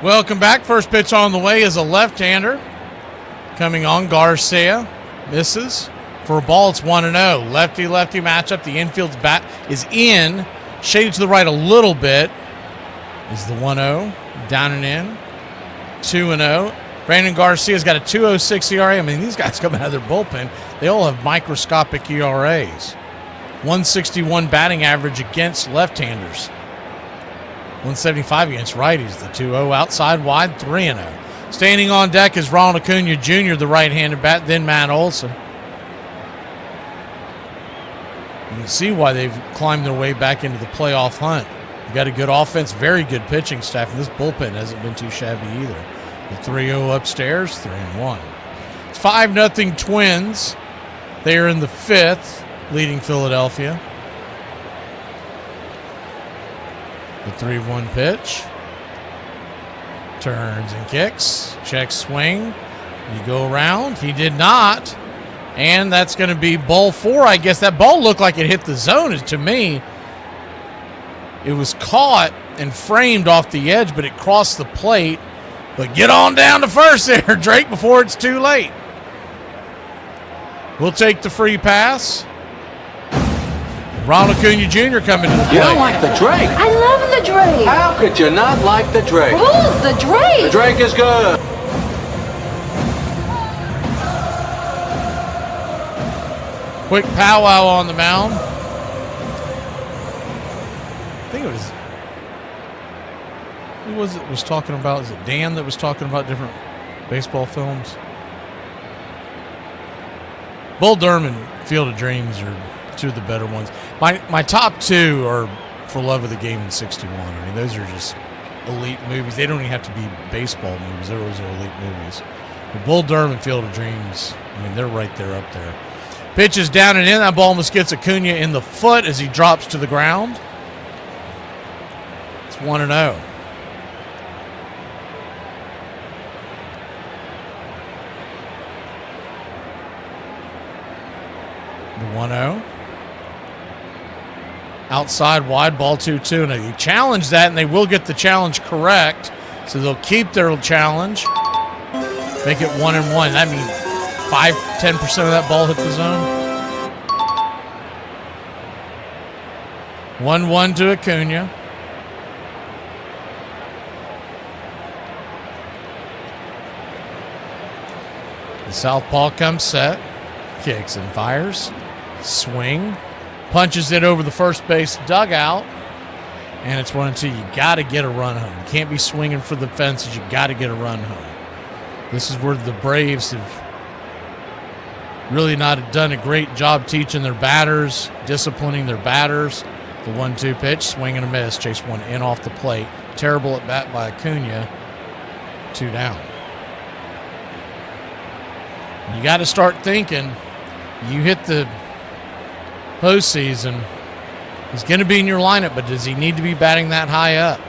Welcome back. First pitch on the way is a left-hander. Coming on, Garcia misses. For a ball, it's 1-0. Lefty-lefty matchup. The infield's bat is in. Shaded to the right a little bit is the 1-0. Down and in. 2-0. Brandon Garcia's got a 2.06 ERA. I mean, these guys coming out of their bullpen, they all have microscopic ERAs. 161 batting average against left-handers. 175 against righties. The 2-0 outside wide, 3-0. Standing on deck is Ronald Acuna Jr., the right-handed bat, then Matt Olson. You can see why they've climbed their way back into the playoff hunt. You've got a good offense, very good pitching staff, and this bullpen hasn't been too shabby either. The 3-0 upstairs, 3-1. It's 5-0 Twins. They are in the fifth, leading Philadelphia. The 3-1 pitch. Turns and kicks. Check swing. You go around. He did not. And that's going to be ball 4, I guess. That ball looked like it hit the zone. To me, it was caught and framed off the edge, but it crossed the plate. But get on down to first there, Drake, before it's too late. We'll take the free pass. Ronald Acuna Jr. coming to the plate. You don't like the Drake? I love the Drake. How could you not like the Drake? Who's the Drake? The Drake is good. Quick powwow on the mound. I think it was... Who was it was talking about? Is it Dan that was talking about different baseball films? Bull Durham and Field of Dreams are two of the better ones. My top two are For Love of the Game and 61. I mean, those are just elite movies. They don't even have to be baseball movies. Those are elite movies. But Bull Durham and Field of Dreams, I mean, they're right there up there. Pitch is down and in. That ball almost gets Acuna in the foot as he drops to the ground. It's 1-0. The 1-0. Outside wide, ball 2-2. And they challenge that, and they will get the challenge correct. So they'll keep their challenge. Make it 1-1. That means 5-10% of that ball hit the zone. 1-1 to Acuna. The southpaw comes set. Kicks and fires. Swing. Punches it over the first base dugout. And it's 1-2. You got to get a run home. You can't be swinging for the fences. You got to get a run home. This is where the Braves have really not done a great job teaching their batters, disciplining their batters. The 1-2 pitch, swing and a miss. Chase one in off the plate. Terrible at bat by Acuna. 2 down. You got to start thinking. You hit the postseason. He's going to be in your lineup, but does he need to be batting that high up?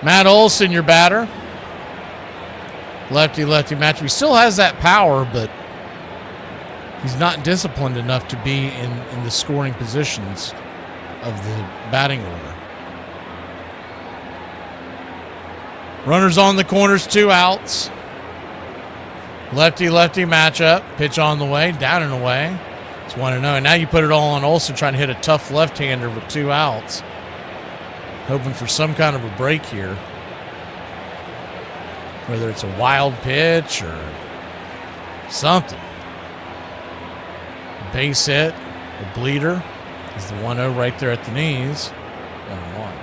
Matt Olson, your batter. Lefty-lefty matchup. He still has that power, but he's not disciplined enough to be in the scoring positions of the batting order. Runners on the corners, 2 outs. Lefty-lefty matchup. Pitch on the way, down and away. It's 1-0. And now you put it all on Olson trying to hit a tough left-hander with 2 outs. Hoping for some kind of a break here. Whether it's a wild pitch or something. Base hit, a bleeder. Is the 1-0 right there at the knees. 1-1.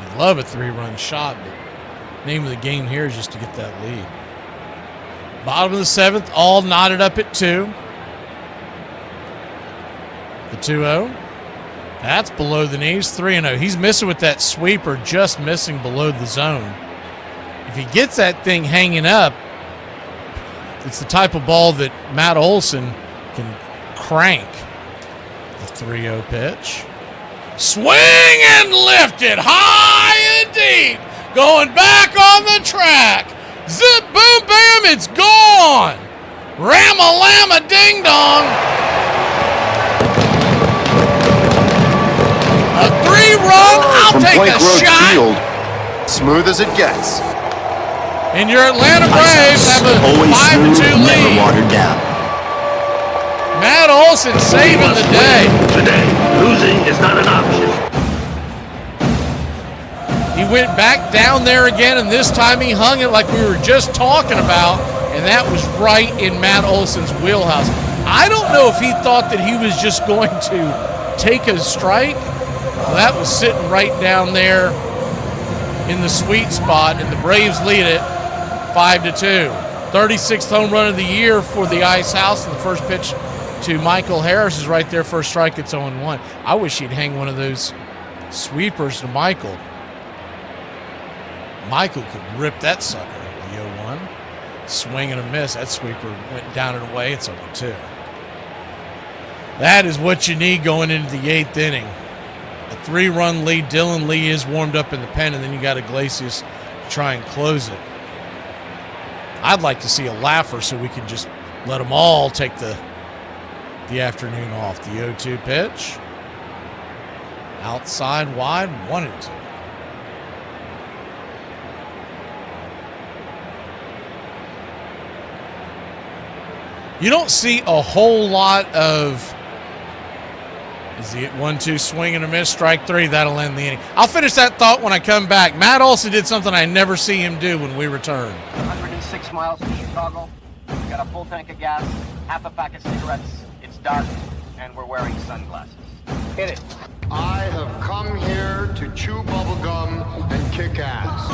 You'd love a 3-run shot, but name of the game here is just to get that lead. Bottom of the 7th, all knotted up at 2. The 2-0. That's below the knees, 3-0. He's missing with that sweeper, just missing below the zone. If he gets that thing hanging up, it's the type of ball that Matt Olson can crank. The 3-0 pitch. Swing and lift it high and deep. Going back on the track. Zip, boom, bam, it's gone. Ram-a-lamma, ding-dong. A 3-run, I'll From take Plank a Road shot. Field, smooth as it gets. And your Atlanta Braves have a 5-2 lead. Watered down. Matt Olson saving the day. Today, losing is not an option. He went back down there again, and this time he hung it like we were just talking about, and that was right in Matt Olson's wheelhouse. I don't know if he thought that he was just going to take a strike. Well, that was sitting right down there in the sweet spot, and the Braves lead it 5-2. 36th home run of the year for the Ice House, and the first pitch to Michael Harris is right there. First strike, it's 0-1. I wish he'd hang one of those sweepers to Michael. Michael could rip that sucker. The 0-1. Swing and a miss. That sweeper went down and away. It's 0-2. That is what you need going into the 8th inning. A 3-run lead. Dylan Lee is warmed up in the pen, and then you got Iglesias to try and close it. I'd like to see a laugher so we can just let them all take the afternoon off. The 0-2 pitch. Outside wide, 1-2. You don't see a whole lot of, is he at 1-2 swing and a miss, strike 3, that'll end the inning. I'll finish that thought when I come back. Matt Olson did something I never see him do when we return. 106 miles to Chicago. We've got a full tank of gas, half a pack of cigarettes. It's dark, and we're wearing sunglasses. Hit it. I have come here to chew bubblegum and kick ass.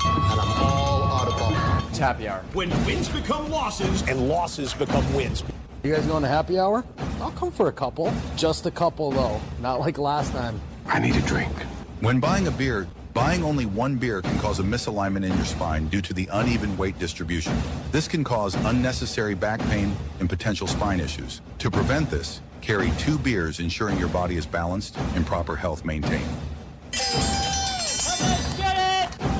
And I'm all out of bubblegum. It's happy hour. When wins become losses. And losses become wins. You guys going to happy hour? I'll come for a couple. Just a couple, though. Not like last time. I need a drink. When buying a beer, buying only one beer can cause a misalignment in your spine due to the uneven weight distribution. This can cause unnecessary back pain and potential spine issues. To prevent this, carry 2 beers, ensuring your body is balanced and proper health maintained.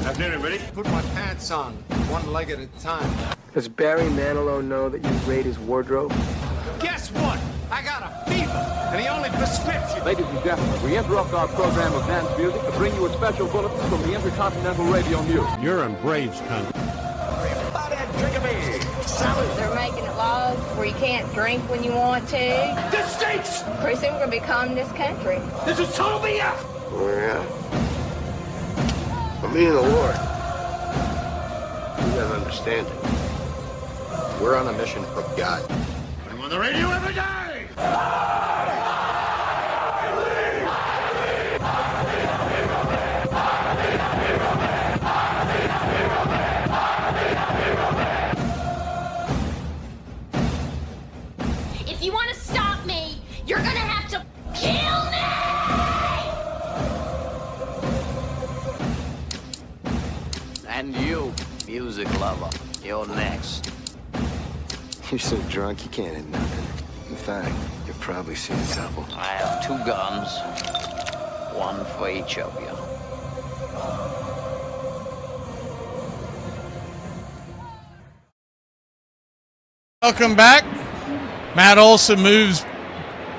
Afternoon, everybody. Put my pants on, one leg at a time. Does Barry Manilow know that you raid his wardrobe? Guess what? I got a fever, and the only prescription. Ladies and gentlemen, we interrupt our program of dance music to bring you a special bulletin from the Intercontinental Radio News. You're in Braves country. Everybody drink a beer. Salad. They're making it laws where you can't drink when you want to. This stinks! Pretty soon we're going to be calling this country. This is total BS! Oh, yeah. For me and the Lord, you gotta understand it. We're on a mission from God. I'm on the radio every day! If you want to stop me, you're gonna have to kill me! And you, music lover, you're next. You're so drunk you can't hit nothing. In fact, you're probably seeing trouble. I have 2 guns, one for each of you. Welcome back. Matt Olson moves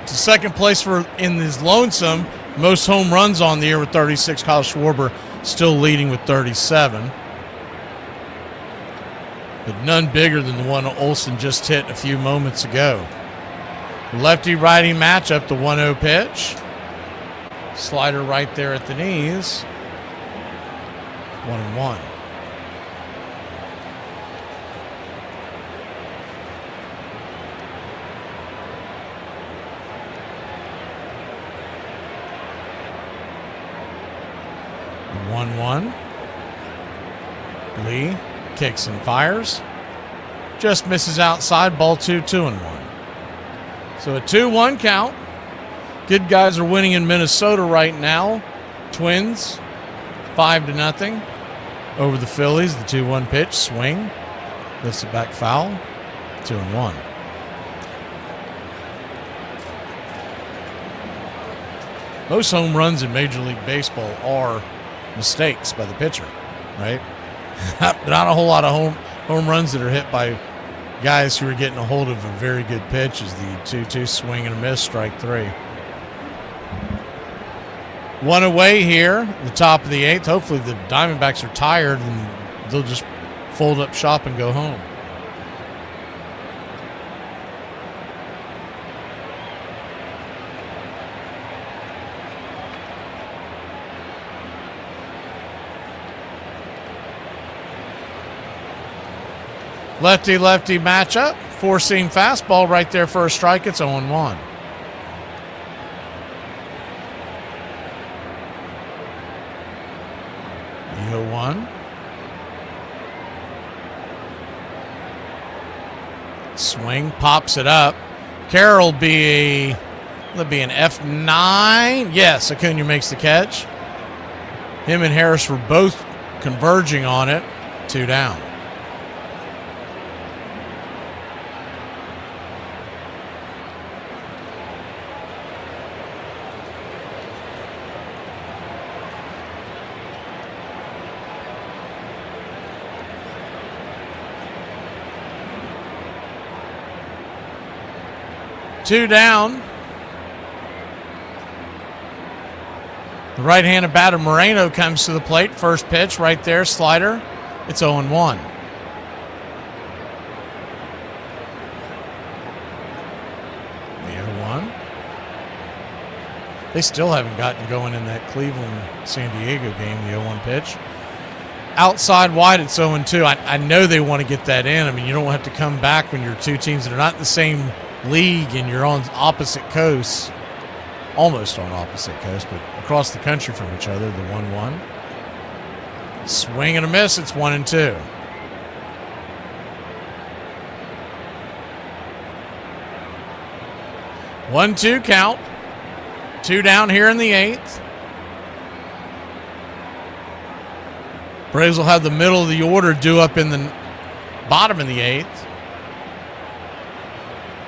to second place in his lonesome. Most home runs on the year with 36. Kyle Schwarber still leading with 37. But none bigger than the one Olson just hit a few moments ago. Lefty-righty matchup, the 1-0 pitch. Slider right there at the knees. 1-1. Lee kicks and fires. Just misses outside. Ball 2-1. So a 2-1 count. Good guys are winning in Minnesota right now. Twins 5-0 over the Phillies. The 2-1 pitch. Swing. Lifts it back foul. 2-1. Most home runs in Major League Baseball are mistakes by the pitcher, right? Not a whole lot of home runs that are hit by guys who are getting a hold of a very good pitch. Is the 2-2 swing and a miss, strike 3. One away here, the top of the 8th. Hopefully the Diamondbacks are tired and they'll just fold up shop and go home. Lefty-lefty matchup. Four-seam fastball right there for a strike. It's 0-1. The 0-1. Swing, pops it up. Carroll will be an F9. Yes, Acuna makes the catch. Him and Harris were both converging on it. 2 down. Two down. The right-handed batter Moreno comes to the plate. First pitch right there, slider. It's 0-1. The 0-1. They still haven't gotten going in that Cleveland-San Diego game, the 0-1 pitch. Outside wide, it's 0-2. I know they want to get that in. I mean, you don't have to come back when you're two teams that are not in the same league and you're on opposite coasts, almost on opposite coasts, but across the country from each other. The 1-1. Swing and a miss. It's 1-2. One-two count. 2 down here in the 8th. Braves will have the middle of the order due up in the bottom of the 8th.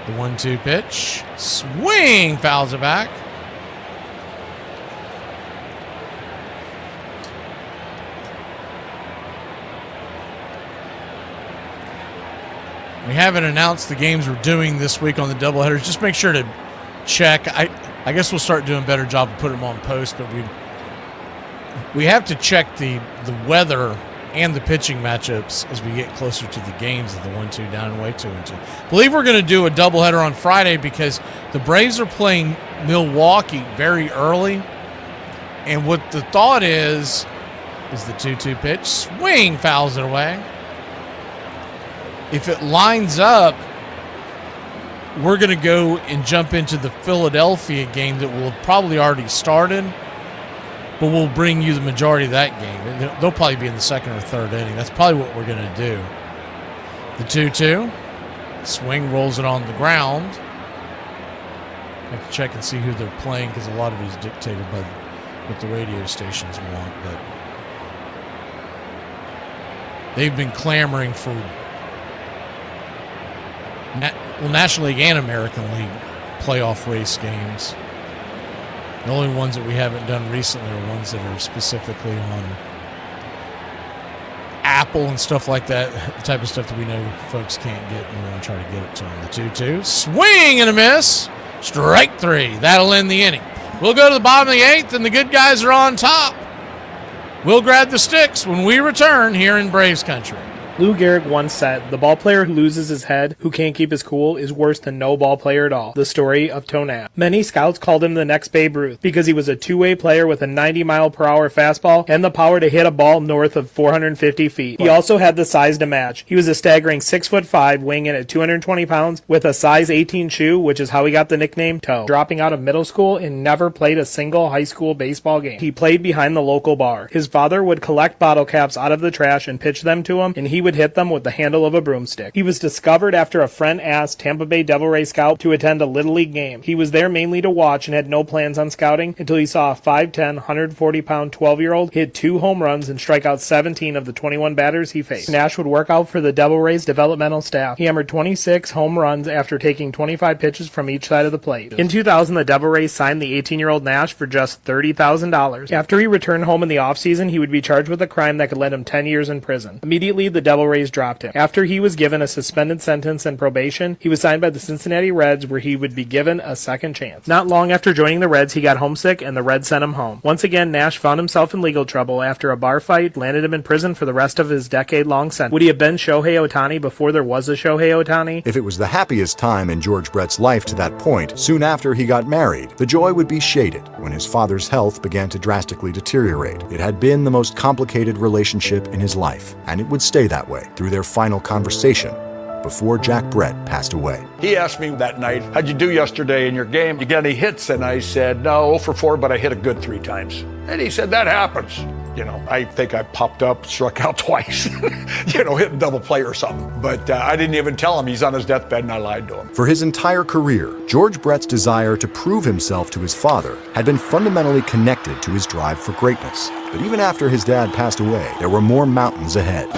The 1-2 pitch. Swing. Fouls it back. We haven't announced the games we're doing this week on the doubleheaders. Just make sure to check. I guess we'll start doing a better job of putting them on post, but we have to check the weather and the pitching matchups as we get closer to the games of the 1-2 down and away 2-2. I believe we're going to do a doubleheader on Friday because the Braves are playing Milwaukee very early. And what the thought is the 2-2 pitch. Swing, fouls it away. If it lines up, we're going to go and jump into the Philadelphia game that will have probably already started. But we'll bring you the majority of that game. They'll probably be in the second or third inning. That's probably what we're going to do. The 2-2. Swing, rolls it on the ground. Have to check and see who they're playing because a lot of it is dictated by what the radio stations want. But they've been clamoring for National League and American League playoff race games. The only ones that we haven't done recently are ones that are specifically on Apple and stuff like that, the type of stuff that we know folks can't get, and we want to try to get it to them. The 2-2. Swing and a miss. Strike 3. That'll end the inning. We'll go to the bottom of the 8th, and the good guys are on top. We'll grab the sticks when we return here in Braves Country. Lou Gehrig once said, "The ball player who loses his head, who can't keep his cool, is worse than no ball player at all." The story of Tonap. Many scouts called him the next Babe Ruth because he was a two-way player with a 90-mile-per-hour fastball and the power to hit a ball north of 450 feet. He also had the size to match. He was a staggering 6'5", weighing in at 220 pounds, with a size 18 shoe, which is how he got the nickname Toe. Dropping out of middle school and never played a single high school baseball game. He played behind the local bar. His father would collect bottle caps out of the trash and pitch them to him, and he would hit them with the handle of a broomstick. He was discovered after a friend asked Tampa Bay Devil Ray scout to attend a Little League game. He was there mainly to watch and had no plans on scouting until he saw a 5'10", 140-pound 12-year-old hit 2 home runs and strike out 17 of the 21 batters he faced. Nash would work out for the Devil Rays developmental staff. He hammered 26 home runs after taking 25 pitches from each side of the plate. In 2000, the Devil Rays signed the 18-year-old Nash for just $30,000. After he returned home in the offseason, he would be charged with a crime that could land him 10 years in prison. Immediately, the Devil Devil Rays dropped him. After he was given a suspended sentence and probation, he was signed by the Cincinnati Reds, where he would be given a second chance. Not long after joining the Reds, he got homesick and the Reds sent him home. Once again, Nash found himself in legal trouble after a bar fight landed him in prison for the rest of his decade-long sentence. Would he have been Shohei Ohtani before there was a Shohei Ohtani? If it was the happiest time in George Brett's life to that point, soon after he got married, the joy would be shaded when his father's health began to drastically deteriorate. It had been the most complicated relationship in his life, and it would stay that way through their final conversation before Jack Brett passed away. He asked me that night, how'd you do yesterday in your game? You got any hits? And I said, no, 0 for 4, but I hit a good 3 times. And he said, that happens. I think I popped up, struck out twice, hit a double play or something. But I didn't even tell him he's on his deathbed, and I lied to him. For his entire career, George Brett's desire to prove himself to his father had been fundamentally connected to his drive for greatness. But even after his dad passed away, there were more mountains ahead.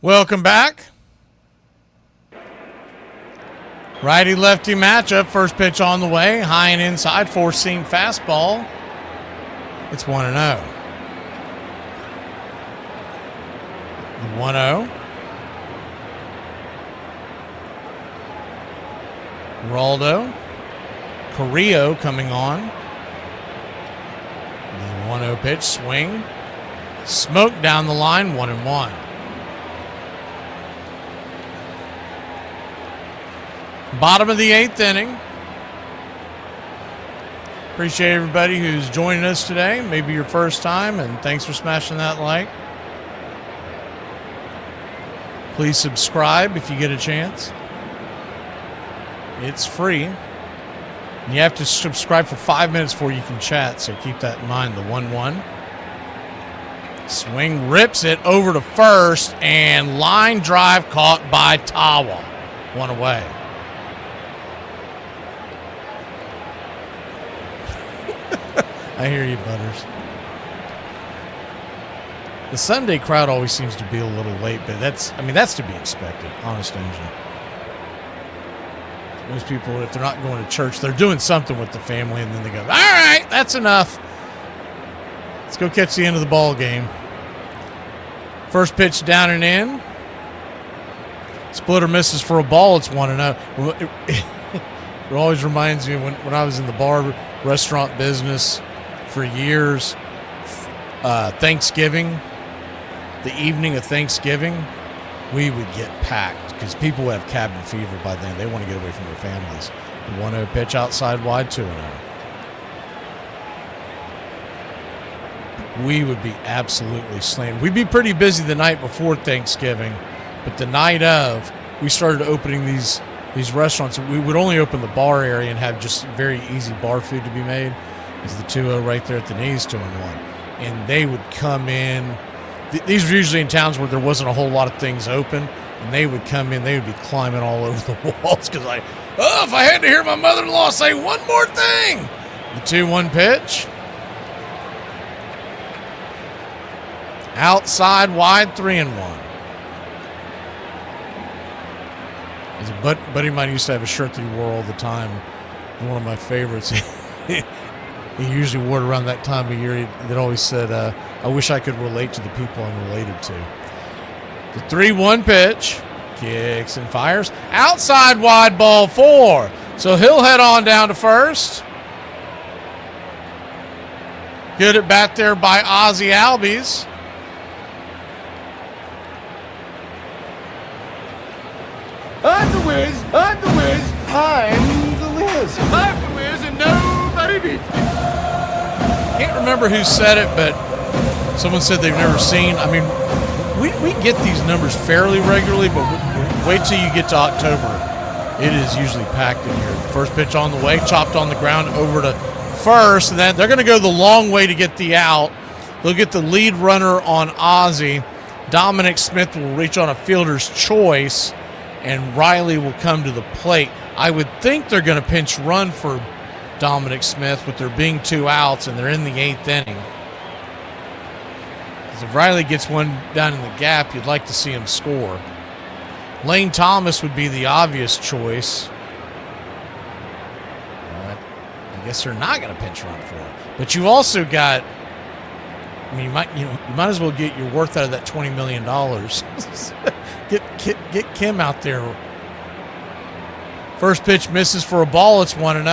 Welcome back. Righty-lefty matchup. First pitch on the way. High and inside. Four-seam fastball. It's 1-0. The 1-0. Geraldo. Carrillo coming on. The 1-0 pitch. Swing. Smoke down the line. 1-1. Bottom of the 8th inning. Appreciate everybody who's joining us today. Maybe your first time, and thanks for smashing that like. Please subscribe if you get a chance. It's free. And you have to subscribe for 5 minutes before you can chat, so keep that in mind. The 1-1. Swing rips it over to first, and line drive caught by Tawa. One away. I hear you, Butters. The Sunday crowd always seems to be a little late, but that's to be expected, honest engine. Most people, if they're not going to church, they're doing something with the family, and then they go, all right, that's enough. Let's go catch the end of the ball game. First pitch down and in. Splitter misses for a ball. It's 1-0. It always reminds me when I was in the bar restaurant business for years, Thanksgiving, the evening of Thanksgiving, we would get packed because people would have cabin fever by then. They want to get away from their families. 1-0 pitch outside wide, 2-0. We would be absolutely slammed. We'd be pretty busy the night before Thanksgiving, but the night of, we started opening these restaurants. We would only open the bar area and have just very easy bar food to be made. Is the 2-0 right there at the knees, 2-1. And they would come in. These were usually in towns where there wasn't a whole lot of things open, and they would come in. They would be climbing all over the walls because if I had to hear my mother-in-law say one more thing. The 2-1 pitch. Outside wide, 3-1. As a buddy of mine used to have a shirt that he wore all the time. One of my favorites. He usually wore it around that time of year. That always said, I wish I could relate to the people I'm related to. The 3-1 pitch. Kicks and fires. Outside wide, ball 4. So he'll head on down to first. Good at bat there by Ozzie Albies. I'm the Wiz, I'm the Wiz, I'm the Wiz. I'm the Wiz and nobody beats me. Can't remember who said it, but someone said they've never seen. I mean, we get these numbers fairly regularly, but wait till you get to October. It is usually packed in here. First pitch on the way, chopped on the ground over to first, and then they're going to go the long way to get the out. They'll get the lead runner on Ozzie. Dominic Smith will reach on a fielder's choice, and Riley will come to the plate. I would think they're going to pinch run for Dominic Smith, but there being 2 outs, and they're in the 8th inning. Because if Riley gets one down in the gap, you'd like to see him score. Lane Thomas would be the obvious choice. I guess they're not going to pinch run for him. But you also got I mean, you might as well get your worth out of that $20 million. Get Kim out there. First pitch misses for a ball. It's 1-0.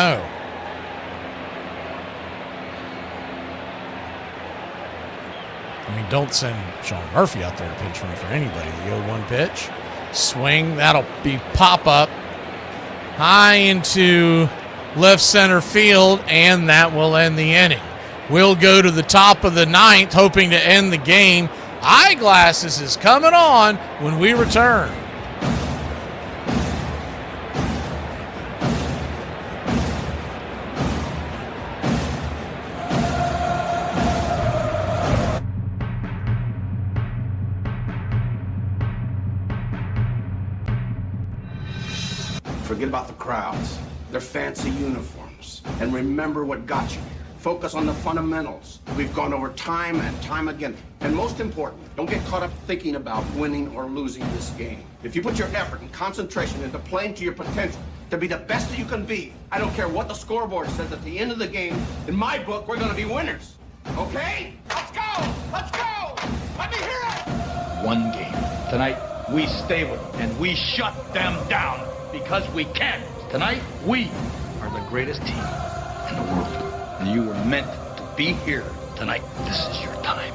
I mean, don't send Sean Murphy out there to pinch run for anybody. The 0-1 pitch. Swing. That'll be pop up. High into left center field, and that will end the inning. We'll go to the top of the ninth, hoping to end the game. Eyeglasses is coming on when we return. Forget about the crowds, their fancy uniforms, and remember what got you here. Focus on the fundamentals. We've gone over time and time again. And most important, don't get caught up thinking about winning or losing this game. If you put your effort and concentration into playing to your potential, to be the best that you can be, I don't care what the scoreboard says at the end of the game, in my book, we're gonna be winners. Okay? Let's go! Let's go! Let me hear it! One game. Tonight, we stay with them, and we shut them down because we can. Tonight, we are the greatest team in the world. And you were meant to be here tonight. This is your time.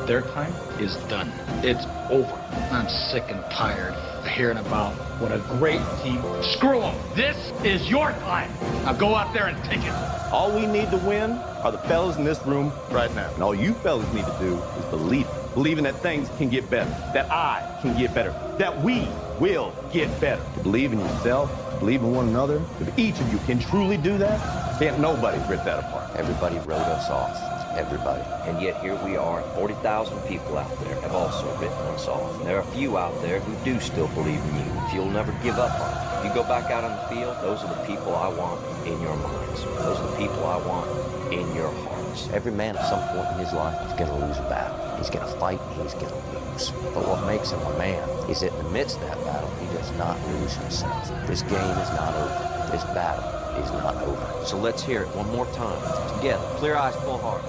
Their time is done. It's over. I'm sick and tired of hearing about what a great team. Screw them. This is your time. Now go out there and take it. All we need to win are the fellas in this room right now. And all you fellas need to do is believe it. Believing that things can get better, that I can get better, that we will get better. To believe in yourself, to believe in one another. If each of you can truly do that, can't nobody rip that apart. Everybody wrote us off. Everybody. And yet here we are, 40,000 people out there have also written us off. And there are a few out there who do still believe in you, if you'll never give up on it. If you go back out on the field, those are the people I want in your minds. Those are the people I want in your hearts. Every man at some point in his life is going to lose a battle. He's going to fight and he's going to lose. But what makes him a man is that in the midst of that battle, he does not lose himself. This game is not over. This battle is not over. So let's hear it one more time. Together. Clear eyes, full hearts.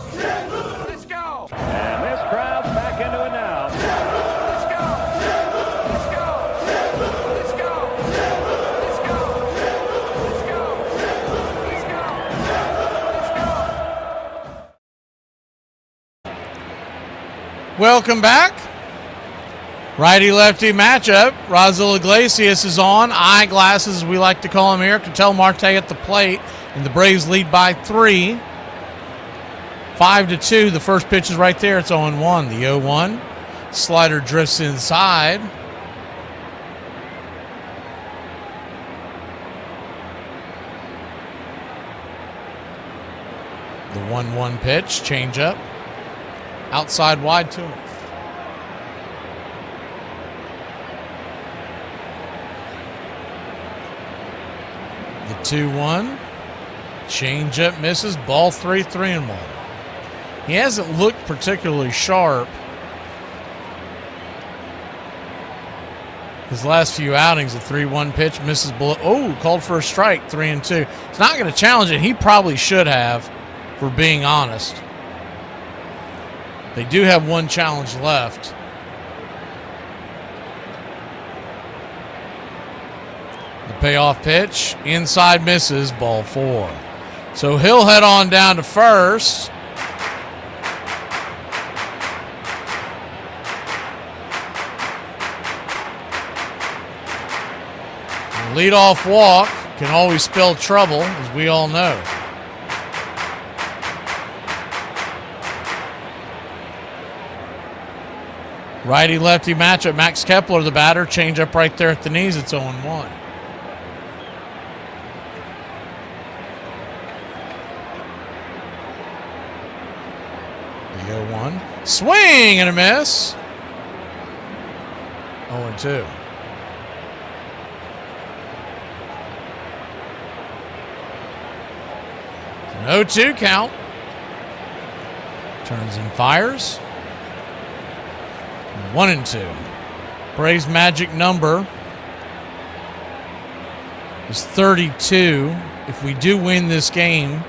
Let's go! And this crowd's back into it now. Let's go! Let's go! Let's go! Let's go! Let's go! Let's go! Let's go! Welcome back. Righty-lefty matchup. Raisel Iglesias is on. Eyeglasses, as we like to call him here. Cattell Marte at the plate. And the Braves lead by 3. 5-2. The first pitch is right there. It's 0-1. The 0-1. Slider drifts inside. The 1-1 pitch. Change up. Outside wide to him. The 2-1. Change up misses. Ball 3, 3-1. He hasn't looked particularly sharp his last few outings. A 3-1 pitch misses below. Oh, called for a strike. 3-2. He's not going to challenge it. He probably should have, for being honest. They do have one challenge left. The payoff pitch. Inside misses. Ball 4. So he'll head on down to first. Leadoff walk can always spell trouble, as we all know. Righty-lefty matchup. Max Kepler, the batter. Change up right there at the knees. It's 0-1. The 0-1. Swing and a miss. 0-2. An 0-2 count. Turns and fires. 1-2. Braves' magic number is 32. If we do win this game,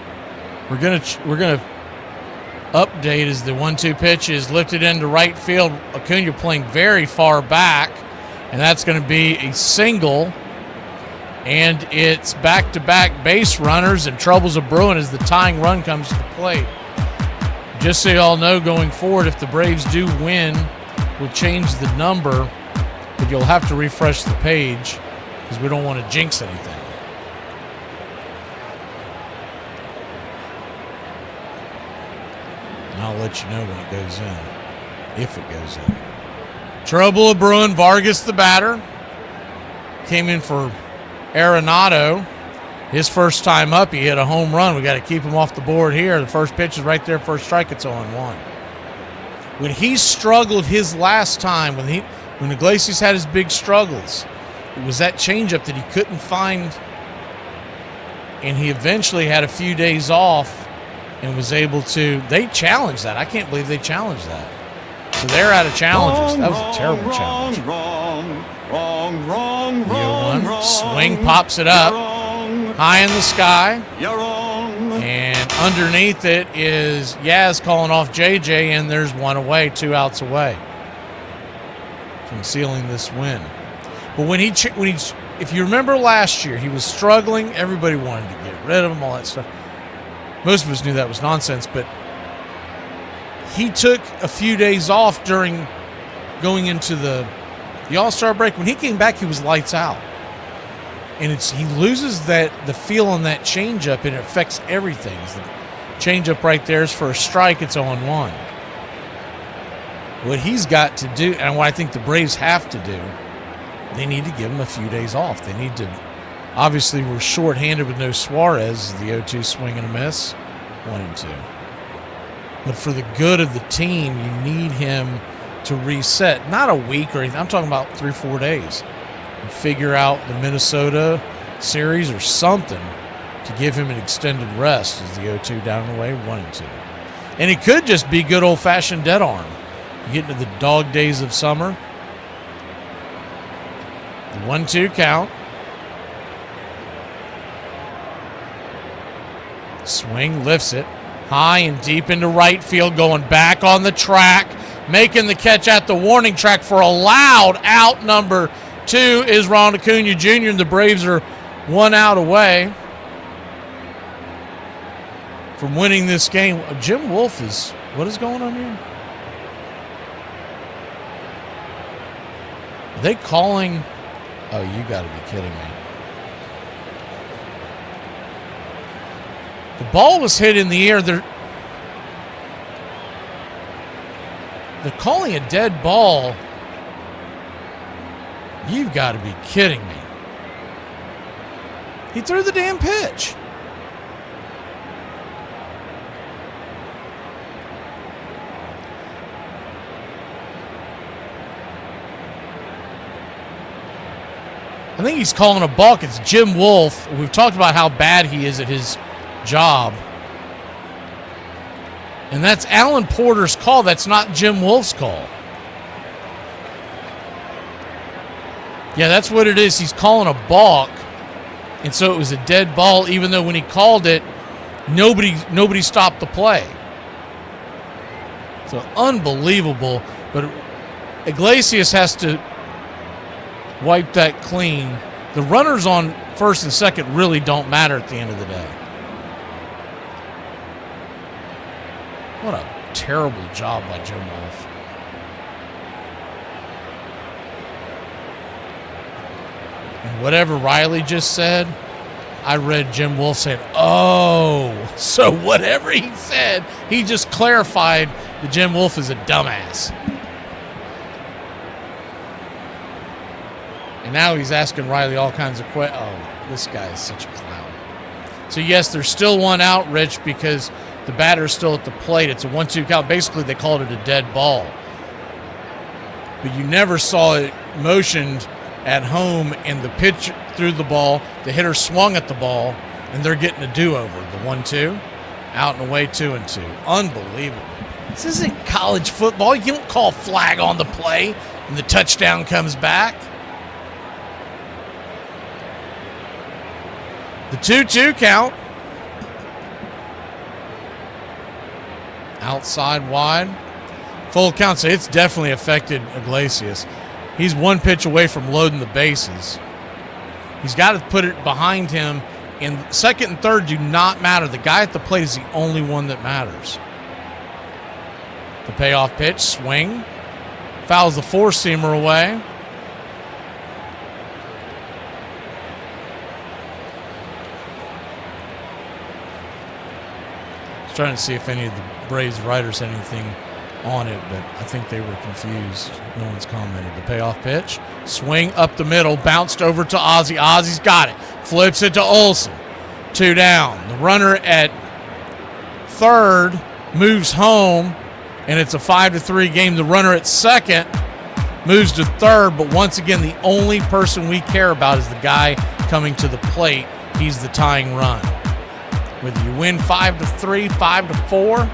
we're gonna update is the 1-2 pitch is lifted into right field. Acuna playing very far back, and that's going to be a single. And it's back-to-back base runners, and troubles are brewing as the tying run comes to the plate. Just so you all know, going forward, if the Braves do win, we'll change the number, but you'll have to refresh the page because we don't want to jinx anything. And I'll let you know when it goes in, if it goes in. Trouble brewing. Vargas, the batter, came in for Arenado. His first time up, he hit a home run. We got to keep him off the board here. The first pitch is right there, first strike. It's 0-1. When he struggled his last time, when Iglesias had his big struggles, it was that changeup that he couldn't find, and he eventually had a few days off and was able to. They challenged that. I can't believe they challenged that. So they're out of challenges. That was a terrible challenge. Wrong. 0-1. Swing, pops it up. High in the sky. And underneath it is Yaz calling off JJ, and there's one away, 2 outs away from sealing this win. But when he, if you remember last year, he was struggling. Everybody wanted to get rid of him, all that stuff. Most of us knew that was nonsense, but he took a few days off during going into the All-Star break. When he came back, he was lights out. And he loses the feel on that changeup, and it affects everything. The changeup right there is for a strike. It's 0-1. What he's got to do, and what I think the Braves have to do, they need to give him a few days off. They need to. Obviously, we're shorthanded with no Suarez. The 0-2 swing and a miss, 1-2. But for the good of the team, you need him to reset. Not a week or anything. I'm talking about 3-4 days. And figure out the Minnesota series or something to give him an extended rest as the 0-2 down the way, 1-2. And it could just be good old-fashioned dead arm. You get into the dog days of summer. The 1-2 count. Swing, lifts it. High and deep into right field, going back on the track, making the catch at the warning track for a loud out. Number 2 is Ronald Acuna Jr., and the Braves are 1 out away from winning this game. Jim Wolf is, what is going on here? Are they calling? Oh, you got to be kidding me. The ball was hit in the air. They're calling a dead ball. You've got to be kidding me. He threw the damn pitch. I think he's calling a balk. It's Jim Wolf. We've talked about how bad he is at his job. And that's Alan Porter's call. That's not Jim Wolf's call. Yeah, that's what it is. He's calling a balk. And so it was a dead ball, even though when he called it, nobody stopped the play. So unbelievable. But Iglesias has to wipe that clean. The runners on first and second really don't matter at the end of the day. What a terrible job by Jim Wolf. And whatever Riley just said, I read Jim Wolf saying, oh, so whatever he said, he just clarified that Jim Wolf is a dumbass. And now he's asking Riley all kinds of questions. Oh, this guy is such a clown. So, yes, there's still 1 out, Rich, because the batter's still at the plate. It's a 1-2 count. Basically, they called it a dead ball. But you never saw it motioned at home, and the pitch threw the ball. The hitter swung at the ball, and they're getting a do-over. The 1-2, out and away, 2-2. Unbelievable. This isn't college football. You don't call flag on the play, and the touchdown comes back. The 2-2 count. Outside wide. Full count, so it's definitely affected Iglesias. He's one pitch away from loading the bases. He's got to put it behind him, and second and third do not matter. The guy at the plate is the only one that matters. The payoff pitch, swing. Fouls the four-seamer away. I was trying to see if any of the Braves writers had anything on it, but I think they were confused. No one's commented. The payoff pitch, swing up the middle, bounced over to Ozzie. Ozzie's got it. Flips it to Olsen. 2 down. The runner at third moves home, and it's a 5-3 game. The runner at second moves to third, but once again, the only person we care about is the guy coming to the plate. He's the tying run. Whether you win 5-3, 5-4,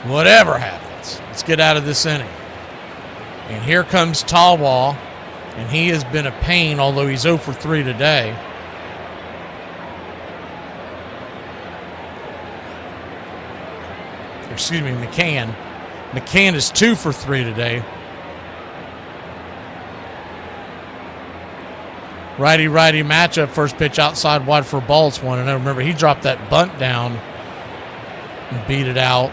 whatever happens, let's get out of this inning. And here comes Talwal, and he has been a pain, although he's 0 for 3 today. Excuse me, McCann. McCann is 2 for 3 today. Righty-righty matchup. First pitch outside wide for a ball. It's 1-0. Remember, he dropped that bunt down and beat it out.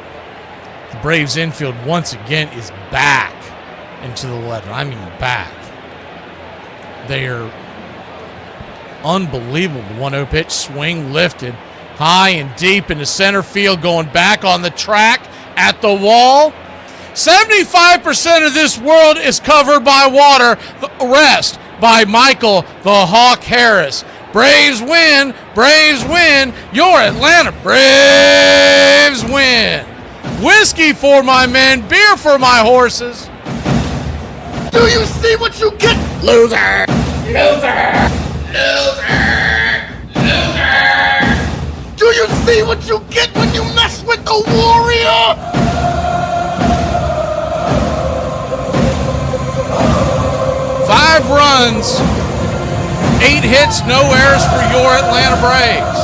The Braves infield once again is back into the 11. I mean back. They are unbelievable. 1-0 pitch, swing, lifted. High and deep into center field, going back on the track at the wall. 75% of this world is covered by water. The rest by Michael the Hawk Harris. Braves win. Braves win. Your Atlanta Braves win. Whiskey for my men. Beer for my horses. Do you see what you get? Loser! Loser! Loser! Loser! Do you see what you get when you mess with the Warrior? Five runs, 8 hits, no errors for your Atlanta Braves.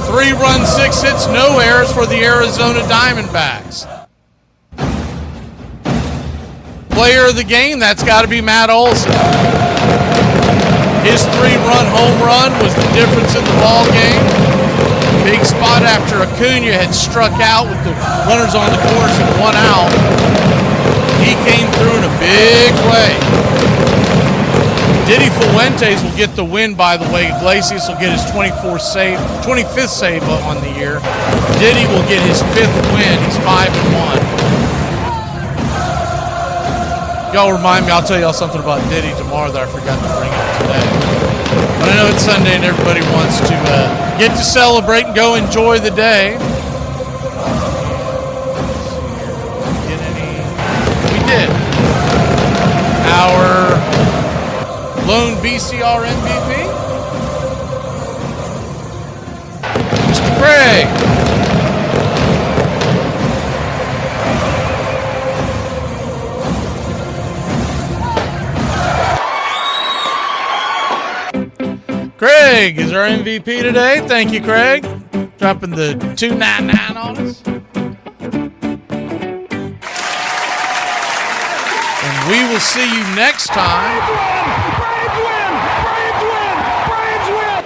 3 runs, 6 hits, no errors for the Arizona Diamondbacks. Player of the game, that's got to be Matt Olson. His 3-run home run was the difference in the ball game. Big spot after Acuna had struck out with the runners on the course and 1 out. He came through in a big way. Diddy Fuentes will get the win, by the way. Iglesias will get his 25th save on the year. Diddy will get his 5th win. He's 5-1. Y'all remind me, I'll tell y'all something about Diddy tomorrow that I forgot to bring up today. But I know it's Sunday and everybody wants to get to celebrate and go enjoy the day. Our lone BCR MVP, Mr. Craig. Craig is our MVP today. Thank you, Craig. Dropping the $2.99 on us. We will see you next time. Braves win! Braves win! Braves win!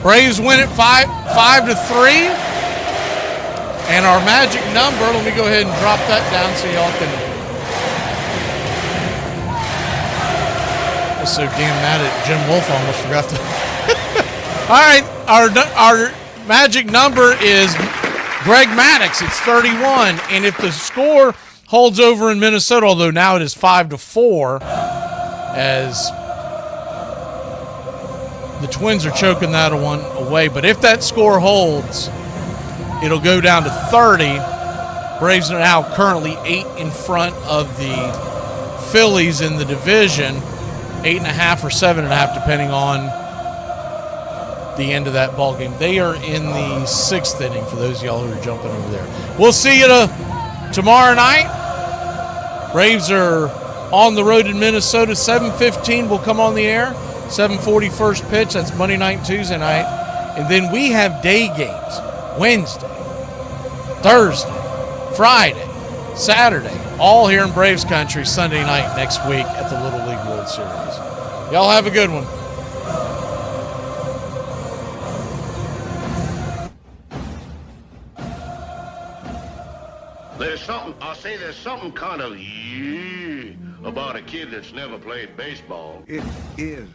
Braves win it 5-3. And our magic number, let me go ahead and drop that down so y'all can. I was so damn mad at Jim Wolf, I almost forgot to. All right, our magic number is Greg Maddux. It's 31. And if the score holds over in Minnesota, although now it is 5-4, as the Twins are choking that one away. But if that score holds, it'll go down to 30. Braves are now currently 8 in front of the Phillies in the division, 8.5 or 7.5, depending on the end of that ball game. They are in the 6th inning for those of y'all who are jumping over there. We'll see you tomorrow night. Braves are on the road in Minnesota. 7:15 will come on the air. 7:40 first pitch. That's Monday night and Tuesday night. And then we have day games Wednesday, Thursday, Friday, Saturday, all here in Braves country Sunday night next week at the Little League World Series. Y'all have a good one. There's something kind of about a kid that's never played baseball. It is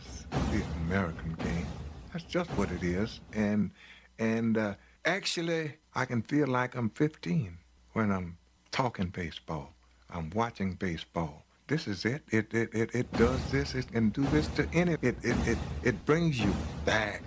the American game. That's just what it is. And actually, I can feel like I'm 15 when I'm talking baseball. I'm watching baseball. This is it. It does this. It can do this to any. It brings you back.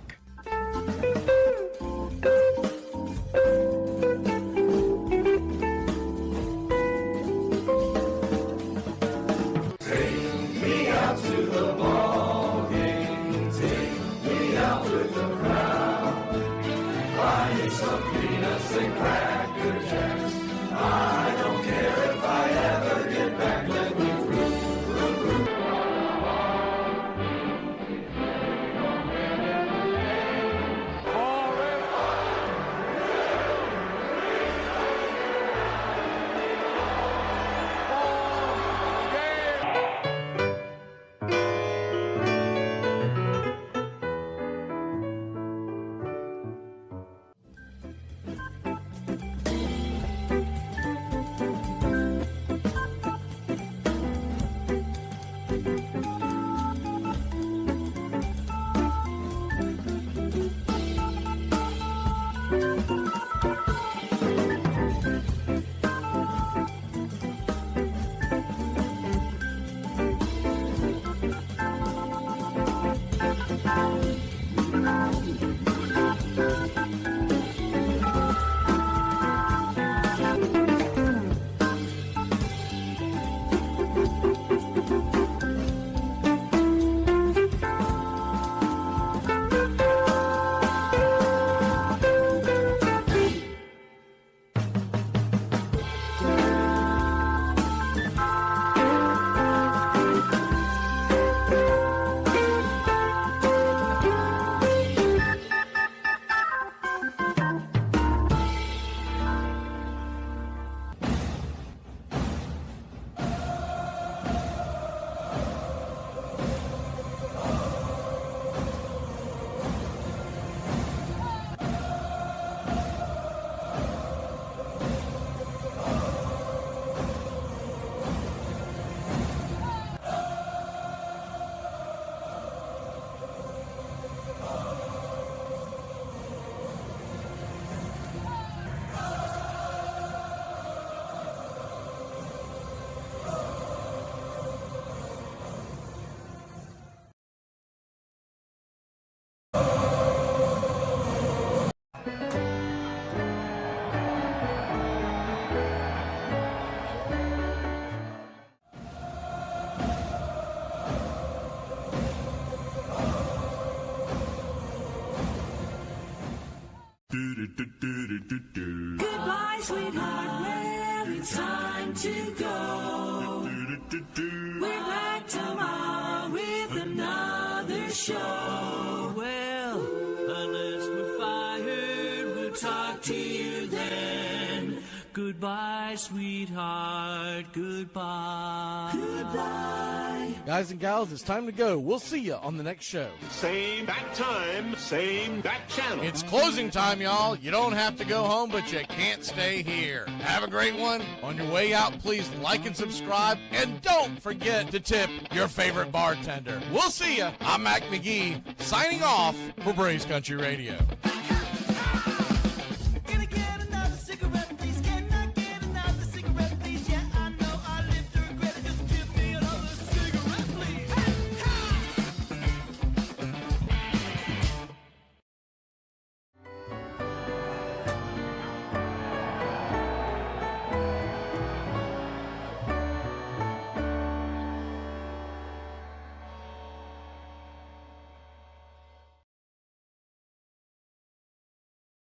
Goodbye, sweetheart, well, it's time to go. We're back tomorrow with another show. Well, unless we're fired, we'll talk to you then. Goodbye, sweetheart, goodbye. Goodbye. Guys and gals, it's time to go. We'll see you on the next show. Same bat time, same bat channel. It's closing time, y'all. You don't have to go home, but you can't stay here. Have a great one. On your way out, please like and subscribe. And don't forget to tip your favorite bartender. We'll see you. I'm Mac McGee, signing off for Braves Country Radio.